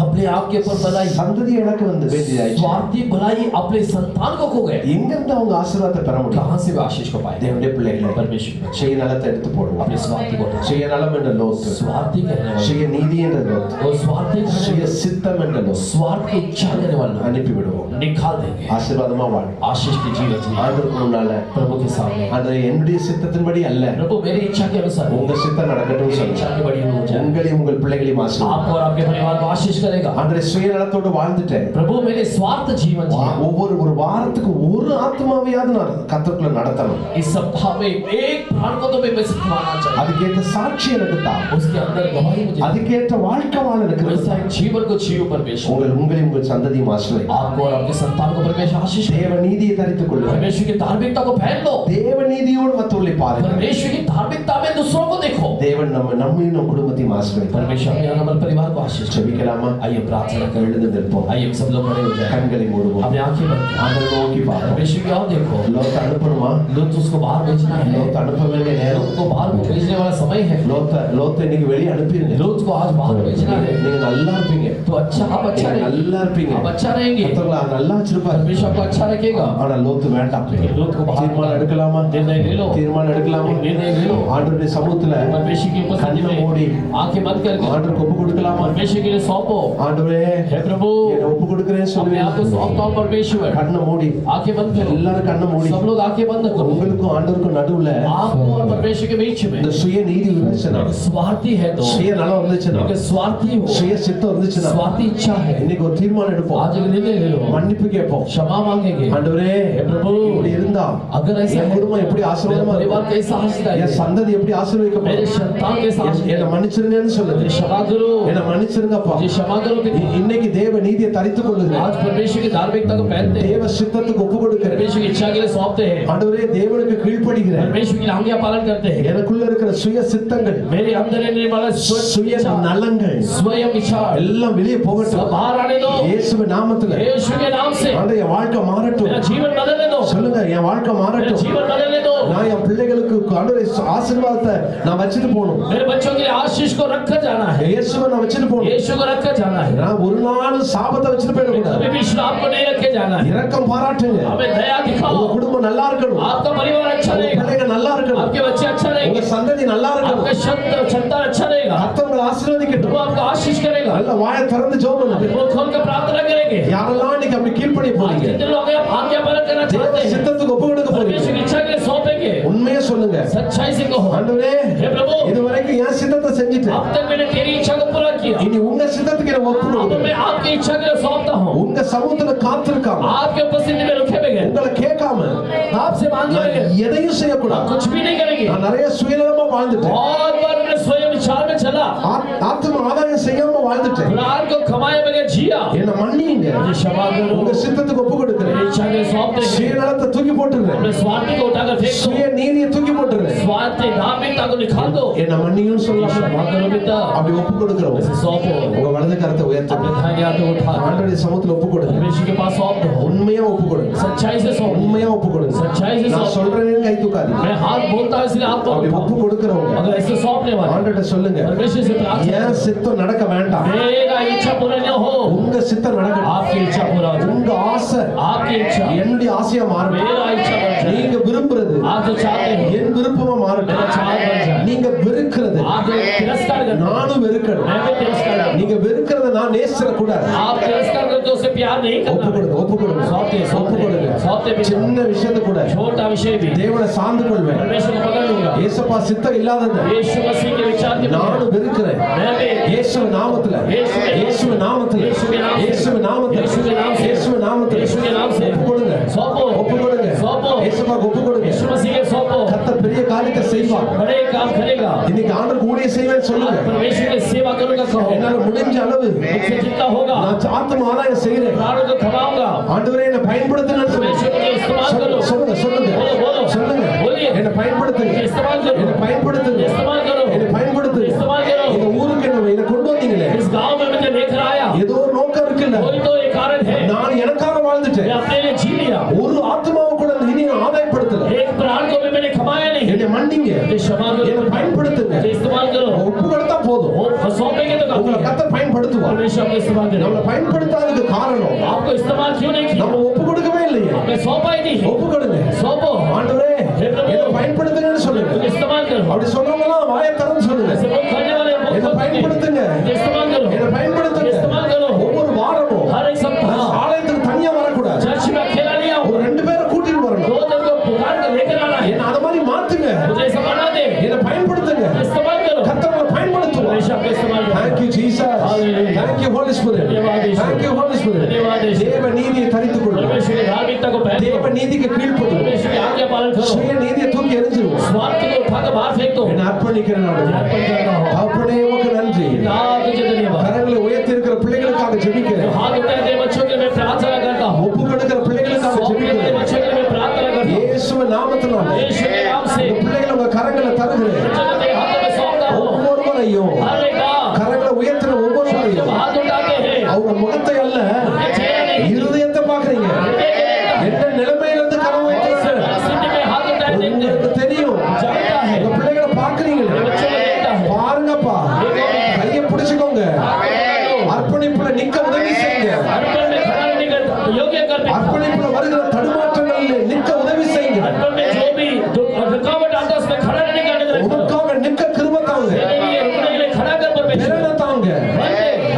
अपने आप के ऊपर भलाई,
சந்ததி எனக்கு வந்து வேண்டியதாயிடுச்சு.
स्वार्थी भलाई अपने संतान को खो गए।
எங்க இருந்து அவங்க ஆசீர்வாதத்தை பெற முடியும்?
कहां से वे आशीष को पाएंगे?
தேவனுடைய பிள்ளைகளை
परमेश्वर में
சுயநலத்தை எடுத்து போடுவோம்.
अपने स्वार्थी को हटाओ।
சுயநலம் என்ற லோத்து,
स्वार्थी कहने वाला,
சுயநீதி என்ற லோத்து,
और स्वार्थी
சுய
कहने
சித்தம் என்ற லோத்து
स्वार्थ की इच्छा करने वाला
அனுப்பி விடுவோம்.
निकाल देंगे।
ஆசீர்வாதமா வாழ
आशीष की जीवन जी
ஆண்டவருக்கு முன்னால
प्रभु के सामने,
அது என்னுடைய சித்தத்தின்படி அல்ல,
प्रभु मेरी इच्छा के अनुसार
உங்க சித்தம் நடக்கட்டும்
मेरी
சொல்லுங்க.
इच्छा की बड़ी हो जाए।
உங்களையும் உங்கள் பிள்ளைகளையும் ஆசீர்வாதம்.
आपको और आपके परिवार को आशीष करेगा।
ஆண்டவரே சுயநலத்தோடு வாழ்ந்துட்டேன்.
प्रभु मेरे स्वार्थ जीवन जी
ஒவ்வொரு ஒரு வாரத்துக்கு ஒரு ஆத்மாவையாவது நான் கர்த்தருக்குள்ள நடத்தணும்.
इस सप्ताह में एक प्राण को तो मैं सिखाना चाहिए।
அதுக்கேற்ற சாட்சி எனக்கு தான்.
उसके अंदर गवाही मुझे,
அதுக்கேற்ற வாழ்க்கை வாழ எனக்கு
वैसा एक जीवन को जियो परमेश्वर।
உங்களையும் உங்கள் சந்ததியும் ஆசீர்வதிப்பார்.
आपको और आपके संतान को परमेश्वर आशीष दे।
தேவ நீதியை தரித்துக் கொள்ளுங்கள்.
परमेश्वर की धार्मिकता को पहन लो।
தேவ நீதியோடு மத்தவர்களை பாருங்கள்.
परमेश्वर की धार्मिकता में दूसरों को देखो।
தேவன் நம்மையும் நம் குடும்பத்தையும் ஆசீர்வதிப்பார்.
परमेश्वर हमें और हमारे परिवार को आशीष दे।
ஜெபிக்கலாமா?
आइए प्रार्थना करें।
எழுந்து நிற்போம்.
आइए हम सब लोग खड़े हो जाएं।
கண்களை மூடுவோம்.
अपनी आंखें बंद करें।
ஆண்டவரை நோக்கி பார்ப்போம்.
परमेश्वर की ओर देखो।
லோத்தை அனுப்பணுமா?
लूत उसको बाहर भेजना है।
லோத்தை अனுப்ப வேண்டிய நேரம்.
लूत को बाहर भेजने वाला समय है।
லோத்தை இன்னைக்கு வெளியே அனுப்பிடுங்க.
लूत को आज बाहर भेजना है।
நீங்க நல்லா இருப்பீங்க.
तो अच्छा, आप अच्छा
நீங்க
रहेंगे।
நல்லா இருப்பீங்க.
आप अच्छा रहेंगे।
கர்த்தர் நல்லா வச்சிருப்பார்.
परमेश्वर आपको अच्छा रखेगा।
ஆனா லோத்து வேண்டாம்.
लूत को बाहर
தீர்மானம் எடுக்கலாமா?
निर्णय ले लो।
தீர்மானம் எடுக்கலாமா?
निर्णय ले लो।
ஆண்டவருடைய சமூகத்துல
परमेश्वर की उपस्थिति
கண்ணை மூடி
में आंखें बंद करके
ஆண்டவருக்கு ஒப்பு கொடுக்கலாமா?
परमेश्वर के लिए सौंपो।
ஆண்டவரே
हे प्रभु,
என்னை ஒப்பு கொடுக்கிறேன்னு
अपने
சொல்லுங்க.
आप को सौंपता हूं परमेश्वर।
கண்ணை மூடி
आंखें बंद करो।
எல்லாரும் கண்ணை மூடி.
सब लोग आंखें बंद करो।
உங்களுக்கும் ஆண்டவருக்கும் நடுவுல
आपको और परमेश्वर के बीच में
இந்த சுய நீதி இருந்துச்சுன்னா,
स्वार्थी है तो,
சுய நலம் இருந்துச்சுன்னா,
अगर स्वार्थी हो,
சுய சித்தம் இருந்துச்சுன்னா,
स्वार्थी इच्छा है,
இன்னைக்கு ஒரு தீர்மானம் எடுப்போம்.
आज एक निर्णय ले लो।
மன்னிப்பு கேட்போம்.
क्षमा मांगेंगे।
ஆண்டவரே
हे प्रभु,
இப்படி இருந்தா
अगर ऐसा
என்
है,
குடும்பம் எப்படி
मेरा
ஆசீர்வாதமா
परिवार
இருக்கும்?
कैसा आशीष
என் சந்ததி எப்படி
मेरे
ஆசீர்வதிக்கப்படும்?
संतान कैसा आशीष
என்னை மன்னிச்சிருங்கன்னு சொல்லுங்க.
क्षमा करो,
என்னை மன்னிச்சிருங்கப்பா.
मुझे क्षमा क्षमा करो पिता।
இன்னைக்கு தேவ நீதியை தரித்துக் கொள்ளுங்க.
आज परमेश्वर की धार्मिकता को पहनते हैं,
தேவ சித்தத்துக்கு ஒப்பு கொடுக்கிறேன்.
परमेश्वर की इच्छा के लिए सौंपते हैं,
ஆண்டவரே தேவனுக்கு கீழ்ப்படிகிறேன்.
परमेश्वर की आज्ञा पालन करते हैं।
எனக்குள்ள இருக்கிற சுய சித்தங்கள்,
मेरे अंदर रहने वाला
சுய நலங்கள்
स्वयं इच्छा
எல்லாம் வெளியே
सब
போகட்டும்.
बाहर आने दो,
இயேசுவின் நாமத்துல.
यीशु के नाम से
ஆண்டவரே என் வாழ்க்கை மாறட்டும்.
मेरा जीवन बदलने दो,
சொல்லுங்க என் வாழ்க்கை
मेरा
மாறட்டும்.
जीवन बदलने दो।
நான் என் பிள்ளைகளுக்கு ஆண்டவரே ஆசீர்வாதத்தை நான் வச்சிட்டு போகணும்.
मेरे बच्चों के लिए आशीष को रखकर जाना है,
இயேசுவை நான் வச்சிட்டு போகணும்.
यीशु को रखकर जाना है।
நான் ஒரு நாள் சாபத்தை வச்சிட்டு போயிட கூடாது.
कभी भी श्राप को नहीं रखे जाना है।
இரக்கம் பாராட்டுங்க.
हमें दया दिखाओ,
உங்க குடும்பம் நல்லா இருக்கணும்.
आपका परिवार अच्छा
உங்க
रहेगा,
பிள்ளைங்க நல்லா இருக்கணும்.
आपके बच्चे अच्छा
உங்க
रहेंगे,
சந்ததி நல்லா இருக்கணும்.
आपका संतान अच्छा रहेगा,
கர்த்தர் ஆசீர்வதிக்கட்டும்.
वो आपको आशीष करेगा।
நல்ல வாயை திறந்து ஜெபம் பண்ணுங்க.
वो खोल कर प्रार्थना करेंगे।
யாரெல்லாம் இன்னைக்கு அப்படி கீழ்ப்படிய
आज
போறீங்க,
कितने लोग आप आज्ञा पालन करना
தேவ
चाहते हैं,
சித்தத்துக்கு ஒப்பு கொடுக்க
परमेश्वर
போறீங்க.
की इच्छा के लिए सौंपेंगे।
உண்மையா சொல்லுங்க.
सच्चाई से कहो,
ஆண்டவரே
हे प्रभु,
இதுவரைக்கும் என் சித்தத்தை செஞ்சுட்டேன்.
अब तक मैंने तेरी इच्छा को पूरा किया,
இனி உங்க சித்தத்துக்கு நான் ஒப்பு
अब
கொடுக்கிறேன்.
मैं आपकी इच्छा के लिए सौंपता हूँ।
உங்க சமூகத்துல காத்திருக்காம,
आपके उपस्थिति में रुके बगैर,
உங்களை கேட்காம
आपसे मांगे
நான்
बगैर
எதையும்
हम
செய்யக்கூடாது.
कुछ भी नहीं करेंगे।
நான் நிறைய சுயநலமா வாழ்ந்துட்டேன்.
बहुत बार मैंने स्वयं विचार में चला,
ஆத்ம ஆதாயம் செய்யாம வாழ்ந்துட்டேன்.
कुरान को कमाए बगैर जिया।
என்ன மன்னிங்க.
मुझे क्षमा करो,
உங்க சித்தத்துக்கு ஒப்பு கொடுக்கிறேன்.
मेरी इच्छा के लिए सौंपते हैं।
சுயநலத்தை தூக்கி போட்டுறேன்.
अपने स्वार्थ को उठाकर फेंक दो,
சுய நீதியை தூக்கி போட்டுறேன்.
स्वार्थ धार्मिकता को निकाल दो।
என்ன மன்னியும் சொல்லலாம்.
क्षमा करो पिता,
அப்படி ஒப்பு கொடுக்கிறோம்.
ऐसे सौंपो,
உங்க வலது கரத்தை உயர்த்துங்க.
अपने दाहिने हाथ को उठा
ஆண்டவருடைய சமூகத்துல ஒப்பு கொடுங்க.
परमेश्वर के पास सौंप दो,
உண்மையா ஒப்பு கொடுங்க.
सच्चाई से सौंप।
உண்மையா ஒப்பு கொடுங்க.
सच्चाई से
நான்
सौंप।
சொல்றேன்னு கை தூக்காதீங்க.
मैं हाथ बोलता हूं इसलिए आप
அப்படி ஒப்பு கொடுக்கிறவங்க
अगर ऐसे सौंपने वाले
ஆண்டவர்ட்ட சொல்லுங்க,
परमेश्वर से प्रार्थना,
என் சித்தம் நடக்க வேண்டாம்,
मेरा इच्छा पूरा न हो,
உங்க சித்தம் நடக்கட்டும்.
आपकी इच्छा पूरा हो,
உங்க ஆசை
आपकी इच्छा
என்னுடைய ஆசையா மாறணும்.
मेरा इच्छा बन जाए,
நீங்க விரும்புறது
आप जो चाहते हो
என் விருப்பமா மாறணும்.
मेरा चाह बन जाए,
நீங்க வெறுக்கிறது
आप जो तिरस्कार करते हो
நானும் வெறுக்கணும்.
मैं भी तिरस्कार करता हूं।
நீங்க வெறுக்கிறத நான் நேசிக்க கூடாது.
आप तिरस्कार करते हो, उसे प्यार नहीं
ஒப்பு
करना।
கொடுங்க. ஒப்பு கொடுங்க.
सौंपते
ஒப்பு
सौंपते
கொடுங்க.
सौंपते भी,
சின்ன விஷயத்தை கூட
छोटा विषय भी
தேவனை சார்ந்து கொள்வேன்.
परमेश्वर को पकड़ लूंगा।
ஏசப்பா சித்தம் இல்லாதது
यीशु मसीह के विचार के
நானும் வெறுக்கிறேன்.
मैं भी
இயேசுவின் நாமத்துல, இயேசுவின் நாமத்துல, இயேசுவின் நாமத்துல, இயேசுவின் நாமத்துல
यीशु के नाम से
ஒப்பு கொடுங்க.
सौंपो,
ஒப்பு கொடுங்க.
सौंपो,
இயேசுவுக்கு ஒப்பு கொடுங்க.
यीशु मसीह के सौंपो,
கர்த்தர் பெரிய காரியத்தை செய்வார்.
बड़े काम करेगा।
இன்னைக்கு ஆண்டவருக்கு ஊழியம் செய்வேன்னு சொல்லுங்க.
आज परमेश्वर की सेवा करूंगा कहो,
என்னால முடிஞ்ச அளவு
मुझसे जितना होगा
நான் ஆத்ம ஆதாயம் செய்கிறேன்.
प्राणों को खवाऊंगा।
ஆண்டவரே என்னை பயன்படுத்துங்கன்னு சொல்லுங்க.
परमेश्वर मुझे इस्तेमाल करो,
சொல்லுங்க சொல்லுங்க
बोलो बोलो
சொல்லுங்க.
बोलिए,
என்னை பயன்படுத்துங்க.
मुझे इस्तेमाल करो,
என்னை பயன்படுத்துங்க.
इस्तेमाल करो,
என்னை பயன்படுத்துங்க.
इस्तेमाल करो।
இந்த ஊருக்கு என்னை கொண்டு வந்தீங்களே,
इस गांव में मुझे लेकर आया,
ஏதோ ஒரு நோக்கம் இருக்குல்ல.
कोई तो एक कारण है,
நான் எனக்காக
मैं
வாழ்ந்துட்டேன்.
अपने लिए जी लिया,
ஒரு ஆத்மாவை கூட இனி ஆதாயப்படுத்தல.
एक प्राण को भी मैंने खमाया नहीं।
என்னை மன்னிங்க.
मुझे क्षमा
என்னை
करो,
பயன்படுத்துங்க.
मुझे इस्तेमाल करो,
ஒப்பு கொடுத்தா போதும்.
वो सौंपेंगे तो काफी
உங்களை
है।
கர்த்தர் பயன்படுத்துவார்.
परमेश्वर आपको इस्तेमाल
நம்மளை
करेगा।
பயன்படுத்தாததுக்கு காரணம்
आपको इस्तेमाल क्यों नहीं किया?
நம்ம ஒப்பு கொடுக்கவே இல்லையே.
मैं सौंपा ही नहीं।
ஒப்பு கொடுங்க.
सौंपो,
ஆண்டவரே என்னை பயன்படுத்துங்கன்னு சொல்லுங்க.
मुझे इस्तेमाल करो।
அப்படி சொன்னவங்கலாம் வாயை திறந்து சொல்லுங்க.
ऐसे लोग करने वाले हैं,
என்னை பயன்படுத்துங்க.
मुझे इस्तेमाल करो,
என்னை பயன்படுத்துங்க.
इस्तेमाल करो।
ஒவ்வொரு வாரமும்
हर एक सप्ताह
ஆலயத்துக்கு தனியா வரக்கூடாது.
चर्च में अकेला नहीं आऊं,
ஒரு 2 பேரை கூட்டிட்டு வரணும்.
दो जन को पुकार कर लेकर आना है।
என்ன அத மாதிரி மாத்துங்க.
मुझे ऐसा बना दे,
என்னை பயன்படுத்துங்க.
इस्तेमाल करो।
கர்த்தர் உங்களை பயன்படுத்துவார்.
परमेश्वर आपको इस्तेमाल करो।
Thank you Jesus.
Hallelujah.
Thank you Holy Spirit.
धन्यवाद यीशु।
Thank you Holy Spirit.
धन्यवाद यीशु।
தேவ நீதியை தரித்துக் கொள்ளுங்க.
परमेश्वर की धार्मिकता को पहन
தேவ
लो,
நீதிக்கு கீழ்ப்படிங்க.
परमेश्वर की आज्ञा पालन करो,
சுய நீதியை தூக்கி எறிஞ்சிருவோம்.
स्वार्थ को उठाकर बाहर फेंक दो।
என்னை அர்ப்பணிக்கிறேன் நான்.
अर्पण करना हो,
தகப்பனே உமக்கு நன்றி.
पिता तुझे धन्यवाद।
கரங்களை உயர்த்தி இருக்கிற பிள்ளைகளுக்காக
जो
ஜெபிக்கிறேன்.
हाथ उठाए थे बच्चों के लिए मैं प्रार्थना करता हूँ,
ஒப்பு கொடுக்கிற பிள்ளைகளுக்காக
सौंपने वाले
ஜெபிக்கிறேன்.
बच्चों के लिए मैं प्रार्थना करता हूँ।
இயேசுவின் நாமத்தினால
यीशु के नाम से
இந்த பிள்ளைகளை உங்க கரங்களை தருகிறேன்.
बच्चों को तेरे हाथों में सौंपता हूँ।
ஒவ்வொருவரையும்
हर एक बार
கரங்களை உயர்த்தின
जब
ஒவ்வொருவரையும்
हाथ उठाते हैं,
அவங்க முகத்தை அல்ல
उनके चेहरे नहीं,
இருதயத்தை பாக்குறீங்க.
हृदय के देखता है।
என்ன நிலைமையிலிருந்து கரம் வைத்திருக்கிறேன்
परिस्थिति में हाथ उठाए देखते हैं,
உங்களுக்கு தெரியும்.
जानता है,
உங்க பிள்ளைகளை பாக்குறீங்களே,
बच्चों को देखता है।
பாருங்கப்பா. கையை பிடிச்சுக்கோங்க. அர்ப்பணிப்புல நிக்க உதவி செய்யுங்க.
अर्पण में खड़ा नहीं करता, योग्य कर देता।
அர்ப்பணிப்புல வருகிற தடுமாற்றங்களில் நிக்க உதவி செய்யுங்க.
अर्पण में जो भी रुकावट आता है उसमें खड़ा नहीं करने देता।
உமக்காக நிக்க கிருபை தாங்க.
मेरे लिए रुकने के लिए खड़ा कर परमेश्वर,
பெருமை தாங்க.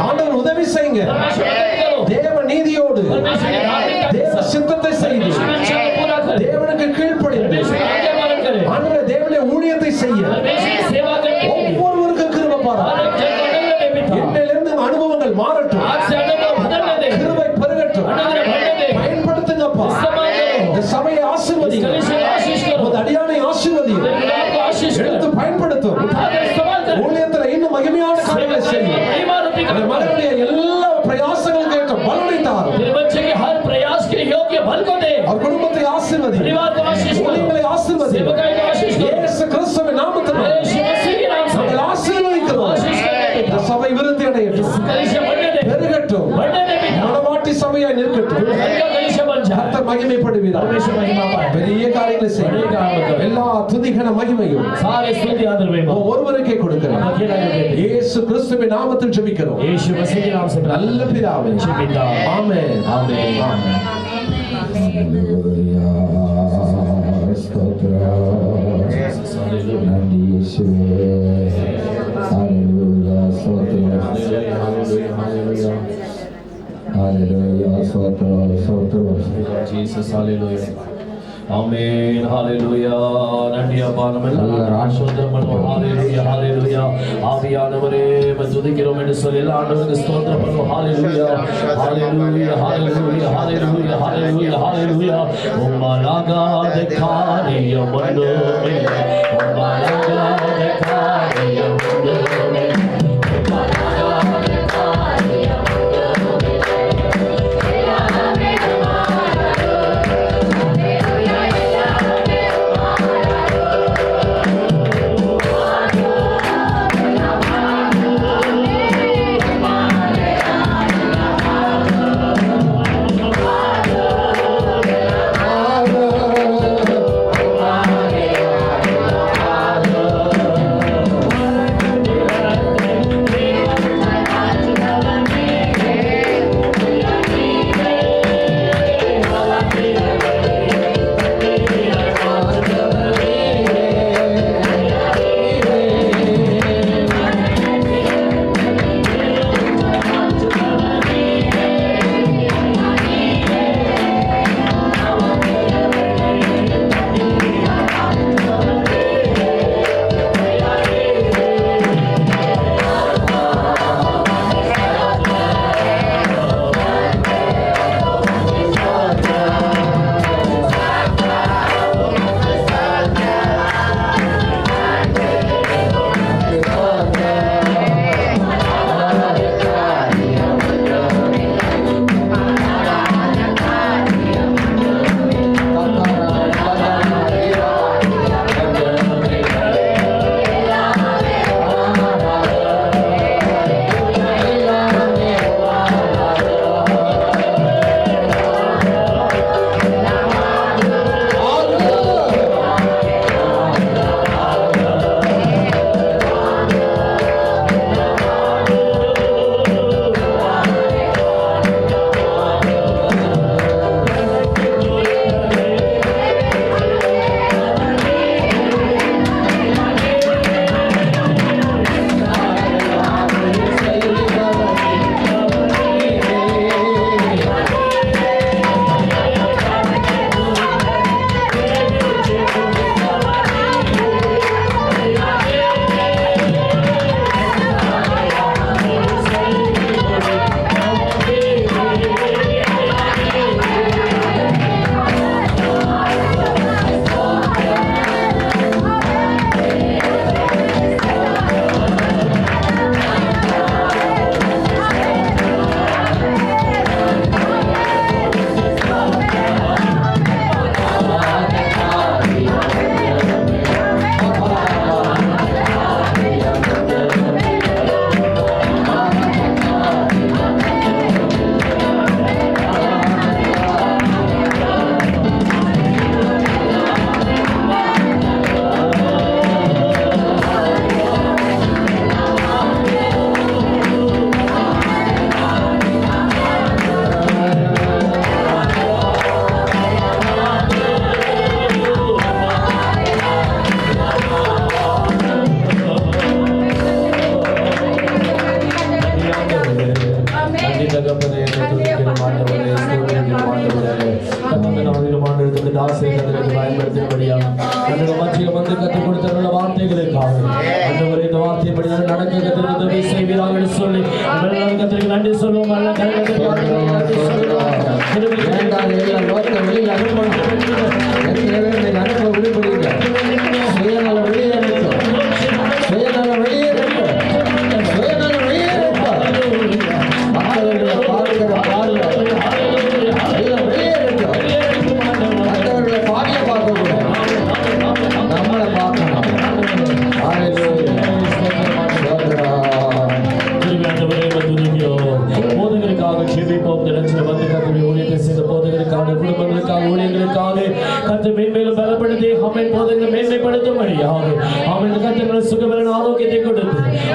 ஆண்டவர் உதவி செய்யுங்க.
परमेश्वर मदद करो,
தேவ நீதியோடு
परमेश्वर की धार्मिकता के
தேவ
साथ
சித்தத்தை செய்து
परमेश्वर की इच्छा को पूरा करे,
தேவனுக்கு கீழ்ப்படிந்து
परमेश्वर की आज्ञा पालन करे,
ஆண்டவரே தேவனுடைய ஊழியத்தை செய்ய
परमेश्वर की सेवा करने के लिए
ஒவ்வொருவருக்கும் கிருபை பாராட்டு.
हर एक जन को अनुग्रह दे पिता।
என்னிலிருந்து உங்க அனுபவங்கள் மாறட்டும்.
आज से अनुभव बदलने दे,
கிருபை பெருகட்டும்.
अनुग्रह बढ़ने दे,
பயன்படுத்துங்கப்பா.
इस्तेमाल करो,
இந்த சபையை
इस
ஆசீர்வதிங்க.
कलीसिया को आशीष करो,
உமது அடியானை ஆசீர்வதிங்க.
तेरे नाम को आशीष
எடுத்து
करो,
பயன்படுத்தும்.
उठा कर इस्तेमाल करो,
ஊழியத்துல இன்னும் மகிமையான காரியங்களை
सेवा
செய்யும்.
में महिमा रूपी भी
அந்த
काम
மகனுடைய எல்லா பிரயாசங்களுக்கு ஏற்ற பலனை தாரும்.
तेरे बच्चे के हर प्रयास के योग्य फल को दे,
அவர் குடும்பத்தை ஆசீர்வதி,
परिवार को आशीष दो,
ஊழியங்களை ஆசீர்வதி,
सेवकाई को आशीष दो,
இயேசு கிறிஸ்துவின் நாமத்தினாலே
यीशु मसीह के नाम से
நாங்கள் ஆசீர்வதிக்கிறோம்.
आशीष करें
இந்த
बेटा,
சபை விருத்தி அடையட்டும்,
कलीसिया बढ़ने दे,
பெருகட்டும்,
बढ़ने दे बेटा,
மனவாட்டி சபையாய் நிற்கட்டும்.
घर का कलीसिया बन जाए,
கர்த்தர் மகிமைப்படுவீராக.
परमेश्वर महिमा पाए,
பெரிய காரியங்களை
बड़े काम
செய்யுங்க.
करो,
எல்லா துதிகன மகிமையும்
सारे स्तुति आदर में
ஒருவருக்கே கொடுக்கிறேன்.
अकेला को देते,
இயேசு கிறிஸ்துவின் நாமத்தில் ஜெபிக்கிறோம்
यीशु मसीह के नाम से
நல்ல பிதாவே.
पिता,
ஆமென்.
आमीन, आमीन। Jesus, hallelujah. Amen, hallelujah. நன்றி அப்பா, நம்ம எல்லாரும் ஸ்தோத்திரம் பண்ணுவோம். hallelujah, hallelujah. ஆவியானவரே துதிக்கிறோம் என்று சொல்லி எல்லா ஆண்டவருக்கு ஸ்தோத்திரம் பண்ணுவோம். hallelujah, hallelujah, hallelujah, hallelujah, hallelujah, hallelujah. உம்மாலாகாத காரியம் ஒன்றுமே, உம்மாலாகாத காரியம் ஒன்றுமே, உம்மாலாகாத காரியம் ஒன்றுமே.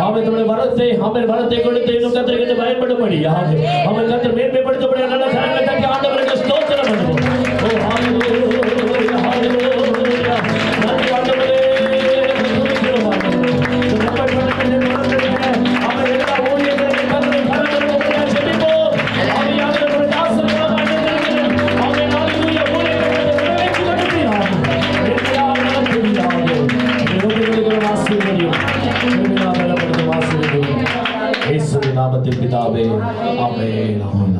ஆமென். நம்முடைய வரத்தை ஆமென் வரத்தை கொடுத்து இன்னும் கர்த்தருக்கு பயன்படும்படியாக ஆமென் கர்த்தர் மேன்மைப்படுத்தப்பட நல்ல கரங்களை தட்டி ஆண்டவருக்கு ஸ்தோத்திரம் பண்ணுவோம். ஓ ஹalleluya ஹalleluya. நன்றி ஆண்டவரே. துதிக்கிறோம் ஆண்டவரே. நம்மை படைத்த மனதிலே ஆமென் எல்லா ஊழியர்களையும் கர்த்தர் கரங்களுக்கு ஜெபிப்போம். ஆவியானவருடைய ஆசீர்வாதம் அடைந்திருக்கிறேன். ஆமென் ஹalleluya. ஊழியர்களை நிறைவேற்றி கொடுப்பீராக. எல்லா நடத்துவீராக. தேவனுடைய ஆசீர்வாதம் இயேசுவின் நாமத்தில் பிதாவே ஆமென் ஆமென்.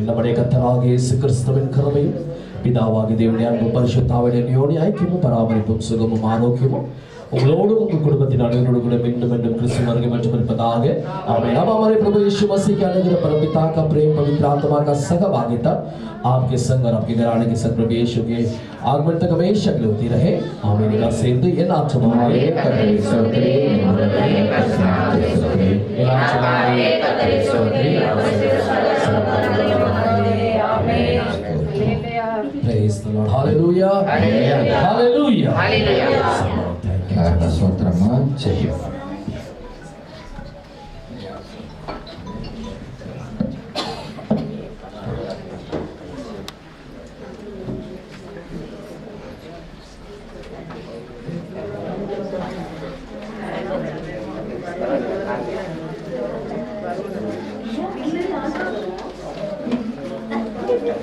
நம்முடைய கர்த்தராகிய இயேசு கிறிஸ்துவின் கிருபையும் பிதாவாகிய தேவனுடைய அன்பும் பரிசுத்தாவின் அந்யோன்ய ஐக்கியமும் பராமரிப்பும் சுகமும் ஆரோக்கியமும் உங்களோடும் உங்கள் குடும்பத்தின் அனைவரோடு கூட மீண்டும் மீண்டும் கிறிஸ்து வருகை மற்றும் இருப்பதாக आमीन। अब हमारे प्रभु यीशु मसीह के अनुग्रह परमपिता का प्रेम पवित्र आत्मा का सहभागिता आपके संग और आपके घराने के संग प्रभु यीशु के आगमन तक हमेशा के लिए होती रहे आमीन। का सेवते ये नाम चमारे कतरे सोते इलाचमारे कतरे सोते Praise the Lord. Hallelujah. Hallelujah. Hallelujah.
స్తోత్రము చెయ్యి.